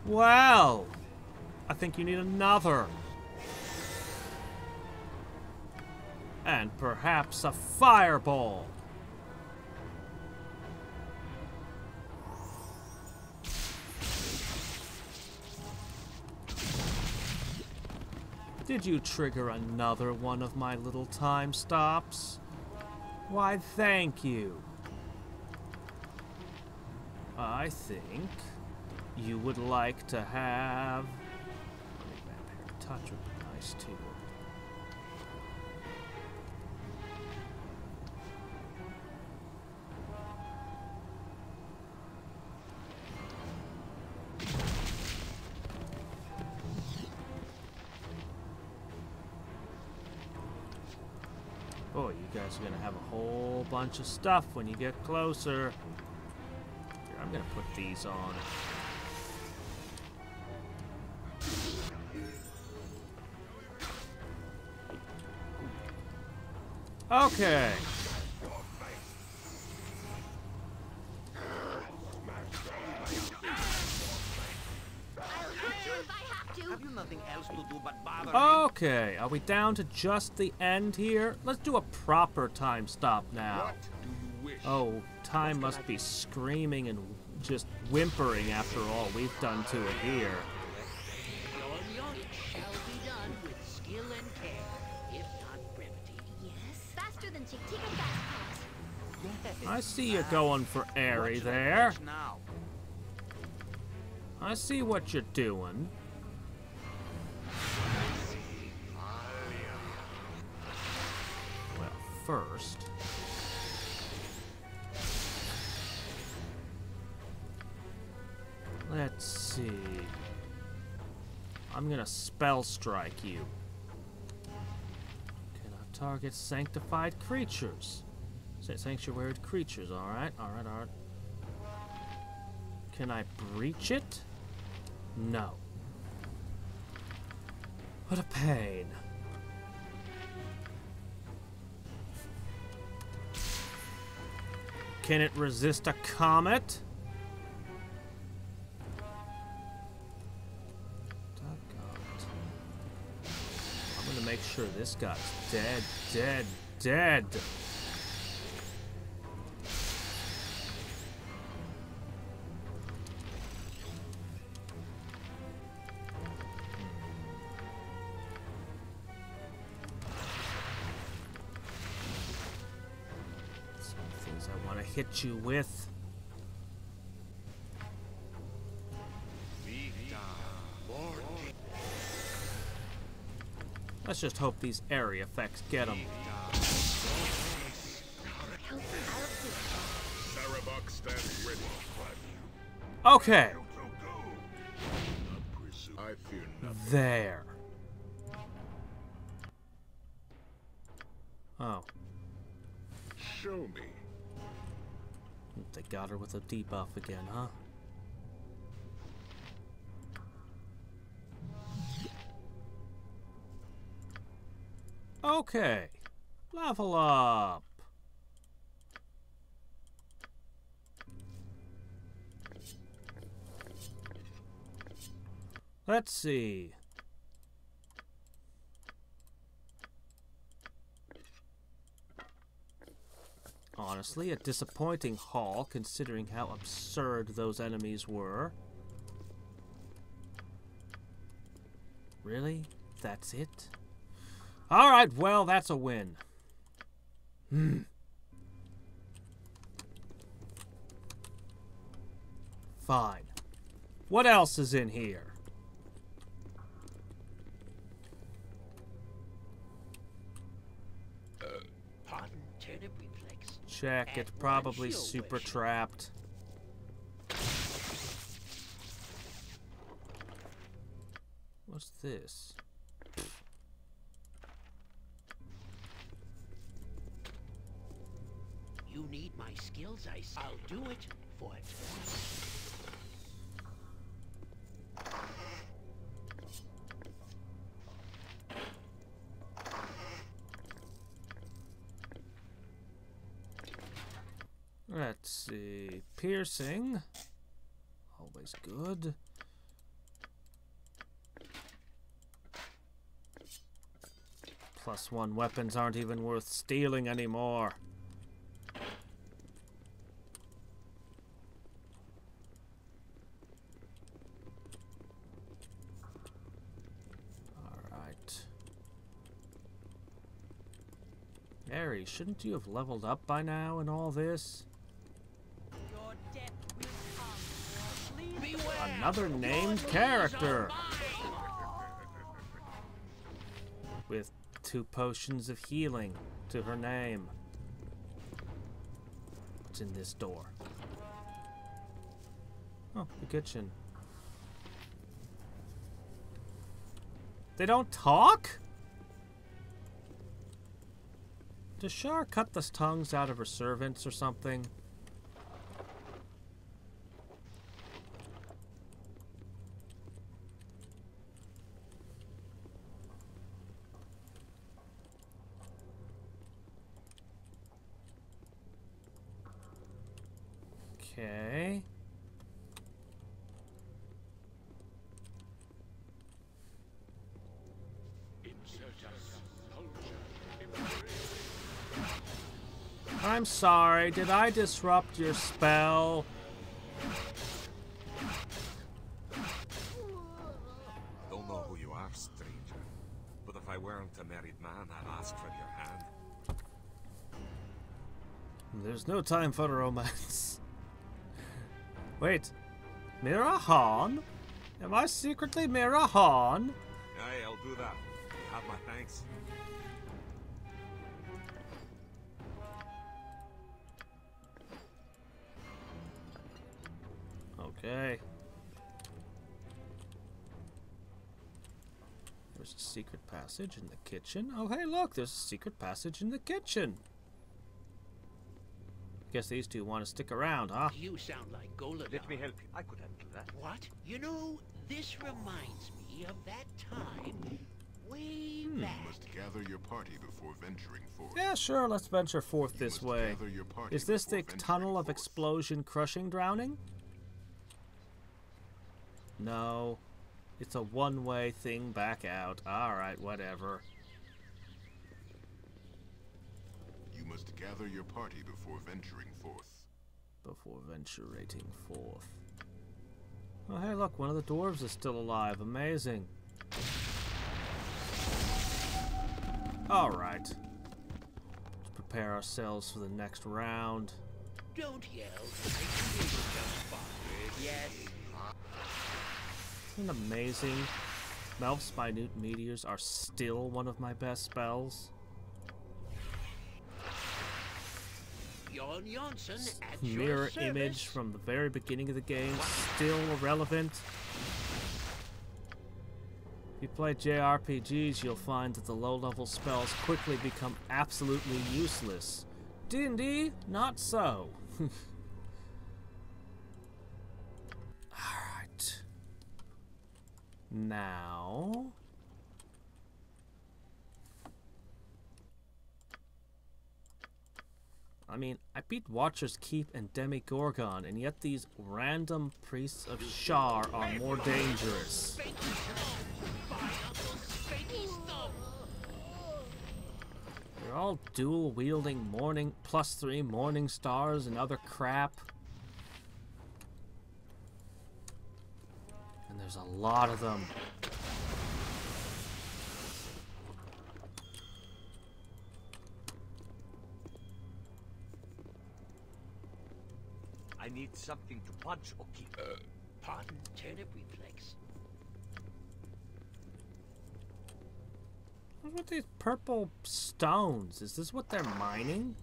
[SPEAKER 1] Well, I think you need another. And perhaps a fireball. Did you trigger another one of my little time stops? Why, thank you. I think you would like to have... Vampire touch would be nice too. Boy, you guys are gonna have a whole bunch of stuff when you get closer. Here, I'm gonna put these on. Okay.
[SPEAKER 2] Have you nothing else to do but bother me?
[SPEAKER 1] Okay, are we down to just the end here? Let's do a proper time stop now.
[SPEAKER 8] What do you wish?
[SPEAKER 1] Oh, time must be screaming and just whimpering after all we've done to it here.
[SPEAKER 3] Your young shall be done with skill and care, if not brevity.
[SPEAKER 6] Yes, faster than Chick Tick and Fast Pass.
[SPEAKER 1] I see you going for airy there.
[SPEAKER 2] Now.
[SPEAKER 1] I see what you're doing. Well, first... let's see... I'm gonna spell strike you. Cannot target sanctified creatures. Sanctuary creatures, alright, alright, alright. Can I breach it? No. What a pain. Can it resist a comet? I'm gonna make sure this guy's dead, dead, dead. Hit you with. Let's just hope these area effects get them. Okay. There. Oh.
[SPEAKER 8] Show me.
[SPEAKER 1] They got her with a debuff again, huh? Okay. Level up. Let's see. Honestly, a disappointing haul, considering how absurd those enemies were. Really? That's it? Alright, well, that's a win. Fine. What else is in here?
[SPEAKER 9] Check. It's probably super trapped. What's this?
[SPEAKER 3] You need my skills, I'll do it for it.
[SPEAKER 9] Let's see. Piercing. Always good. +1 weapons aren't even worth stealing anymore. Alright. Mary, shouldn't you have leveled up by now in all this? Another named character! With 2 potions of healing to her name. What's in this door? Oh, the kitchen. They don't talk? Does Shar cut the tongues out of her servants or something? Okay. I'm sorry, did I disrupt your spell?
[SPEAKER 12] Don't know who you are, stranger. But if I weren't a married man, I'd ask for your hand.
[SPEAKER 9] There's no time for romance. Wait, Mirahan? Am I secretly Mirahan?
[SPEAKER 12] Aye, I'll do that. Have my thanks.
[SPEAKER 9] Okay. There's a secret passage in the kitchen. Oh, hey, look, there's a secret passage in the kitchen. Guess these two want to stick around, huh?
[SPEAKER 3] You sound like Golden.
[SPEAKER 11] Let me help you. I could handle that.
[SPEAKER 3] What? You know, this reminds me of that time way back.
[SPEAKER 8] You must gather your party before venturing forth.
[SPEAKER 9] Yeah, sure, let's venture forth this way. Is this the tunnel of explosion, crushing, drowning? No. It's a one-way thing back out. Alright, whatever.
[SPEAKER 8] You must gather your party before venturing forth.
[SPEAKER 9] Before venturating forth. Oh, hey, look, one of the dwarves is still alive. Amazing. Alright. Let's prepare ourselves for the next round.
[SPEAKER 3] Don't yell. I can hear you just fine. Yes.
[SPEAKER 9] Isn't it amazing? Melf's minute meteors are still one of my best spells.
[SPEAKER 3] Jon Jonsson at
[SPEAKER 9] Mirror
[SPEAKER 3] your
[SPEAKER 9] image
[SPEAKER 3] service.
[SPEAKER 9] from the very beginning of the game, still relevant. If you play JRPGs, you'll find that the low-level spells quickly become absolutely useless. D&D, not so. Alright. Now... I mean, I beat Watcher's Keep and Demigorgon, and yet these random priests of Shar are more dangerous. They're all dual-wielding +3 morning stars and other crap. And there's a lot of them.
[SPEAKER 11] I need something to punch or keep.
[SPEAKER 3] Pardon, turnip reflex.
[SPEAKER 9] What's with these purple stones? Is this what they're mining?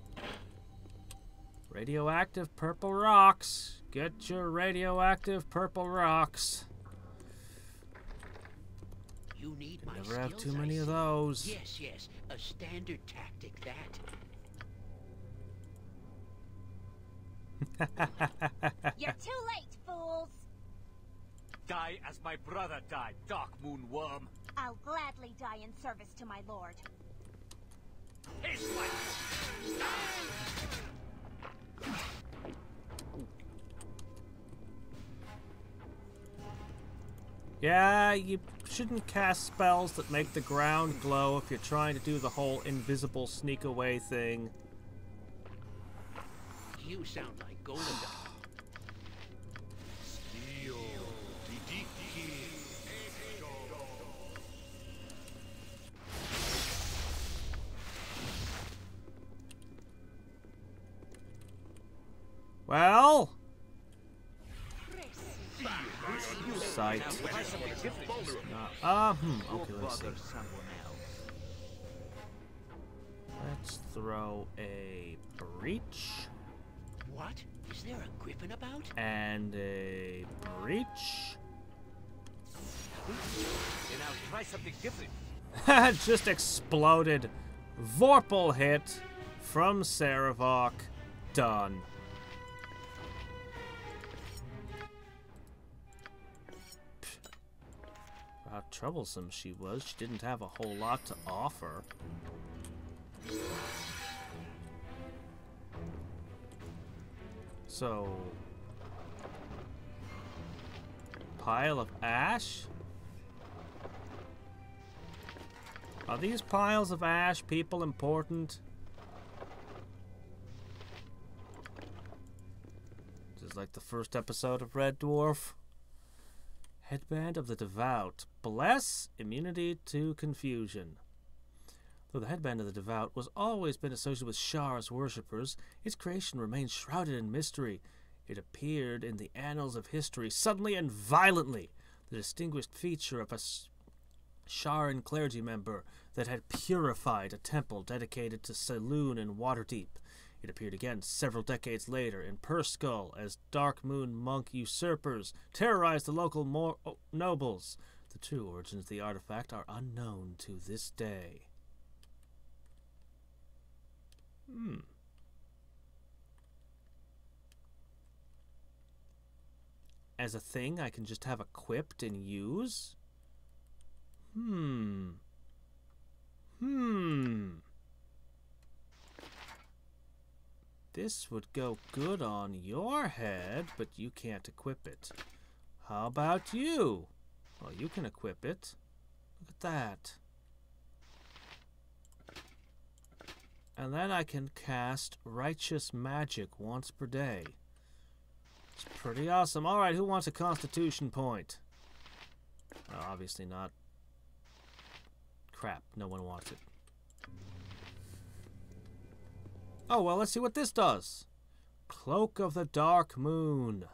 [SPEAKER 9] Radioactive purple rocks. Get your radioactive purple rocks.
[SPEAKER 3] You need my
[SPEAKER 9] Never have
[SPEAKER 3] skills,
[SPEAKER 9] too
[SPEAKER 3] I
[SPEAKER 9] many of
[SPEAKER 3] see.
[SPEAKER 9] those.
[SPEAKER 3] Yes, yes. A standard tactic, that.
[SPEAKER 5] You're too late, fools!
[SPEAKER 11] Die as my brother died, Dark Moon Worm.
[SPEAKER 5] I'll gladly die in service to my lord.
[SPEAKER 11] His life.
[SPEAKER 9] Yeah, you shouldn't cast spells that make the ground glow if you're trying to do the whole invisible sneak away thing.
[SPEAKER 3] You sound like Golden.
[SPEAKER 9] Well, sight. Okay, let's see. Let's throw a breach.
[SPEAKER 3] What? Is there a griffin about?
[SPEAKER 9] And a breach.
[SPEAKER 11] Then I'll try something different.
[SPEAKER 9] Just exploded. Vorpal hit from Saravok. Done. How troublesome she was. She didn't have a whole lot to offer. So, pile of ash? Are these piles of ash people important? Just like the first episode of Red Dwarf. Headband of the Devout. Bless immunity to confusion. Though the headband of the Devout was always been associated with Shar's worshippers, its creation remains shrouded in mystery. It appeared in the annals of history suddenly and violently, the distinguished feature of a Sharan clergy member that had purified a temple dedicated to Saloon in Waterdeep. It appeared again several decades later in Perskull as Dark Moon monk usurpers terrorized the local nobles. The true origins of the artifact are unknown to this day. As a thing I can just have equipped and use? This would go good on your head, but you can't equip it. How about you? Well, you can equip it. Look at that. And then I can cast Righteous Magic once per day. It's pretty awesome. Alright, who wants a Constitution point? Oh, obviously not. Crap, no one wants it. Oh, well, let's see what this does. Cloak of the Dark Moon.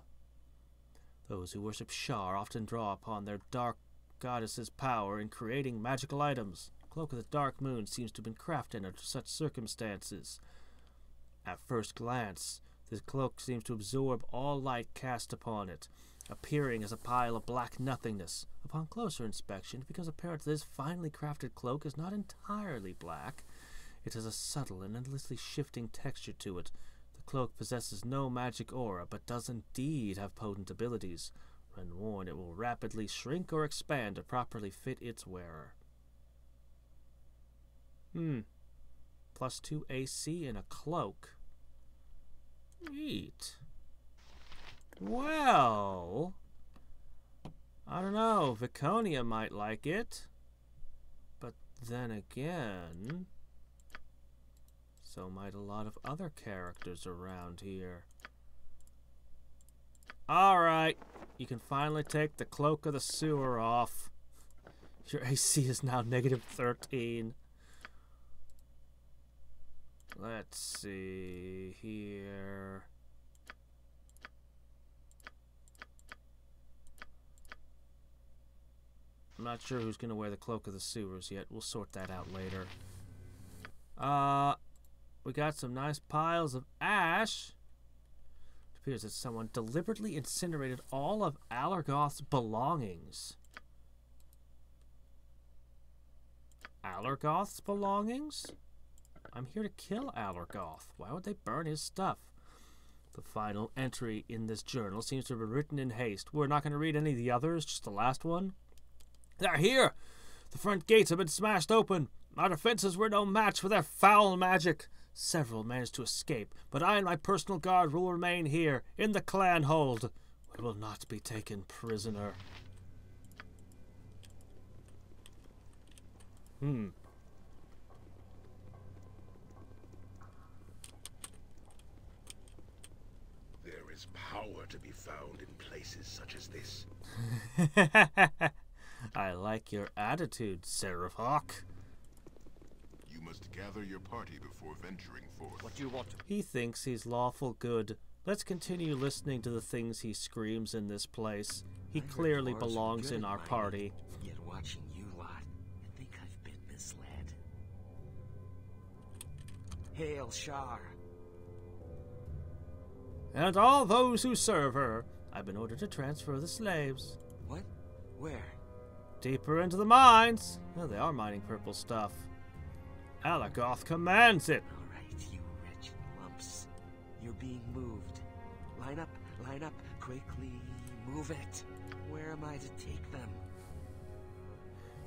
[SPEAKER 9] Those who worship Shar often draw upon their dark goddess's power in creating magical items. Cloak of the Dark Moon seems to have been crafted under such circumstances. At first glance, this cloak seems to absorb all light cast upon it, appearing as a pile of black nothingness. Upon closer inspection, it becomes apparent that this finely crafted cloak is not entirely black. It has a subtle and endlessly shifting texture to it. The cloak possesses no magic aura, but does indeed have potent abilities. When worn, it will rapidly shrink or expand to properly fit its wearer. +2 AC in a cloak. Neat. Well, I don't know. Viconia might like it. But then again, so might a lot of other characters around here. Alright, you can finally take the Cloak of the Sewer off. Your AC is now -13. Let's see here. I'm not sure who's going to wear the Cloak of the Sewers yet. We'll sort that out later. We got some nice piles of ash.
[SPEAKER 1] appears that someone deliberately incinerated all of Allergoth's belongings. Allergoth's belongings? I'm here to kill Allergoth. Why would they burn his stuff? The final entry in this journal seems to have been written in haste. We're not going to read any of the others, just the last one. They're here! The front gates have been smashed open. Our defenses were no match for their foul magic. Several managed to escape, but I and my personal guard will remain here, in the clan hold. We will not be taken prisoner.
[SPEAKER 8] There is power to be found in places such as this.
[SPEAKER 1] I like your attitude, Seraph.
[SPEAKER 10] You must gather your party before venturing forth.
[SPEAKER 11] What do you want?
[SPEAKER 1] He thinks he's lawful good. Let's continue listening to the things he screams in this place. He clearly belongs in our party.
[SPEAKER 12] Yet watching you lot, I think I've been misled. Hail, Shar.
[SPEAKER 1] And all those who serve her. I've been ordered to transfer the slaves.
[SPEAKER 12] What? Where?
[SPEAKER 1] Deeper into the mines. Oh, they are mining purple stuff. Allergoth commands it.
[SPEAKER 12] All right, you wretched lumps. You're being moved. Line up, quickly. Move it. Where am I to take them?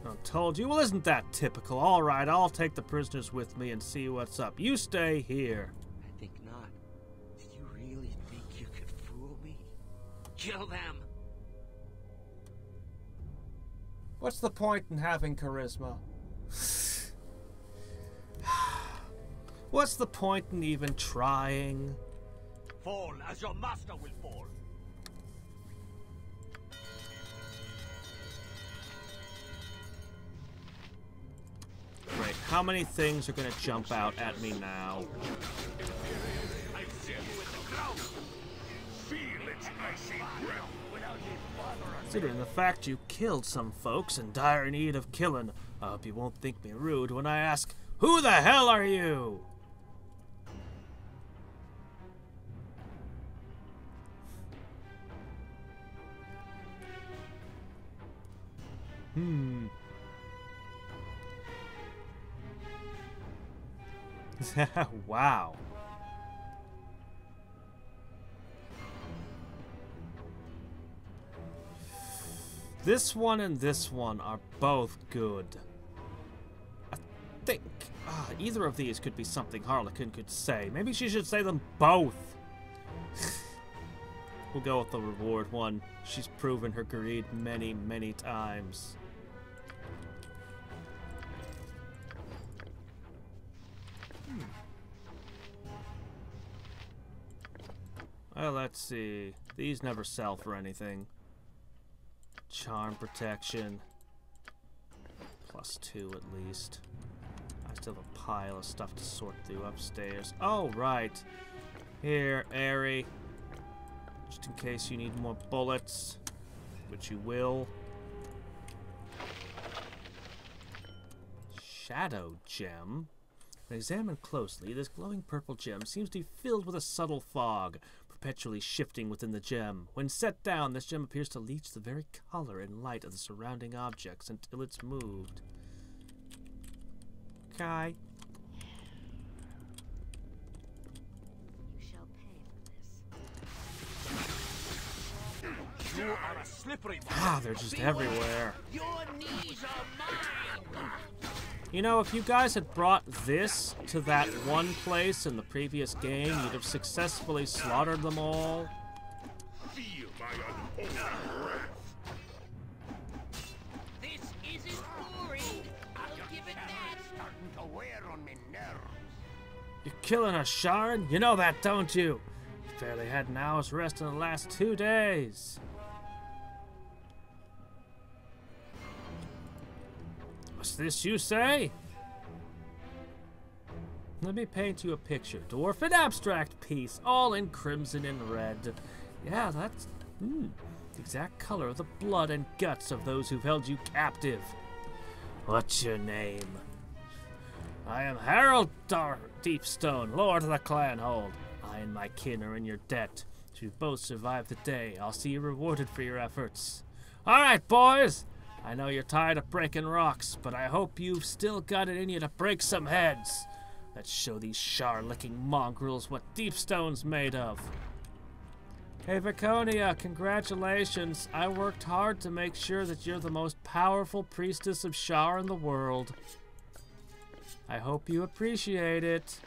[SPEAKER 1] I told you. Well, isn't that typical? All right, I'll take the prisoners with me and see what's up. You stay here.
[SPEAKER 12] I think not. Did you really think you could fool me? Kill them!
[SPEAKER 1] What's the point in having charisma? What's the point in even trying?
[SPEAKER 11] Fall as your master will fall.
[SPEAKER 1] Great. How many things are going to jump out at me now? Considering the fact you killed some folks in dire need of killing, I hope you won't think me rude when I ask, who the hell are you? Wow. This one and this one are both good. I think either of these could be something Harlequin could say. Maybe she should say them both. We'll go with the reward one. She's proven her greed many, many times. Well, let's see. These never sell for anything. Charm protection. +2 at least. I still have a pile of stuff to sort through upstairs. Oh, right. Here, Airy. Just in case you need more bullets. Which you will. Shadow gem. When examined closely, this glowing purple gem seems to be filled with a subtle fog, perpetually shifting within the gem. When set down, this gem appears to leach the very color and light of the surrounding objects until it's moved. Okay.
[SPEAKER 6] You shall pay for this.
[SPEAKER 11] You are a slippery one.
[SPEAKER 1] Ah, they're just everywhere.
[SPEAKER 3] Your knees are mine!
[SPEAKER 1] You know, if you guys had brought this to that one place in the previous game, you'd have successfully slaughtered them all.
[SPEAKER 8] Feel my unholy wrath.
[SPEAKER 3] This isn't boring. I'll give it that.
[SPEAKER 11] Starting to wear on me nerves.
[SPEAKER 1] You're killing us, Sharon. You know that, don't you? You barely had an hour's rest in the last 2 days. What's this you say? Let me paint you a picture. Dwarf and abstract piece, all in crimson and red. Yeah, that's the exact color of the blood and guts of those who've held you captive. What's your name? I am Harold Deepstone, Lord of the Clanhold. I and my kin are in your debt. To both survive the day, I'll see you rewarded for your efforts. Alright, boys! I know you're tired of breaking rocks, but I hope you've still got it in you to break some heads. Let's show these Shar-licking mongrels what Deepstone's made of. Hey, Viconia, congratulations. I worked hard to make sure that you're the most powerful priestess of Shar in the world. I hope you appreciate it.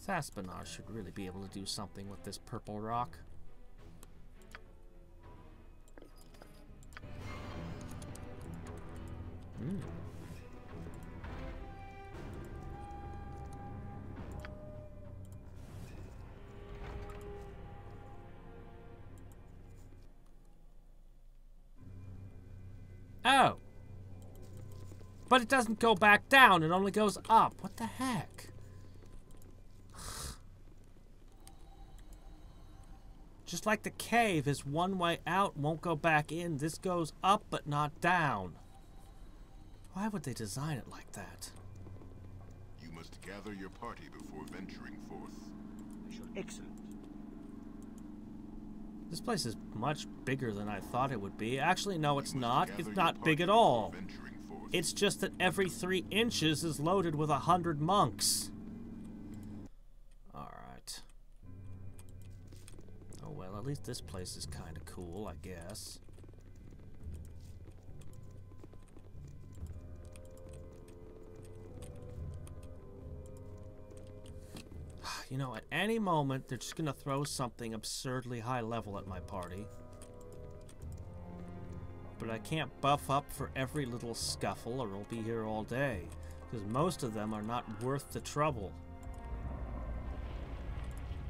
[SPEAKER 1] Saspinar should really be able to do something with this purple rock. Oh. But it doesn't go back down, it only goes up. What the heck? Just like the cave is one way out, won't go back in. This goes up but not down. Why would they design it like that?
[SPEAKER 10] You must gather your party before venturing forth.
[SPEAKER 11] Excellent.
[SPEAKER 1] This place is much bigger than I thought it would be. Actually, no, it's not. It's not big at all. It's just that every 3 inches is loaded with 100 monks. Alright. Oh well, at least this place is kind of cool, I guess. You know, at any moment, they're just gonna throw something absurdly high level at my party. But I can't buff up for every little scuffle or I'll be here all day. Because most of them are not worth the trouble.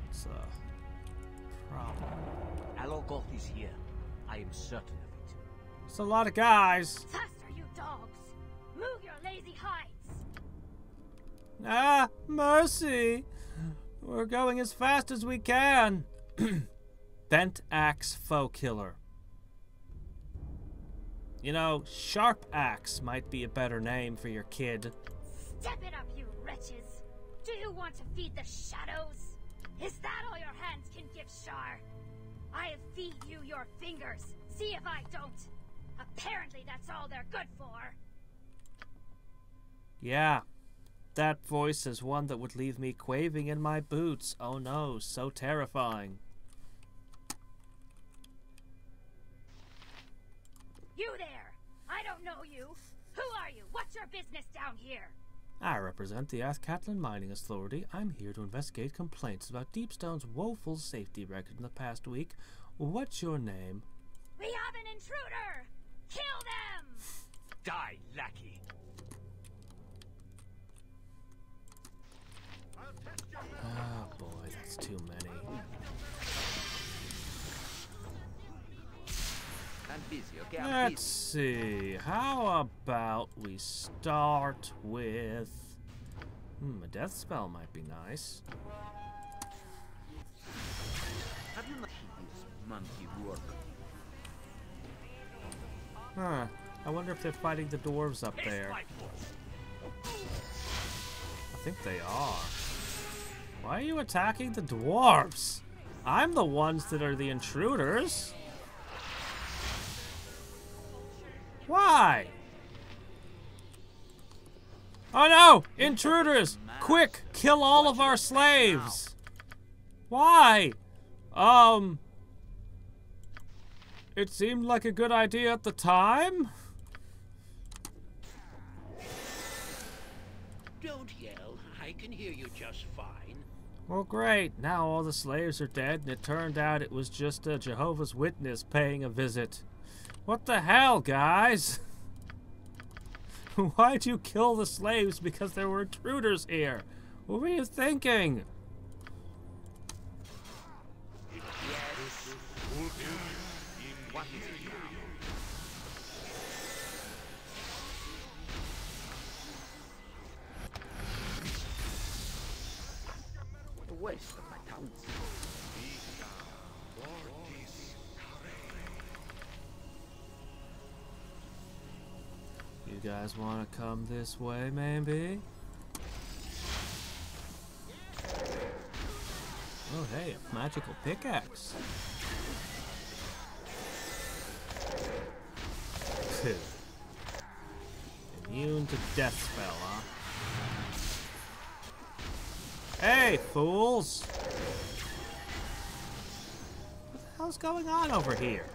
[SPEAKER 1] It's a problem.
[SPEAKER 11] Alogoth is here. I am certain of it.
[SPEAKER 1] It's a lot of guys.
[SPEAKER 5] Faster, you dogs! Move your lazy hides!
[SPEAKER 1] Ah, mercy! We're going as fast as we can. Bent Axe Foe Killer. You know, Sharp Axe might be a better name for your kid.
[SPEAKER 5] Step it up, you wretches! Do you want to feed the shadows? Is that all your hands can give, Shar? I feed you your fingers. See if I don't. Apparently that's all they're good for.
[SPEAKER 1] Yeah. That voice is one that would leave me quaving in my boots. Oh no, so terrifying.
[SPEAKER 5] You there! I don't know you. Who are you? What's your business down here?
[SPEAKER 1] I represent the Athcatlin Mining Authority. I'm here to investigate complaints about Deepstone's woeful safety record in the past week. What's your name?
[SPEAKER 5] We have an intruder! Kill them!
[SPEAKER 11] Die, lackey!
[SPEAKER 1] Oh boy, that's too many.
[SPEAKER 2] I'm busy, okay? I'm
[SPEAKER 1] Let's
[SPEAKER 2] busy.
[SPEAKER 1] see. How about we start with... a death spell might be nice.
[SPEAKER 2] Have you not this monkey work?
[SPEAKER 1] Huh. I wonder if they're fighting the dwarves up there. I think they are. Why are you attacking the dwarves? I'm the ones that are the intruders. Why? Oh no! Intruders! Quick! Kill all of our slaves! Why? It seemed like a good idea at the time?
[SPEAKER 3] Don't yell. I can hear you just fine.
[SPEAKER 1] Well, great. Now all the slaves are dead, and it turned out it was just a Jehovah's Witness paying a visit. What the hell, guys? Why'd you kill the slaves because there were intruders here? What were you thinking?
[SPEAKER 2] What is it now? What a waste of my talents.
[SPEAKER 1] You guys want to come this way, maybe? Oh, hey, a magical pickaxe. Immune to death spell, huh? Hey, fools! What the hell's going on over here?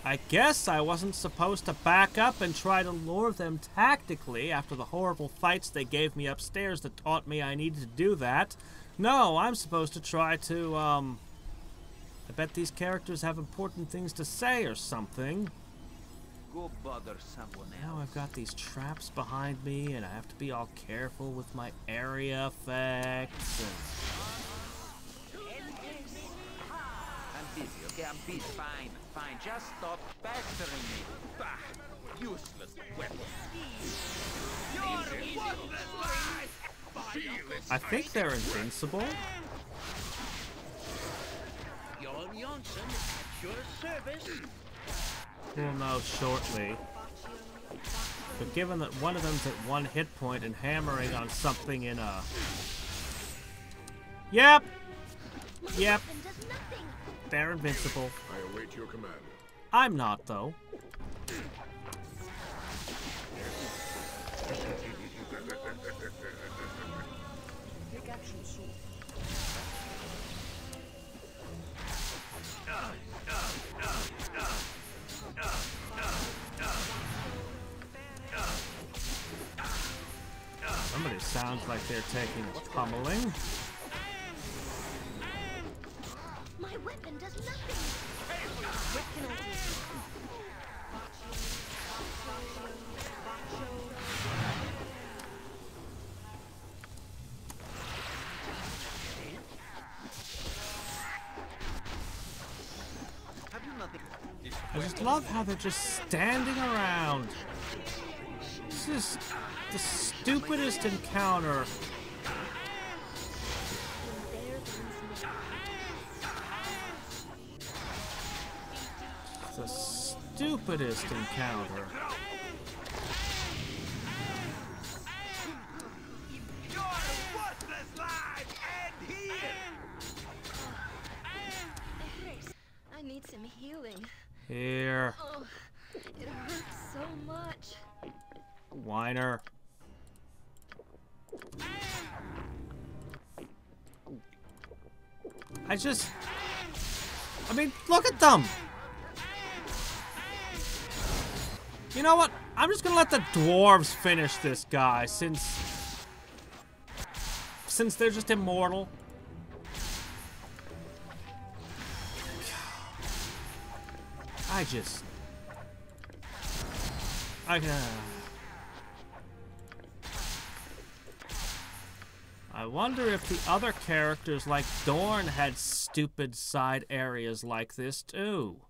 [SPEAKER 1] I guess I wasn't supposed to back up and try to lure them tactically after the horrible fights they gave me upstairs that taught me I needed to do that. No, I'm supposed to try to, I bet these characters have important things to say or something.
[SPEAKER 2] Go bother someone else.
[SPEAKER 1] Now I've got these traps behind me and I have to be all careful with my area effects and...
[SPEAKER 2] I'm busy, okay? I'm busy. Fine, fine. Just stop pestering me. Bah! Useless weapon.
[SPEAKER 1] I think they're invincible.
[SPEAKER 3] Jon Johnson at your service.
[SPEAKER 1] We'll know shortly. But given that one of them's at 1 hit point and hammering on something in a... Yep! Yep. They're invincible.
[SPEAKER 8] I await your command.
[SPEAKER 1] I'm not, though. Somebody sounds like they're taking a pummeling.
[SPEAKER 6] My weapon does nothing. What can I do?
[SPEAKER 1] I just love how they're just standing around. This is the stupidest encounter. The stupidest encounter.
[SPEAKER 6] I need some healing.
[SPEAKER 1] Here.
[SPEAKER 6] Oh, it hurts so much.
[SPEAKER 1] Whiner. I mean, look at them! You know what? I'm just gonna let the dwarves finish this guy, since they're just immortal. I wonder if the other characters like Dorn had stupid side areas like this too.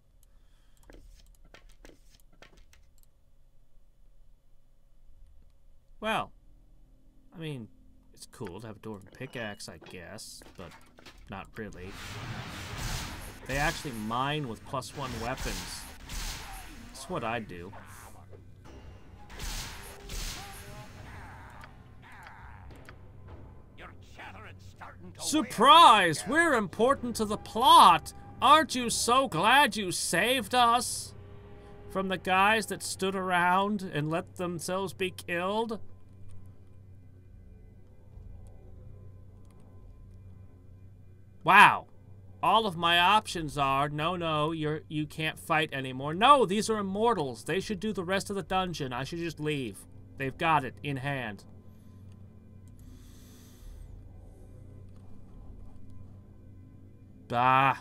[SPEAKER 1] Well, I mean, it's cool to have a dwarven pickaxe, I guess, but not really. They actually mine with +1 weapons. That's what I do. Surprise! We're important to the plot! Aren't you so glad you saved us from the guys that stood around and let themselves be killed? Wow. All of my options are, no, you can't fight anymore. No, these are immortals. They should do the rest of the dungeon. I should just leave. They've got it in hand. Bah.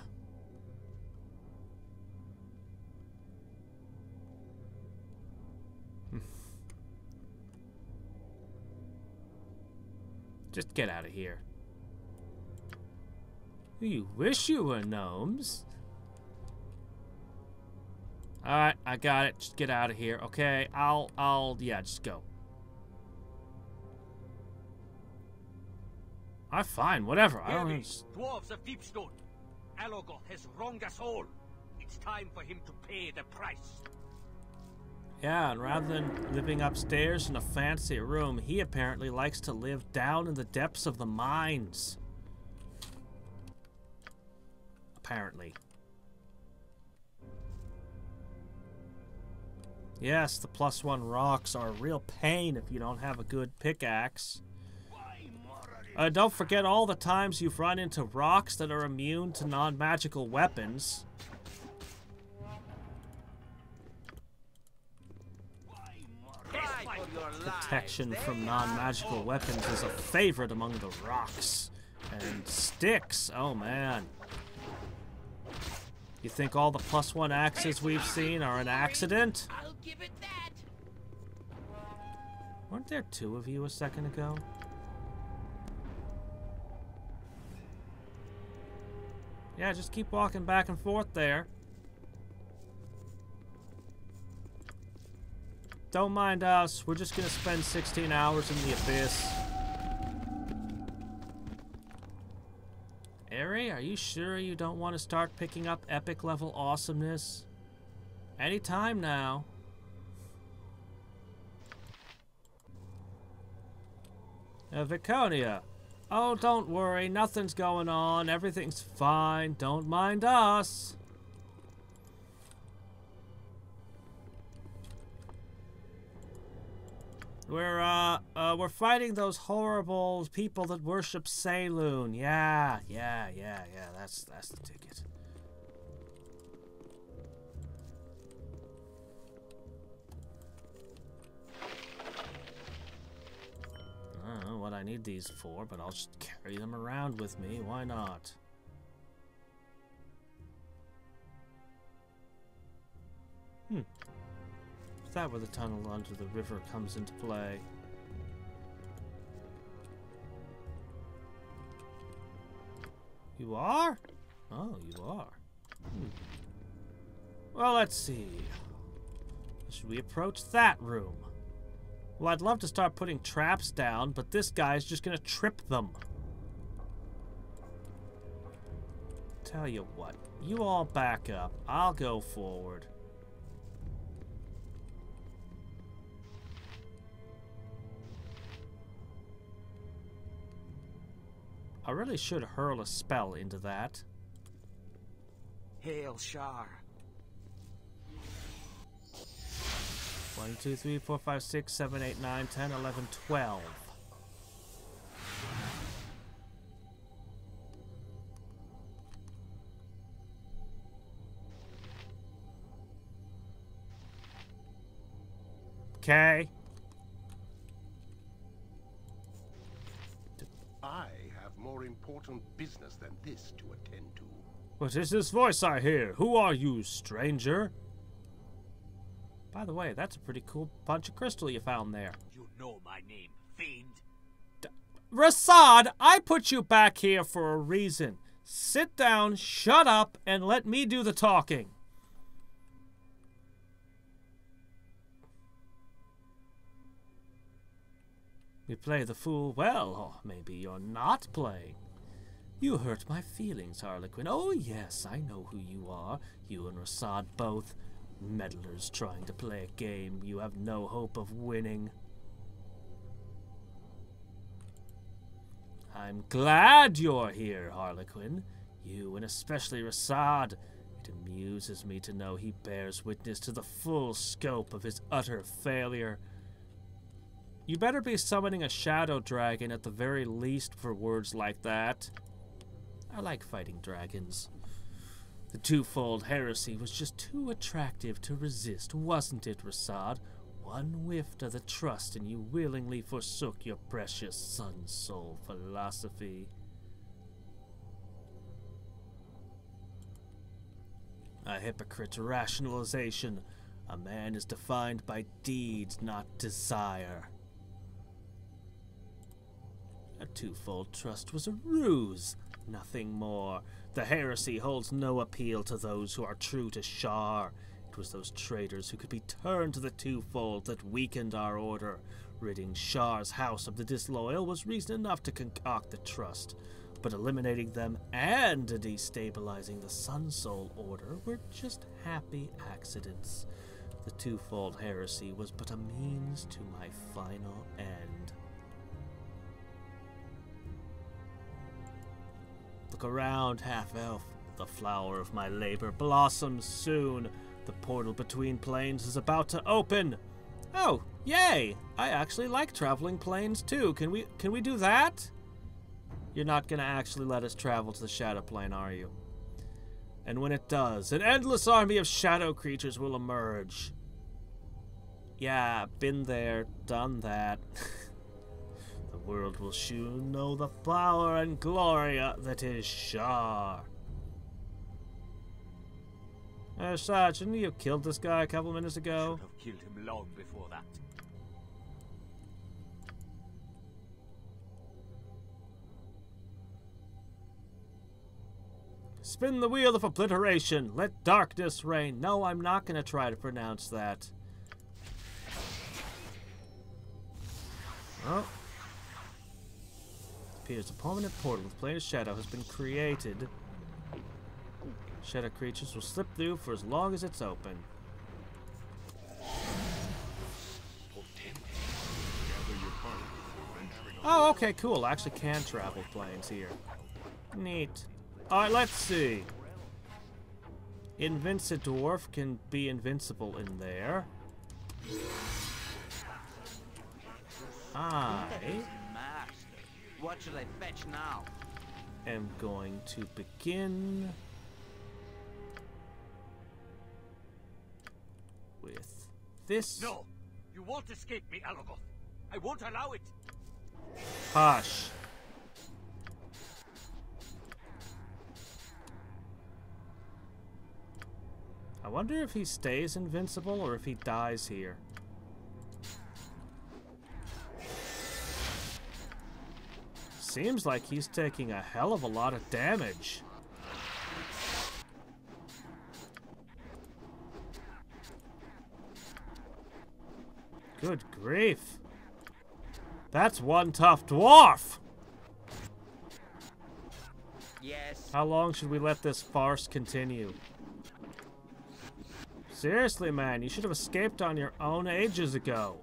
[SPEAKER 1] Just get out of here. You wish you were gnomes. Alright, I got it. Just get out of here. Okay, yeah, just go. I'm fine, whatever. I don't...
[SPEAKER 11] Dwarves of Deepstone. Alogoth has wronged us all. It's time for him to pay the price.
[SPEAKER 9] Yeah, and rather than living upstairs in a fancy room, he apparently likes to live down in the depths of the mines. Apparently. Yes, the +1 rocks are a real pain if you don't have a good pickaxe. Don't forget all the times you've run into rocks that are immune to non-magical weapons. Protection from non-magical weapons is a favorite among the rocks. And sticks, oh man. You think all the +1 axes we've seen are an accident?
[SPEAKER 3] I'll give it that.
[SPEAKER 9] Weren't there 2 of you a second ago? Yeah, just keep walking back and forth there. Don't mind us. We're just gonna spend 16 hours in the abyss. Ari, are you sure you don't want to start picking up epic level awesomeness? Anytime now. Viconia. Oh, don't worry. Nothing's going on. Everything's fine. Don't mind us. We're fighting those horrible people that worship Saloon. Yeah. That's the ticket. I don't know what I need these for, but I'll just carry them around with me. Why not? Is that where the tunnel under the river comes into play? You are? Oh, you are. Well, let's see. Should we approach that room? Well, I'd love to start putting traps down, but this guy's just gonna trip them. Tell you what, you all back up. I'll go forward. I really should hurl a spell into that.
[SPEAKER 12] Hail, Shar.
[SPEAKER 9] 1, 2, 3, 4, 5, 6, 7, 8, 9, 10, 11, 12. Okay.
[SPEAKER 8] I have more important business than this to attend to.
[SPEAKER 9] What is this voice I hear? Who are you, stranger? By the way, that's a pretty cool bunch of crystal you found there.
[SPEAKER 11] You know my name, fiend.
[SPEAKER 9] Rasad, I put you back here for a reason. Sit down, shut up, and let me do the talking. You play the fool well, or maybe you're not playing. You hurt my feelings, Harlequin. Oh yes, I know who you are. You and Rasad both. Meddlers trying to play a game you have no hope of winning. I'm glad you're here, Harlequin. You and especially Rasad. It amuses me to know he bears witness to the full scope of his utter failure. You better be summoning a shadow dragon at the very least for words like that. I like fighting dragons. The twofold heresy was just too attractive to resist, wasn't it, Rasad? One whiff of the trust and you willingly forsook your precious sun soul philosophy. A hypocrite's rationalization. A man is defined by deeds, not desire. A twofold trust was a ruse, nothing more. The heresy holds no appeal to those who are true to Shar. It was those traitors who could be turned to the twofold that weakened our order. Ridding Shar's house of the disloyal was reason enough to concoct the trust. But eliminating them and destabilizing the Sun Soul Order were just happy accidents.
[SPEAKER 1] The twofold heresy was but a means to my final end. Look around, half-elf. The flower of my labor blossoms soon. The portal between planes is about to open. Oh, yay! I actually like traveling planes too. Can we do that? You're not gonna actually let us travel to the shadow plane, are you? And when it does, an endless army of shadow creatures will emerge. Yeah, been there, done that. The world will soon know the power and glory that is Shar. Shar, shouldn't you have killed this guy a couple minutes ago?
[SPEAKER 11] Should have killed him long before that.
[SPEAKER 1] Spin the wheel of obliteration. Let darkness reign. No, I'm not going to try to pronounce that. Oh. Appears a permanent portal with plane of shadow has been created. Shadow creatures will slip through for as long as it's open. Oh, okay, cool. I actually can travel planes here. Neat. Alright, let's see. Dwarf can be invincible in there.
[SPEAKER 2] What should I fetch now?
[SPEAKER 1] Am going to begin with this.
[SPEAKER 11] No, you won't escape me, Alagoth. I won't allow it.
[SPEAKER 1] Hush. I wonder if he stays invincible or if he dies here. Seems like he's taking a hell of a lot of damage. Good grief. That's one tough dwarf!
[SPEAKER 2] Yes.
[SPEAKER 1] How long should we let this farce continue? Seriously, man, you should have escaped on your own ages ago.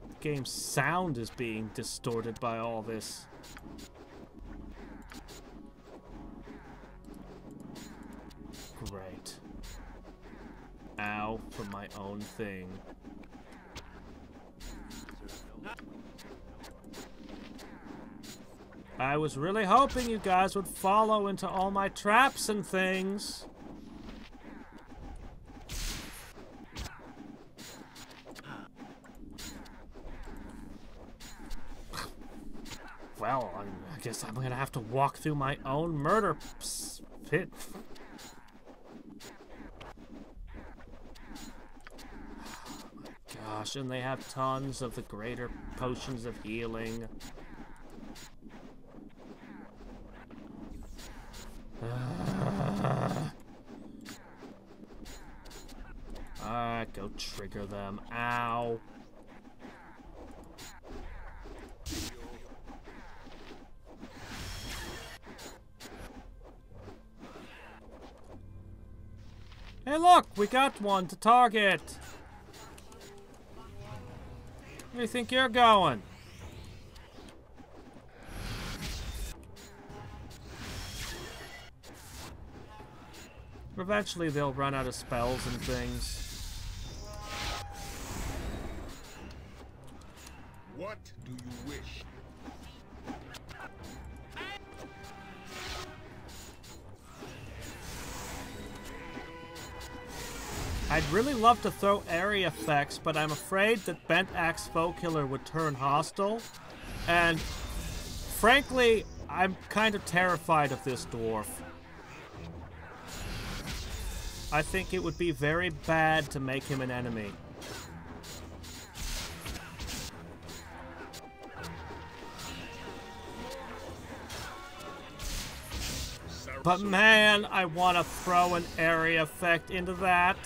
[SPEAKER 1] The game's sound is being distorted by all this. Great. Ow, for my own thing. I was really hoping you guys would follow into all my traps and things. Well, I guess I'm gonna have to walk through my own murder pit. Oh my gosh, and they have tons of the greater potions of healing. Alright, go trigger them. Ow. Hey look, we got one to target. Where do you think you're going? Eventually they'll run out of spells and things.
[SPEAKER 8] What do you wish?
[SPEAKER 1] I'd really love to throw area effects, but I'm afraid that Bent Axe Foe Killer would turn hostile. And frankly, I'm kind of terrified of this dwarf. I think it would be very bad to make him an enemy. But man, I want to throw an area effect into that.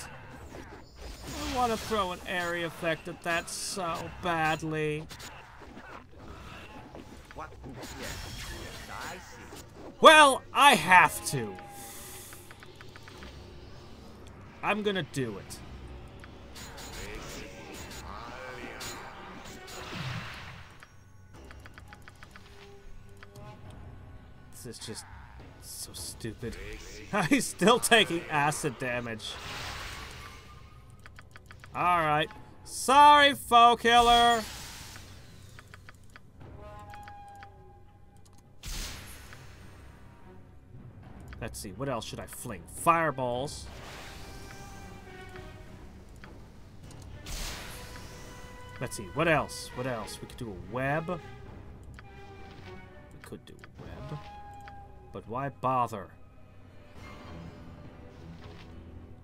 [SPEAKER 1] I want to throw an area effect at that so badly.
[SPEAKER 2] What? Yes, I see.
[SPEAKER 1] Well, I have to. I'm gonna do it. This is just so stupid. He's still taking acid damage. Alright. Sorry, foe killer! Let's see, what else should I fling? Fireballs. Let's see, what else? What else? We could do a web. We could do a web. But why bother?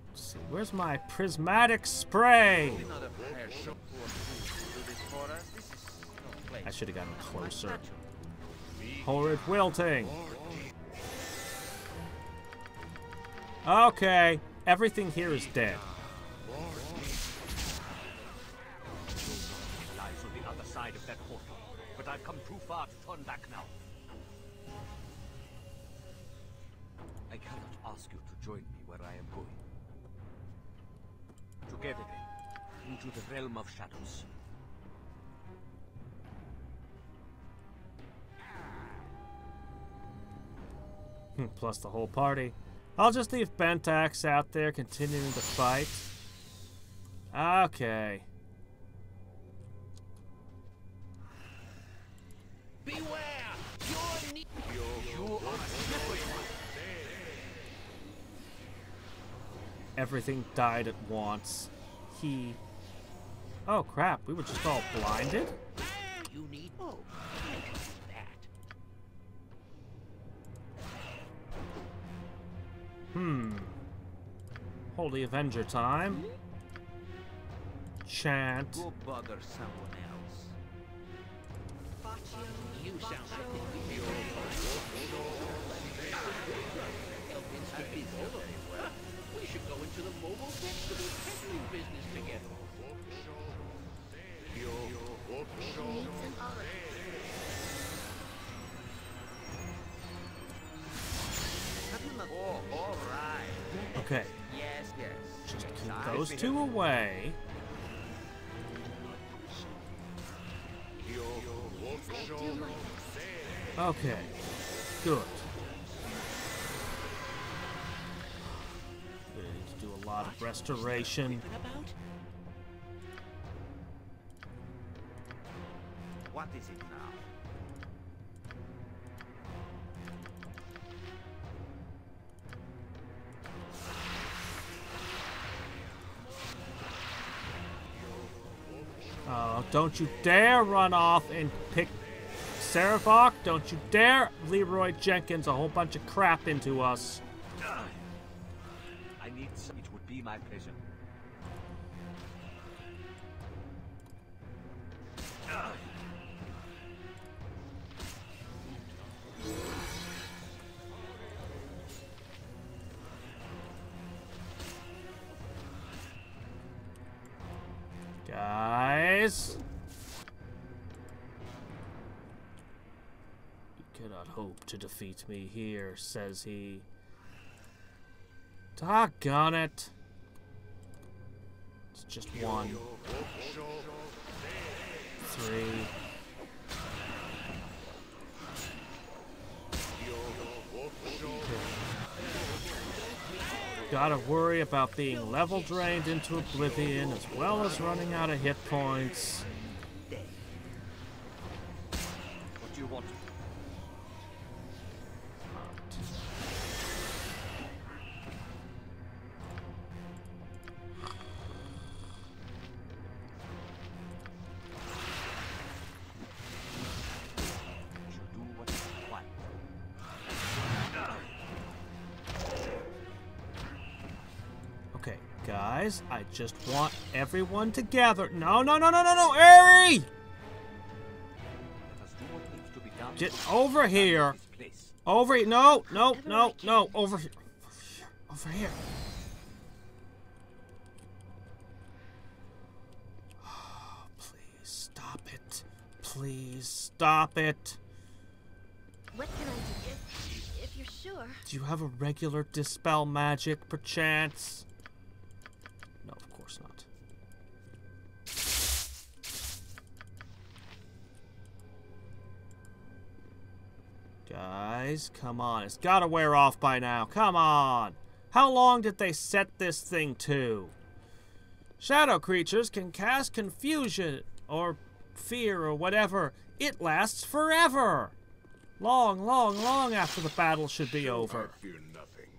[SPEAKER 1] Let's see, where's my prismatic spray? I should have gotten closer. Horrid wilting. Okay, everything here is dead.
[SPEAKER 11] Lies on the other side of that portal, but I've come too far to turn back now. I cannot ask you to join me where I am going. Together then, into the realm of shadows.
[SPEAKER 1] Plus the whole party. I'll just leave Bentax out there continuing to fight. Okay.
[SPEAKER 3] Beware!
[SPEAKER 1] Everything died at once. Oh crap, we were just all blinded?
[SPEAKER 3] You need hope.
[SPEAKER 1] Holy Avenger time. Chant.
[SPEAKER 2] Go bother someone else.
[SPEAKER 3] You sound like we should go into the mobile vegetable peddling business together.
[SPEAKER 2] Oh, all right.
[SPEAKER 1] Okay.
[SPEAKER 2] Yes, yes.
[SPEAKER 1] Just keep those two away. Okay. Good. Gonna need to do a lot of restoration.
[SPEAKER 2] What is it now?
[SPEAKER 1] Oh, don't you dare run off and pick Seraphoc. Don't you dare Leroy Jenkins a whole bunch of crap into us.
[SPEAKER 11] I need some. It would be my pleasure.
[SPEAKER 1] Guys. You cannot hope to defeat me here, says he. Doggone it. It's just 1, 3. Gotta worry about being level drained into oblivion as well as running out of hit points.
[SPEAKER 11] What do you want?
[SPEAKER 1] Guys, I just want everyone together. No, no, no, no, no, no, Aerie! Get over here. Over here. No, no, no, no. Over here. Over here. Oh, please stop it. Please stop it.
[SPEAKER 6] What can I do if you're sure?
[SPEAKER 1] Do you have a regular dispel magic, perchance? Guys, come on. It's gotta wear off by now. Come on. How long did they set this thing to? Shadow creatures can cast confusion or fear or whatever. It lasts forever. Long, long, long after the battle should be over.
[SPEAKER 8] I fear nothing.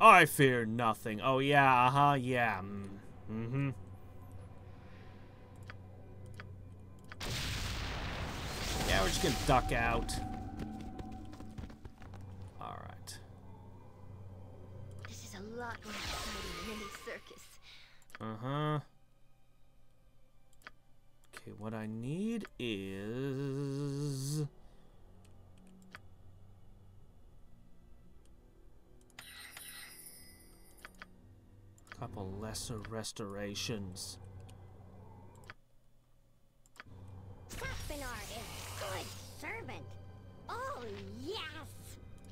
[SPEAKER 1] I fear nothing. Oh, yeah, yeah. Mm-hmm. Yeah, we're just gonna duck out. Alright.
[SPEAKER 6] This is a lot more exciting than any circus.
[SPEAKER 1] Uh-huh. Okay, what I need is... a couple lesser restorations.
[SPEAKER 13] Taspinar is good servant. Oh, yes.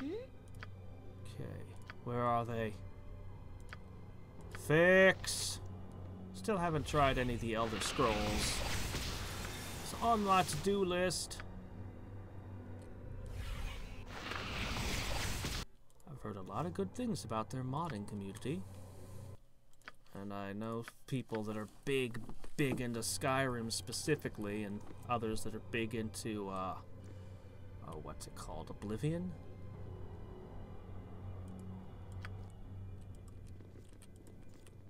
[SPEAKER 1] Okay, where are they? Fix. Still haven't tried any of the Elder Scrolls. It's on my to-do list. I've heard a lot of good things about their modding community. And I know people that are big into Skyrim specifically, and others that are big into, oh, what's it called? Oblivion?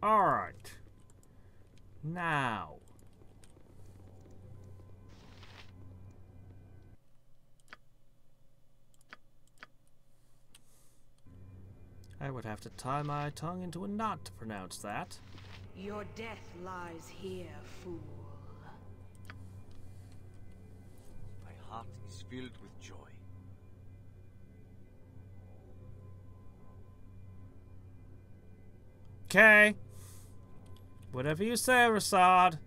[SPEAKER 1] Alright. Now. I would have to tie my tongue into a knot to pronounce that.
[SPEAKER 7] Your death lies here, fool.
[SPEAKER 11] My heart is filled with joy.
[SPEAKER 1] Okay. Whatever you say, Rasad.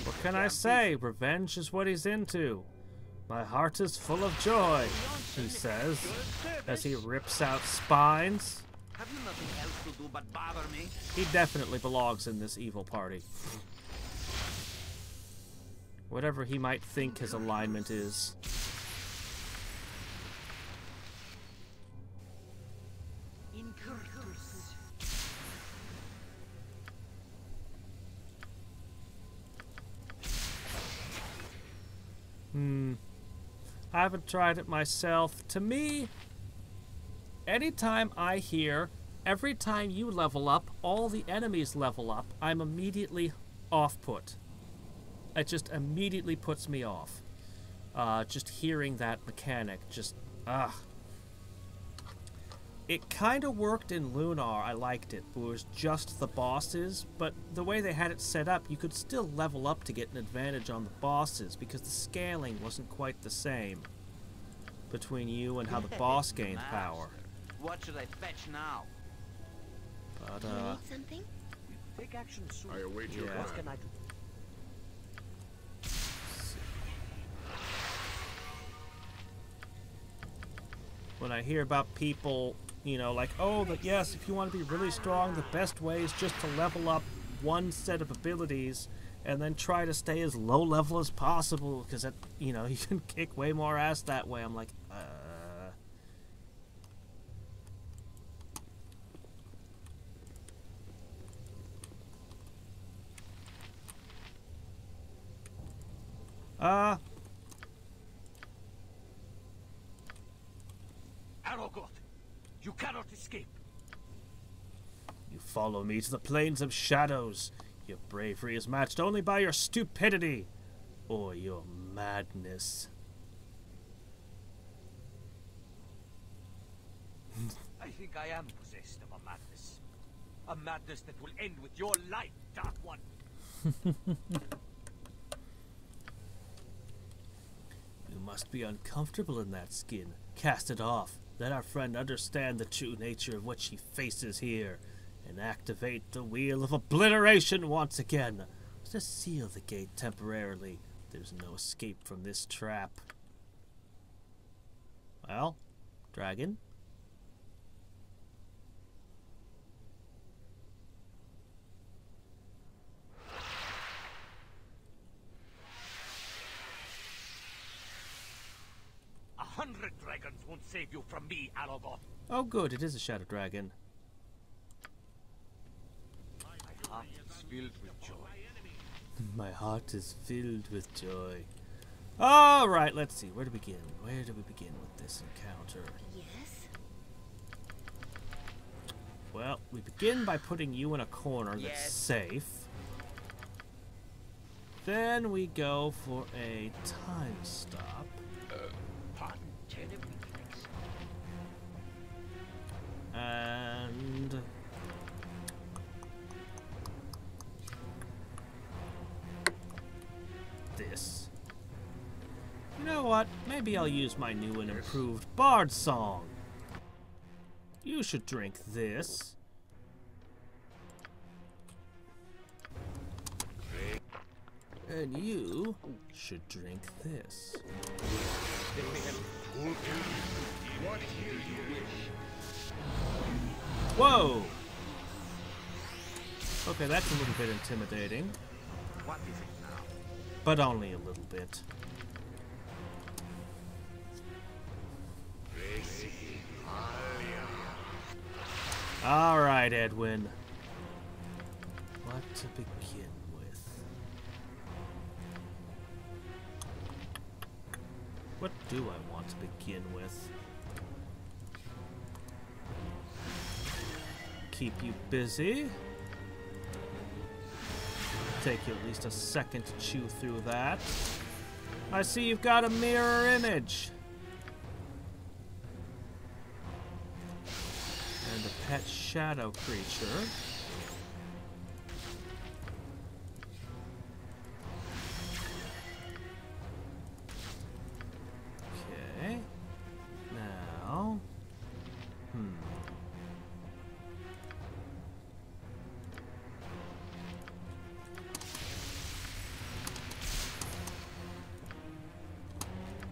[SPEAKER 1] What can I say? Revenge is what he's into. My heart is full of joy, he says, as he rips out spines.
[SPEAKER 2] Have you nothing else to do but bother me?
[SPEAKER 1] He definitely belongs in this evil party. Whatever he might think his alignment is. I haven't tried it myself. To me, anytime I hear, every time you level up, all the enemies level up, I'm immediately off-put. It just immediately puts me off. Just hearing that mechanic, just, It kind of worked in Lunar, I liked it. It was just the bosses, but the way they had it set up, you could still level up to get an advantage on the bosses, because the scaling wasn't quite the same between you and how the boss gained power.
[SPEAKER 2] What should I fetch now?
[SPEAKER 1] But,
[SPEAKER 6] Do you need something?
[SPEAKER 11] Take action soon.
[SPEAKER 8] I await your
[SPEAKER 11] What
[SPEAKER 8] command.
[SPEAKER 11] can I do?
[SPEAKER 1] when I hear about people, you know, like, oh, but yes, if you want to be really strong, the best way is just to level up one set of abilities and then try to stay as low level as possible, because, you know, you can kick way more ass that way. I'm like,
[SPEAKER 11] Arrogant! You cannot escape!
[SPEAKER 1] You follow me to the plains of shadows. Your bravery is matched only by your stupidity or your madness.
[SPEAKER 11] I think I am possessed of a madness. A madness that will end with your life, Dark One.
[SPEAKER 1] You must be uncomfortable in that skin. Cast it off. Let our friend understand the true nature of what she faces here, and activate the wheel of obliteration once again. Just seal the gate temporarily. There's no escape from this trap. Well, dragon?
[SPEAKER 11] you from me, Aragorn.
[SPEAKER 1] Oh good, it is a shadow dragon.
[SPEAKER 11] My heart is filled with joy.
[SPEAKER 1] My heart is filled with joy. Alright, let's see. Where to begin? Where do we begin with this encounter?
[SPEAKER 6] Yes?
[SPEAKER 1] Well, we begin by putting you in a corner that's safe. Then we go for a time stop.
[SPEAKER 3] Pardon, turnip reflex.
[SPEAKER 1] And this. You know what? Maybe I'll use my new and improved bard song. You should drink this. And you should drink this. Whoa! Okay, that's a little bit intimidating.
[SPEAKER 2] What is it now?
[SPEAKER 1] But only a little bit. Alright, Edwin. What to begin with? What do I want to begin with? Keep you busy. Take you at least a second to chew through that. I see you've got a mirror image. And a pet shadow creature. Okay. Now.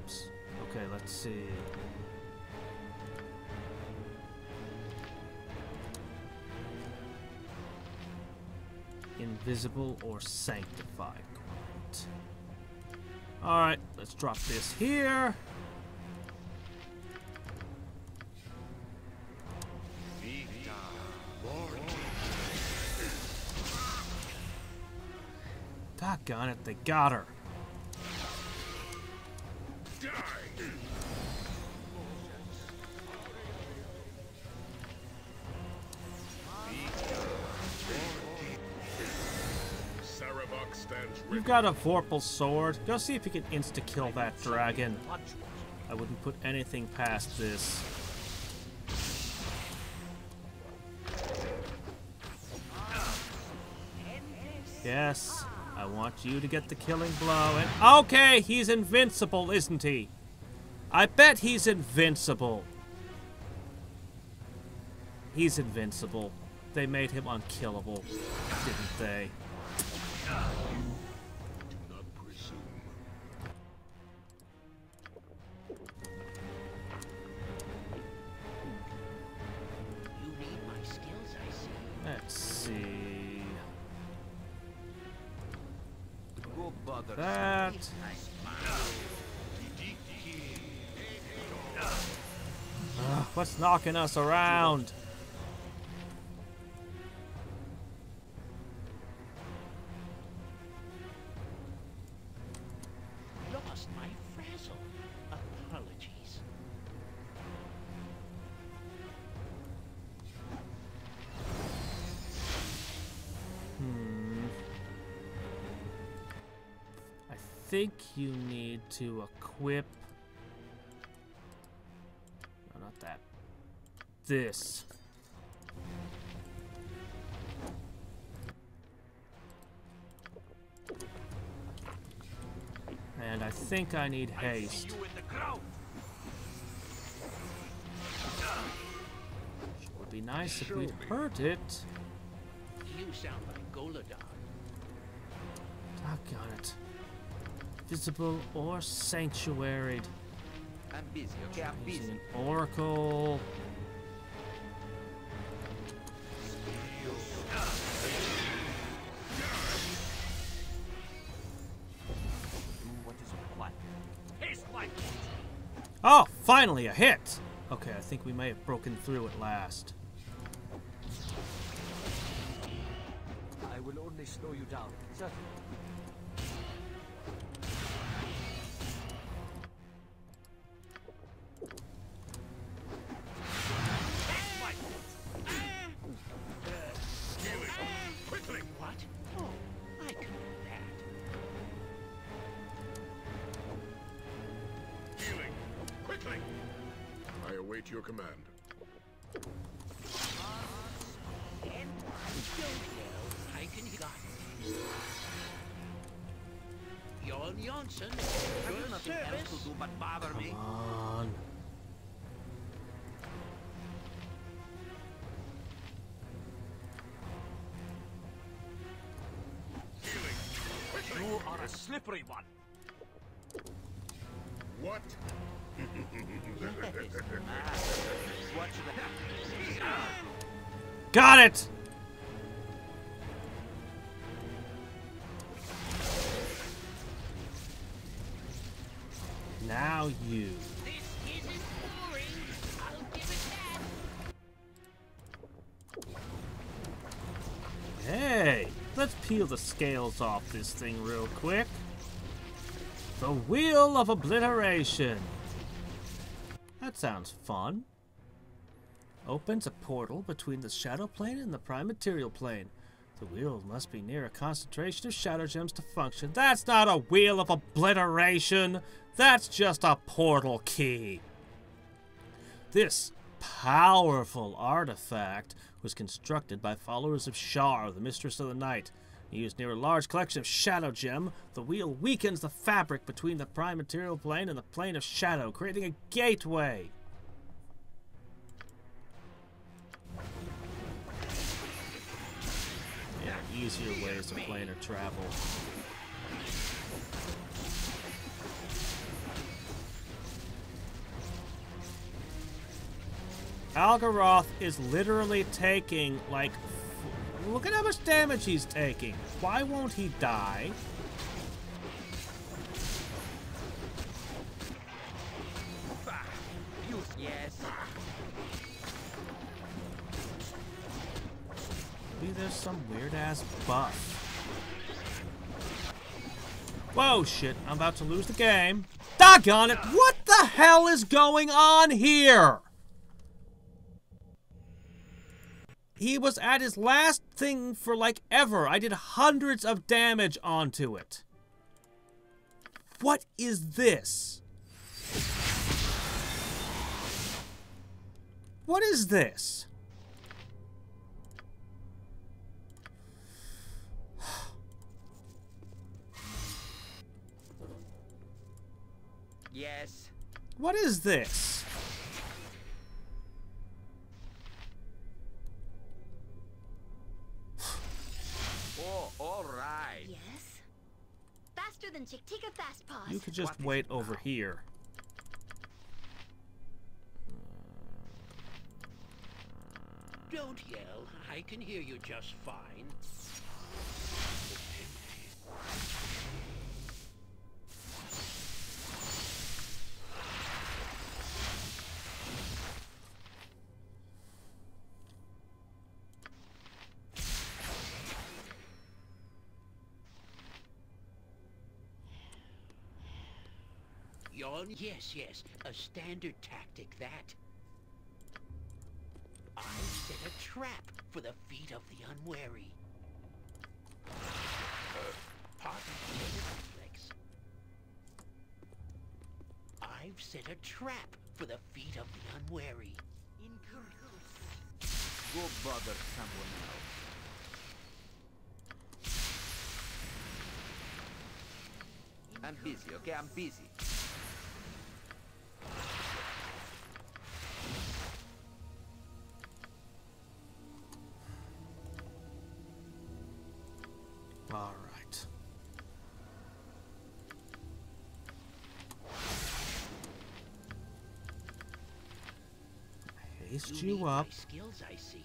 [SPEAKER 1] Oops. Okay, let's see. Invisible or sanctified. Great. Alright, let's drop this here. Doggone it, they got her. You've got a Vorpal sword. Go see if you can insta-kill that dragon. I wouldn't put anything past this. Yes, I want you to get the killing blow. And okay, he's invincible, isn't he? I bet he's invincible. He's invincible. They made him unkillable, didn't they? Let's see. That. What's knocking us around?
[SPEAKER 3] Lost my frazzle. Apologies.
[SPEAKER 1] I think you need to equip. No, not that. This. And I think I need haste. Would be nice if we'd hurt it.
[SPEAKER 3] You sound like Goladar.
[SPEAKER 1] Doggone it. Visible or sanctuaried.
[SPEAKER 2] I'm busy, okay? I'm busy.
[SPEAKER 1] Using an oracle.
[SPEAKER 11] What is required? Haste like.
[SPEAKER 1] Oh, finally a hit! Okay, I think we may have broken through at last.
[SPEAKER 11] I will only slow you down, certainly.
[SPEAKER 10] Quickly!
[SPEAKER 3] What? Oh, I can do that.
[SPEAKER 10] Healing! Quickly! I await your command.
[SPEAKER 3] I can got Jon Jonsson,
[SPEAKER 2] There's nothing else to do but bother me.
[SPEAKER 1] Come on.
[SPEAKER 11] You are a slippery one.
[SPEAKER 10] What?
[SPEAKER 2] Watch the
[SPEAKER 1] Got it! Now you.
[SPEAKER 3] This isn't boring. I'll give it that.
[SPEAKER 1] Hey, let's peel the scales off this thing real quick. The Wheel of Obliteration. That sounds fun. Opens a portal between the Shadow Plane and the Prime Material Plane. The wheel must be near a concentration of Shadow Gems to function. That's not a Wheel of Obliteration. That's just a portal key. This powerful artifact was constructed by followers of Shar, the Mistress of the Night. Used near a large collection of Shadow Gem, the wheel weakens the fabric between the Prime Material Plane and the Plane of Shadow, creating a gateway. Yeah, easier ways of planar travel. Algaroth is literally taking, like, look at how much damage he's taking. Why won't he die?
[SPEAKER 2] Yes.
[SPEAKER 1] Maybe there's some weird-ass buff. Whoa, shit. I'm about to lose the game. Doggone it! What the hell is going on here? He was at his last thing for, like, ever. I did hundreds of damage onto it. What is this? What is this?
[SPEAKER 2] Yes.
[SPEAKER 1] What is this?
[SPEAKER 2] Oh, all right.
[SPEAKER 6] Yes? Faster than Chick. Take a fast pause.
[SPEAKER 1] You could just wait over here.
[SPEAKER 3] Don't yell. I can hear you just fine. Jon, yes, a standard tactic, that. I set a trap for the feet of the unwary. Pardon me, reflex. I've set a trap for the feet of the unwary.
[SPEAKER 2] Go bother someone else. I'm busy, okay? I'm busy.
[SPEAKER 1] All right. Haste you up.
[SPEAKER 3] My skills, I see.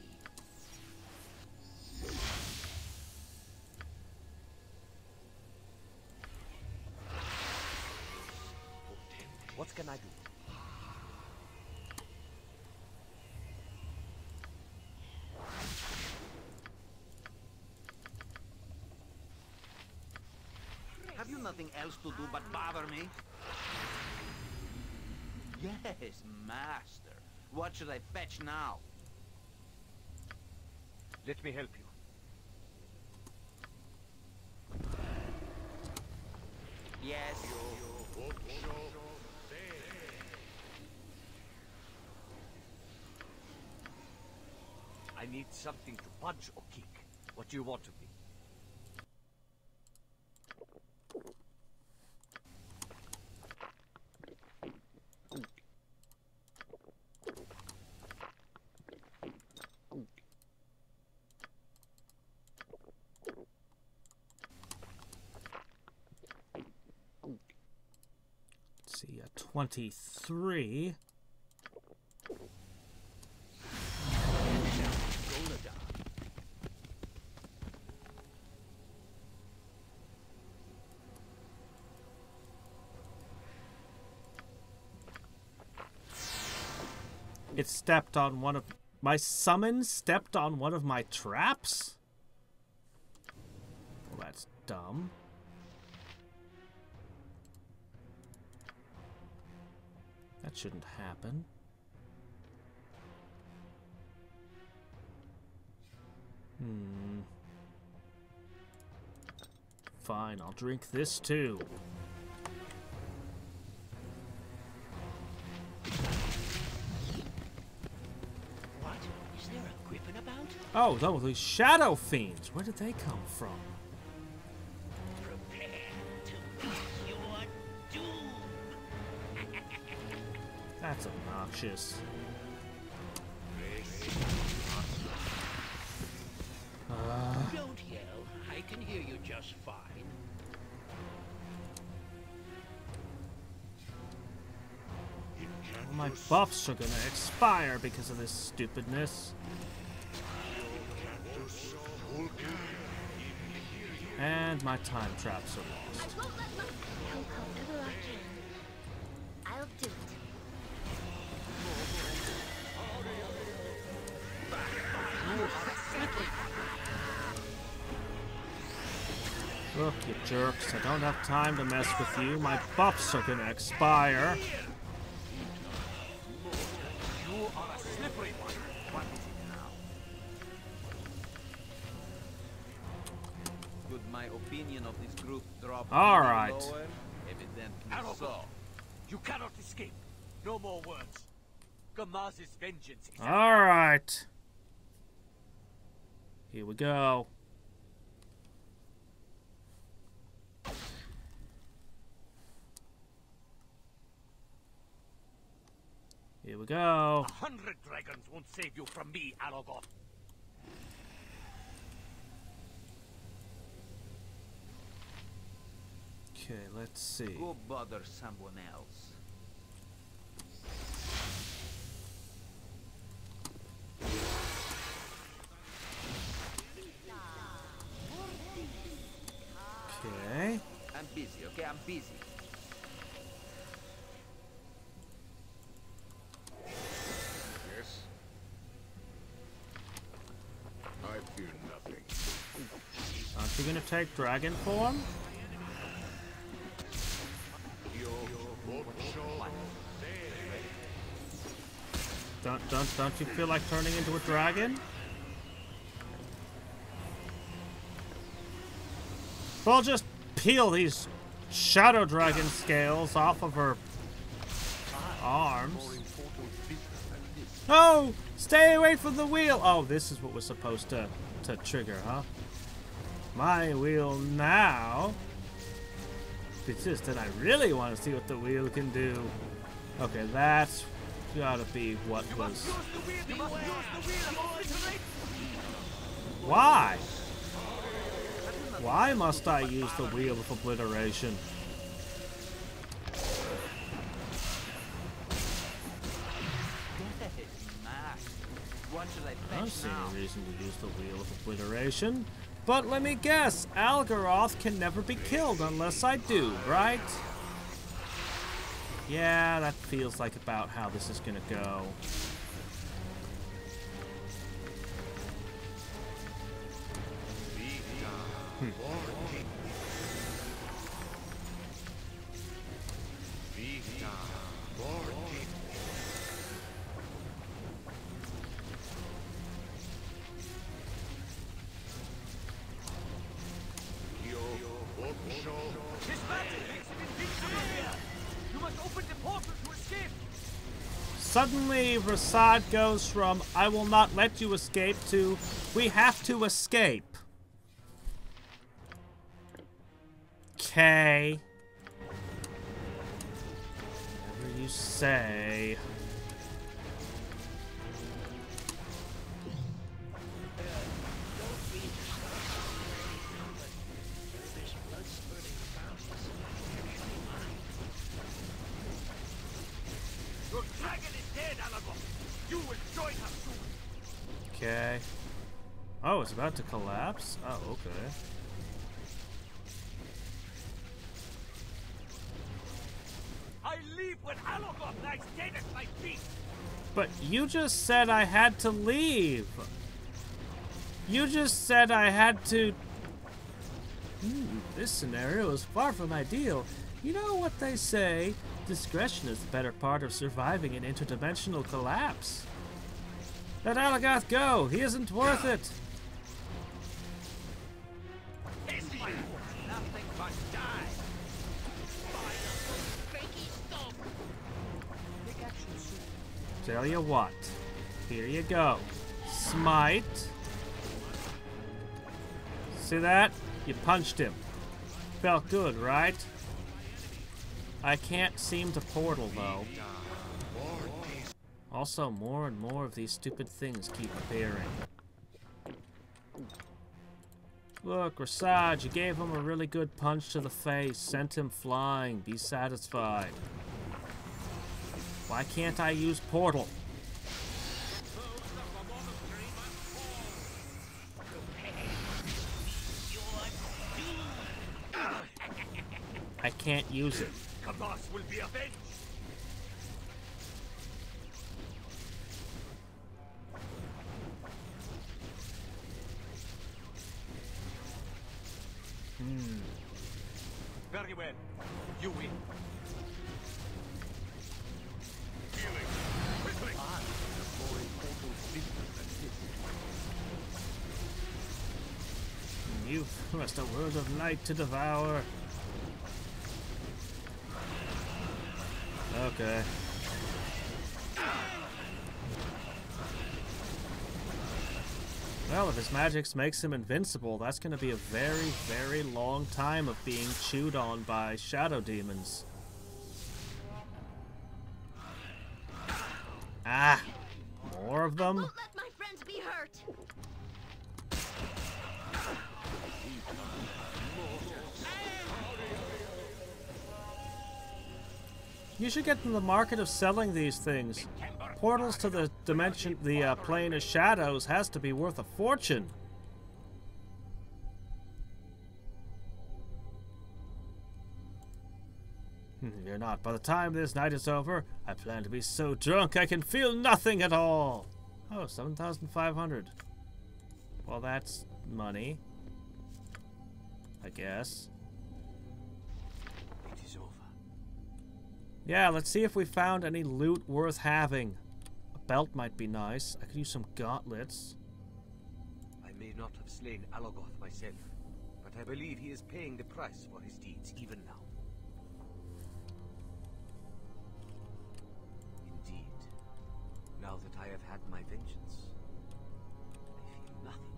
[SPEAKER 11] What can I do?
[SPEAKER 2] nothing else to do but bother me. Yes, master. What should I fetch now?
[SPEAKER 11] Let me help you.
[SPEAKER 2] Yes.
[SPEAKER 11] I need something to punch or kick. What do you want of me?
[SPEAKER 1] Let's see, 23. It stepped on one of my summons, stepped on one of my traps? Well, that's dumb. That shouldn't happen. Fine, I'll drink this too. Oh, no, these shadow fiends. Where did they come from?
[SPEAKER 3] Prepare to meet your doom.
[SPEAKER 1] That's obnoxious.
[SPEAKER 3] Don't yell. I can hear you just fine.
[SPEAKER 1] My buffs are gonna expire because of this stupidness. And my time traps are lost.
[SPEAKER 6] Help however I can. I'll do it.
[SPEAKER 1] Look, you jerks, I don't have time to mess with you. My buffs are gonna expire.
[SPEAKER 11] You are a slippery one. What is it now?
[SPEAKER 2] Could my opinion of this group drop
[SPEAKER 1] All
[SPEAKER 2] any
[SPEAKER 1] right.
[SPEAKER 2] lower? Evidently so.
[SPEAKER 11] You cannot escape. No more words. Gamaz's vengeance is
[SPEAKER 1] All right. Here we go. Here we go.
[SPEAKER 11] 100 dragons won't save you from me, Aragorn.
[SPEAKER 1] Okay, let's see.
[SPEAKER 2] Go bother someone else.
[SPEAKER 1] Okay.
[SPEAKER 2] I'm busy, okay? I'm busy.
[SPEAKER 8] Yes? I fear nothing.
[SPEAKER 1] Aren't you gonna take dragon form? Don't you feel like turning into a dragon? Well, just peel these shadow dragon scales off of her arms. No! Stay away from the wheel! Oh, this is what was supposed to trigger, huh? My wheel now. If it's this, then I really want to see what the wheel can do. Okay, that's gotta be what was. Why? Why must I use the wheel of obliteration? I don't see any reason to use the wheel of obliteration. But let me guess, Algaroth can never be killed unless I do, right? Yeah, that feels like about how this is gonna go.
[SPEAKER 9] Suddenly, Rasad goes from, I will not let you escape, to, we have to escape. Okay. Whatever you say.
[SPEAKER 11] Your dragon is dead, Alagor. You will join us soon.
[SPEAKER 9] Okay. Oh, it's about to collapse? Oh, okay.
[SPEAKER 11] I leave when Alagor lies dead at my feet.
[SPEAKER 9] But you just said I had to leave. You just said I had to... this scenario is far from ideal. You know what they say? Discretion is the better part of surviving an interdimensional collapse. Let Alagath go. He isn't worth it.
[SPEAKER 11] Nothing but die.
[SPEAKER 9] Tell you what. Here you go. Smite. See that? You punched him. Felt good, right? I can't seem to portal, though. Also, more and more of these stupid things keep appearing. Look, Rasad, you gave him a really good punch to the face, sent him flying. Be satisfied. Why can't I use portal? I can't use it.
[SPEAKER 11] Kavas will be avenged. Very well. You win.
[SPEAKER 8] Healing. Quickly.
[SPEAKER 11] I am a more important victim than this.
[SPEAKER 9] You've lost a world of light to devour. Okay. Well, if his magic makes him invincible, that's going to be a very, very long time of being chewed on by shadow demons. Ah! More of them?
[SPEAKER 6] I won't let my friends be hurt.
[SPEAKER 9] You should get in the market of selling these things. Portals to the dimension, the plane of shadows has to be worth a fortune. You're not. By the time this night is over, I plan to be so drunk I can feel nothing at all. Oh, 7,500. Well, that's money, I guess.
[SPEAKER 11] It is over.
[SPEAKER 9] Yeah, let's see if we found any loot worth having. A belt might be nice. I could use some gauntlets.
[SPEAKER 11] I may not have slain Alagoth myself, but I believe he is paying the price for his deeds even now. Indeed, now that I have had my vengeance, I feel nothing.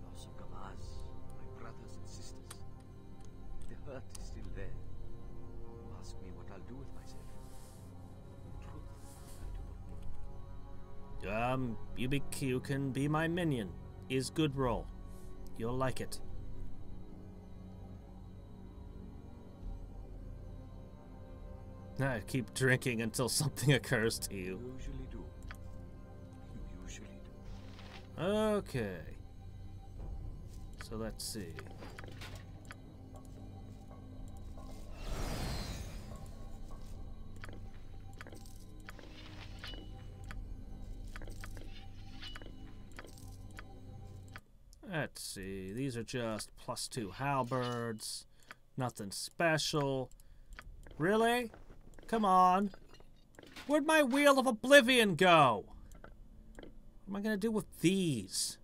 [SPEAKER 11] The loss of Gamaz, my brothers and sisters, the hurt is still there. You ask me what I'll do with myself. In truth, I do not know.
[SPEAKER 9] You can be my minion. Is good role. You'll like it. I keep drinking until something occurs to you.
[SPEAKER 11] Usually do. You usually do.
[SPEAKER 9] Okay. So let's see. Let's see. These are just +2 halberds. Nothing special. Really? Come on. Where'd my Wheel of Oblivion go? What am I going to do with these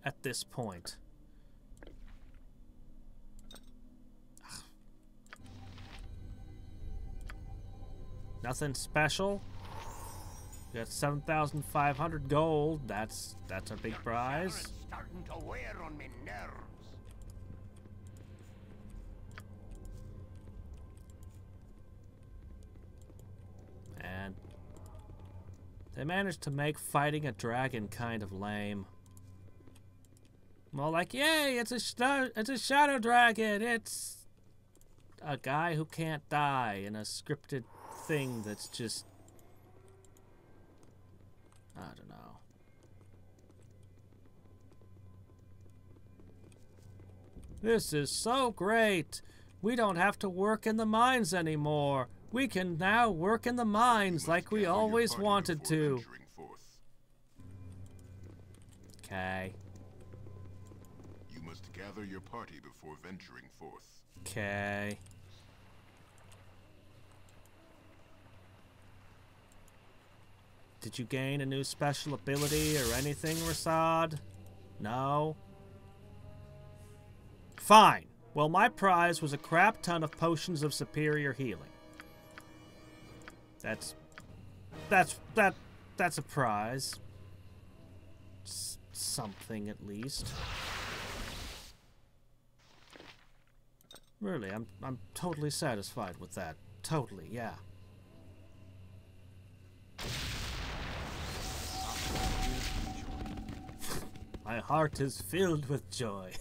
[SPEAKER 9] at this point? Nothing special? We got 7,500 gold. That's a big prize.
[SPEAKER 13] Starting to wear on me nerves.
[SPEAKER 9] And they managed to make fighting a dragon kind of lame. Well, like, yay, it's a shadow dragon. It's a guy who can't die in a scripted thing that's just, I don't know. This is so great. We don't have to work in the mines anymore. We can now work in the mines like we always wanted to. Okay.
[SPEAKER 10] You must gather your party before venturing forth.
[SPEAKER 9] Okay. Did you gain a new special ability or anything, Rasad? No? Fine. Well, my prize was a crap ton of potions of superior healing. That's a prize. Something at least. Really, I'm totally satisfied with that. Totally, yeah. My heart is filled with joy.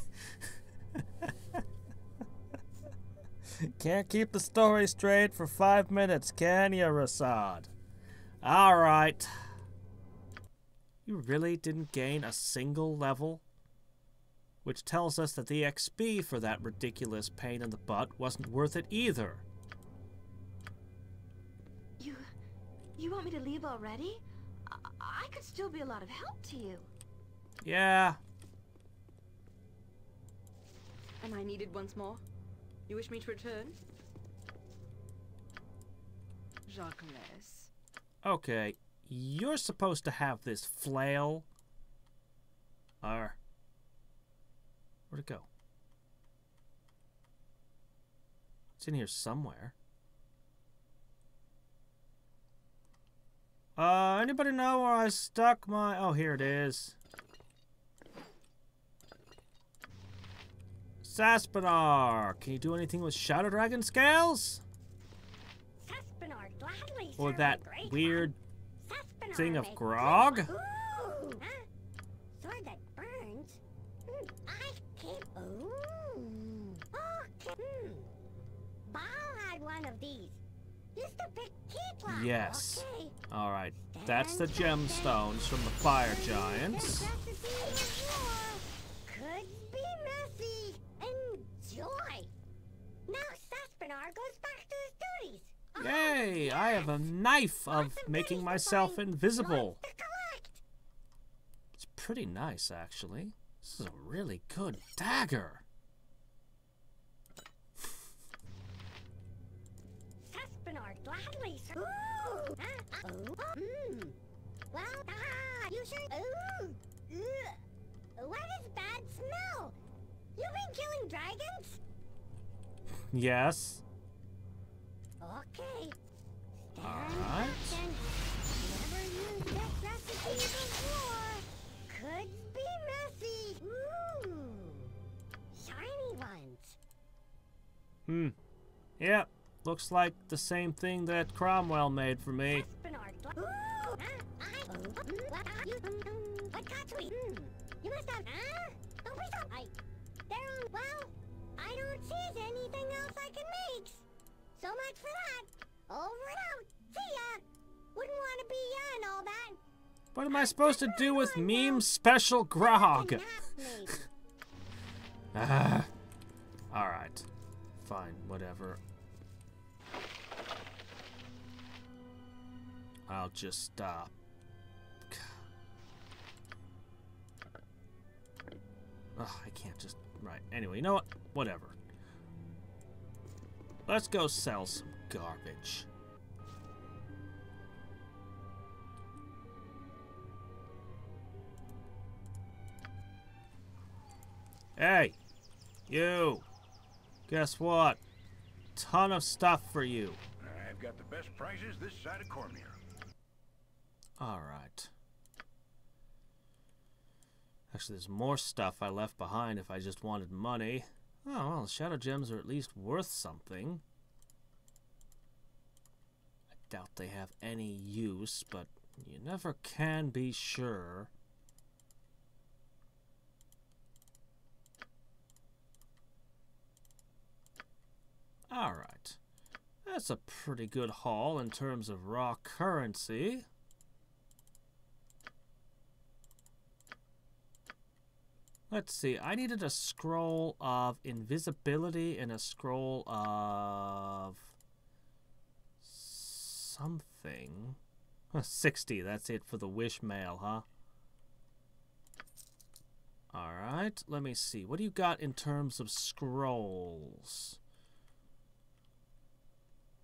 [SPEAKER 9] Can't keep the story straight for 5 minutes, can you, Rasad? Alright. You really didn't gain a single level? Which tells us that the XP for that ridiculous pain in the butt wasn't worth it either.
[SPEAKER 6] You want me to leave already? I could still be a lot of help to you.
[SPEAKER 9] Yeah.
[SPEAKER 7] Am I needed once more? You wish me to return? Jacques.
[SPEAKER 9] Okay, you're supposed to have this flail. Where'd it go? It's in here somewhere. Anybody know where I stuck my... Oh, here it is. Saspinar! Can you do anything with Shadow Dragon scales?
[SPEAKER 13] Saspinar gladly
[SPEAKER 9] Or
[SPEAKER 13] serve
[SPEAKER 9] that
[SPEAKER 13] a great
[SPEAKER 9] weird
[SPEAKER 13] Saspinar
[SPEAKER 9] thing of
[SPEAKER 13] make
[SPEAKER 9] grog?
[SPEAKER 13] Ooh, huh? Sword that burns. I can't. Ooh. Okay. Bhaal had one of these. Used to pick key locks.
[SPEAKER 9] Yes.
[SPEAKER 13] Okay.
[SPEAKER 9] Alright, that's the gemstones from the fire giants.
[SPEAKER 13] Could be messy. Enjoy. Now Saspinar goes back to his duties.
[SPEAKER 9] Yay! I have a knife of making myself invisible. It's pretty nice, actually. This is a really good dagger.
[SPEAKER 13] Saspinar gladly. Well, you sure? What is bad smell? You've been killing dragons?
[SPEAKER 9] Yes.
[SPEAKER 13] Okay.
[SPEAKER 9] Alright.
[SPEAKER 13] Never used that recipe before. Could be messy. Ooh. Shiny ones.
[SPEAKER 9] Yeah. Looks like the same thing that Cromwell made for me.
[SPEAKER 13] What got we? You must have. Don't be so. Well, I don't see anything else I can make. So much for that. Over and out. See ya. Wouldn't want to be ya and all that.
[SPEAKER 9] What am I supposed to do with meme special grog? Alright. Fine, whatever. I'll just stop. Ugh, I can't just... Right, anyway, you know what? Whatever. Let's go sell some garbage. Hey! You! Guess what? Ton of stuff for you.
[SPEAKER 4] I've got the best prices this side of Cormier.
[SPEAKER 1] Alright. Actually, there's more stuff I left behind if I just wanted money. Oh, well, shadow gems are at least worth something. I doubt they have any use, but you never can be sure. Alright. That's a pretty good haul in terms of raw currency. Let's see, I needed a scroll of invisibility and a scroll of something. 60, that's it for the wish mail, huh? Alright, let me see. What do you got in terms of scrolls?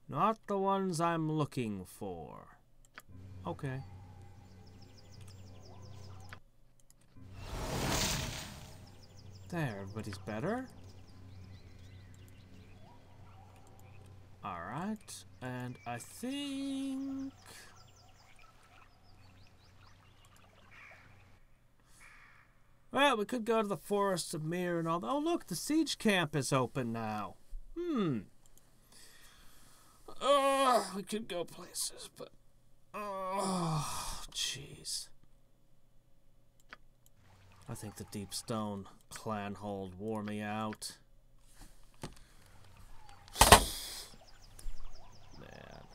[SPEAKER 1] Not the ones I'm looking for. Okay. There, everybody's better. Alright, and I think... Well, we could go to the Forest of Mir and all that. Oh, look, the siege camp is open now. We could go places, but... Oh, jeez. I think the Deep Stone clan hold wore me out. Man.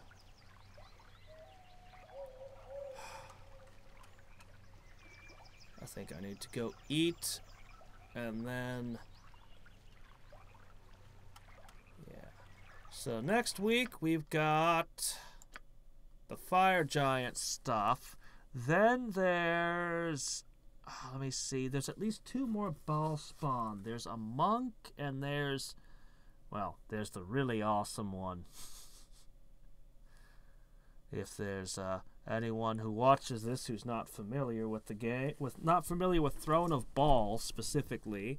[SPEAKER 1] I think I need to go eat, and then... Yeah. So next week we've got the Fire Giant stuff. Then there's... let me see. There's at least 2 more Bhallspawn. There's a monk, and there's... Well, there's the really awesome one. If there's anyone who watches this who's not familiar with the game, not familiar with Throne of Bhaal specifically,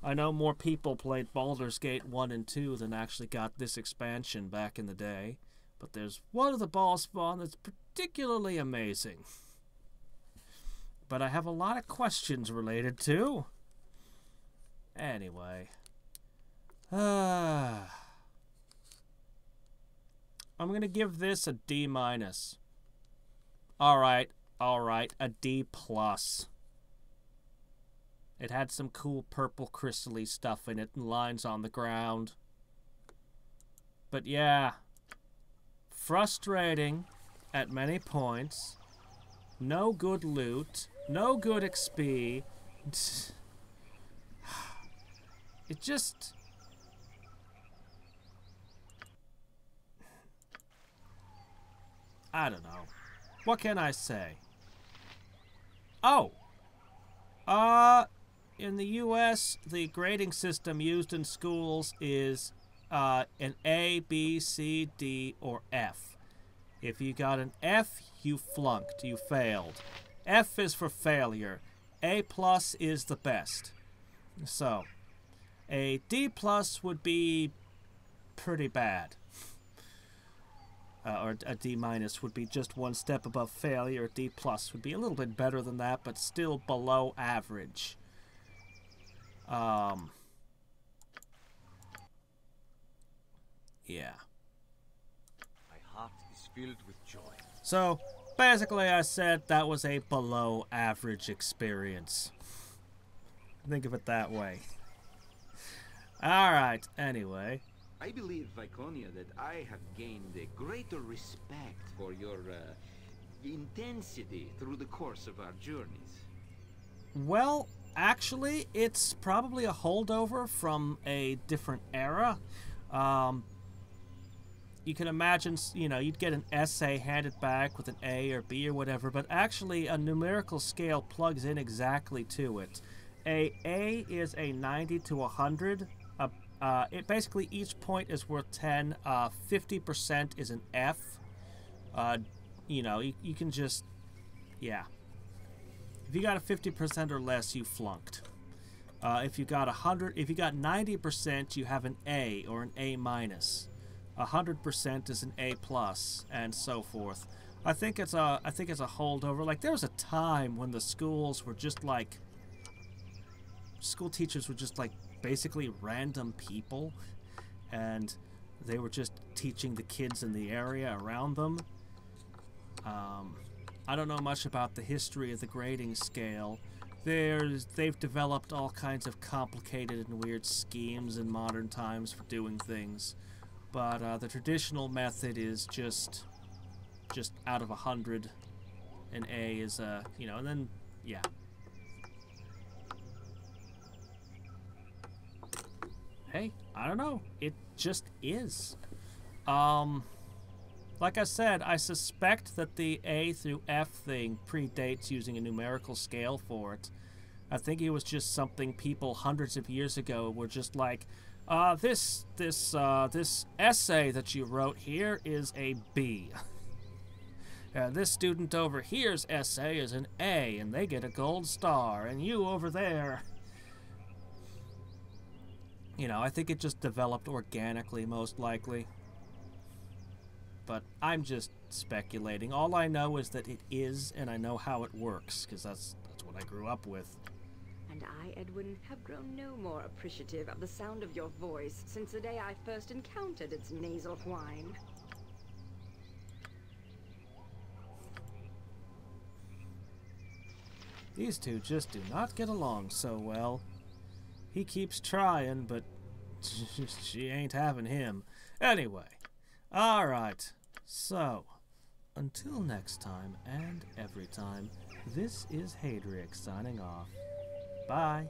[SPEAKER 1] I know more people played Baldur's Gate 1 and 2 than actually got this expansion back in the day. But there's one of the Bhallspawn that's particularly amazing. But I have a lot of questions related to. Anyway. I'm going to give this a D-. Alright, a D+. It had some cool purple crystally stuff in it and lines on the ground. But yeah, frustrating at many points. No good loot. No good XP. It just... I don't know. What can I say? Oh! In the US, the grading system used in schools is an A, B, C, D, or F. If you got an F, you flunked. You failed. F is for failure. A+ is the best. So, a D+ would be pretty bad. Or a D- would be just one step above failure. A D+ would be a little bit better than that, but still below average. Yeah.
[SPEAKER 11] My heart is filled with joy.
[SPEAKER 1] So, basically I said that was a below average experience. Think of it that way. Alright, anyway.
[SPEAKER 2] I believe, Viconia, that I have gained a greater respect for your intensity through the course of our journeys.
[SPEAKER 1] Well, actually, it's probably a holdover from a different era. You can imagine, you know, you'd get an essay handed back with an A or B or whatever, but actually a numerical scale plugs in exactly to it. A is a 90 to 100. It basically, each point is worth 10. 50% is an F. You know, you can just, yeah. If you got a 50% or less, you flunked. If you got 90%, you have an A or an A-. 100% is an A+, and so forth.
[SPEAKER 9] I think it's a holdover. Like, there was a time when the schools were just like, school teachers were just like basically random people, and they were just teaching the kids in the area around them. I don't know much about the history of the grading scale. They've developed all kinds of complicated and weird schemes in modern times for doing things, but the traditional method is just out of 100, an A is you know, and then yeah. Hey, I don't know. It just is. Like I said, I suspect that the A through F thing predates using a numerical scale for it. I think it was just something people hundreds of years ago were just like, this essay that you wrote here is a B. This student over here's essay is an A, and they get a gold star, and you over there... You know, I think it just developed organically, most likely. But I'm just speculating. All I know is that it is, and I know how it works, because that's what I grew up with.
[SPEAKER 7] And I, Edwin, have grown no more appreciative of the sound of your voice since the day I first encountered its nasal whine.
[SPEAKER 9] These two just do not get along so well. He keeps trying, but she ain't having him. Anyway, alright, so, until next time and every time, this is Hadriex signing off. Bye.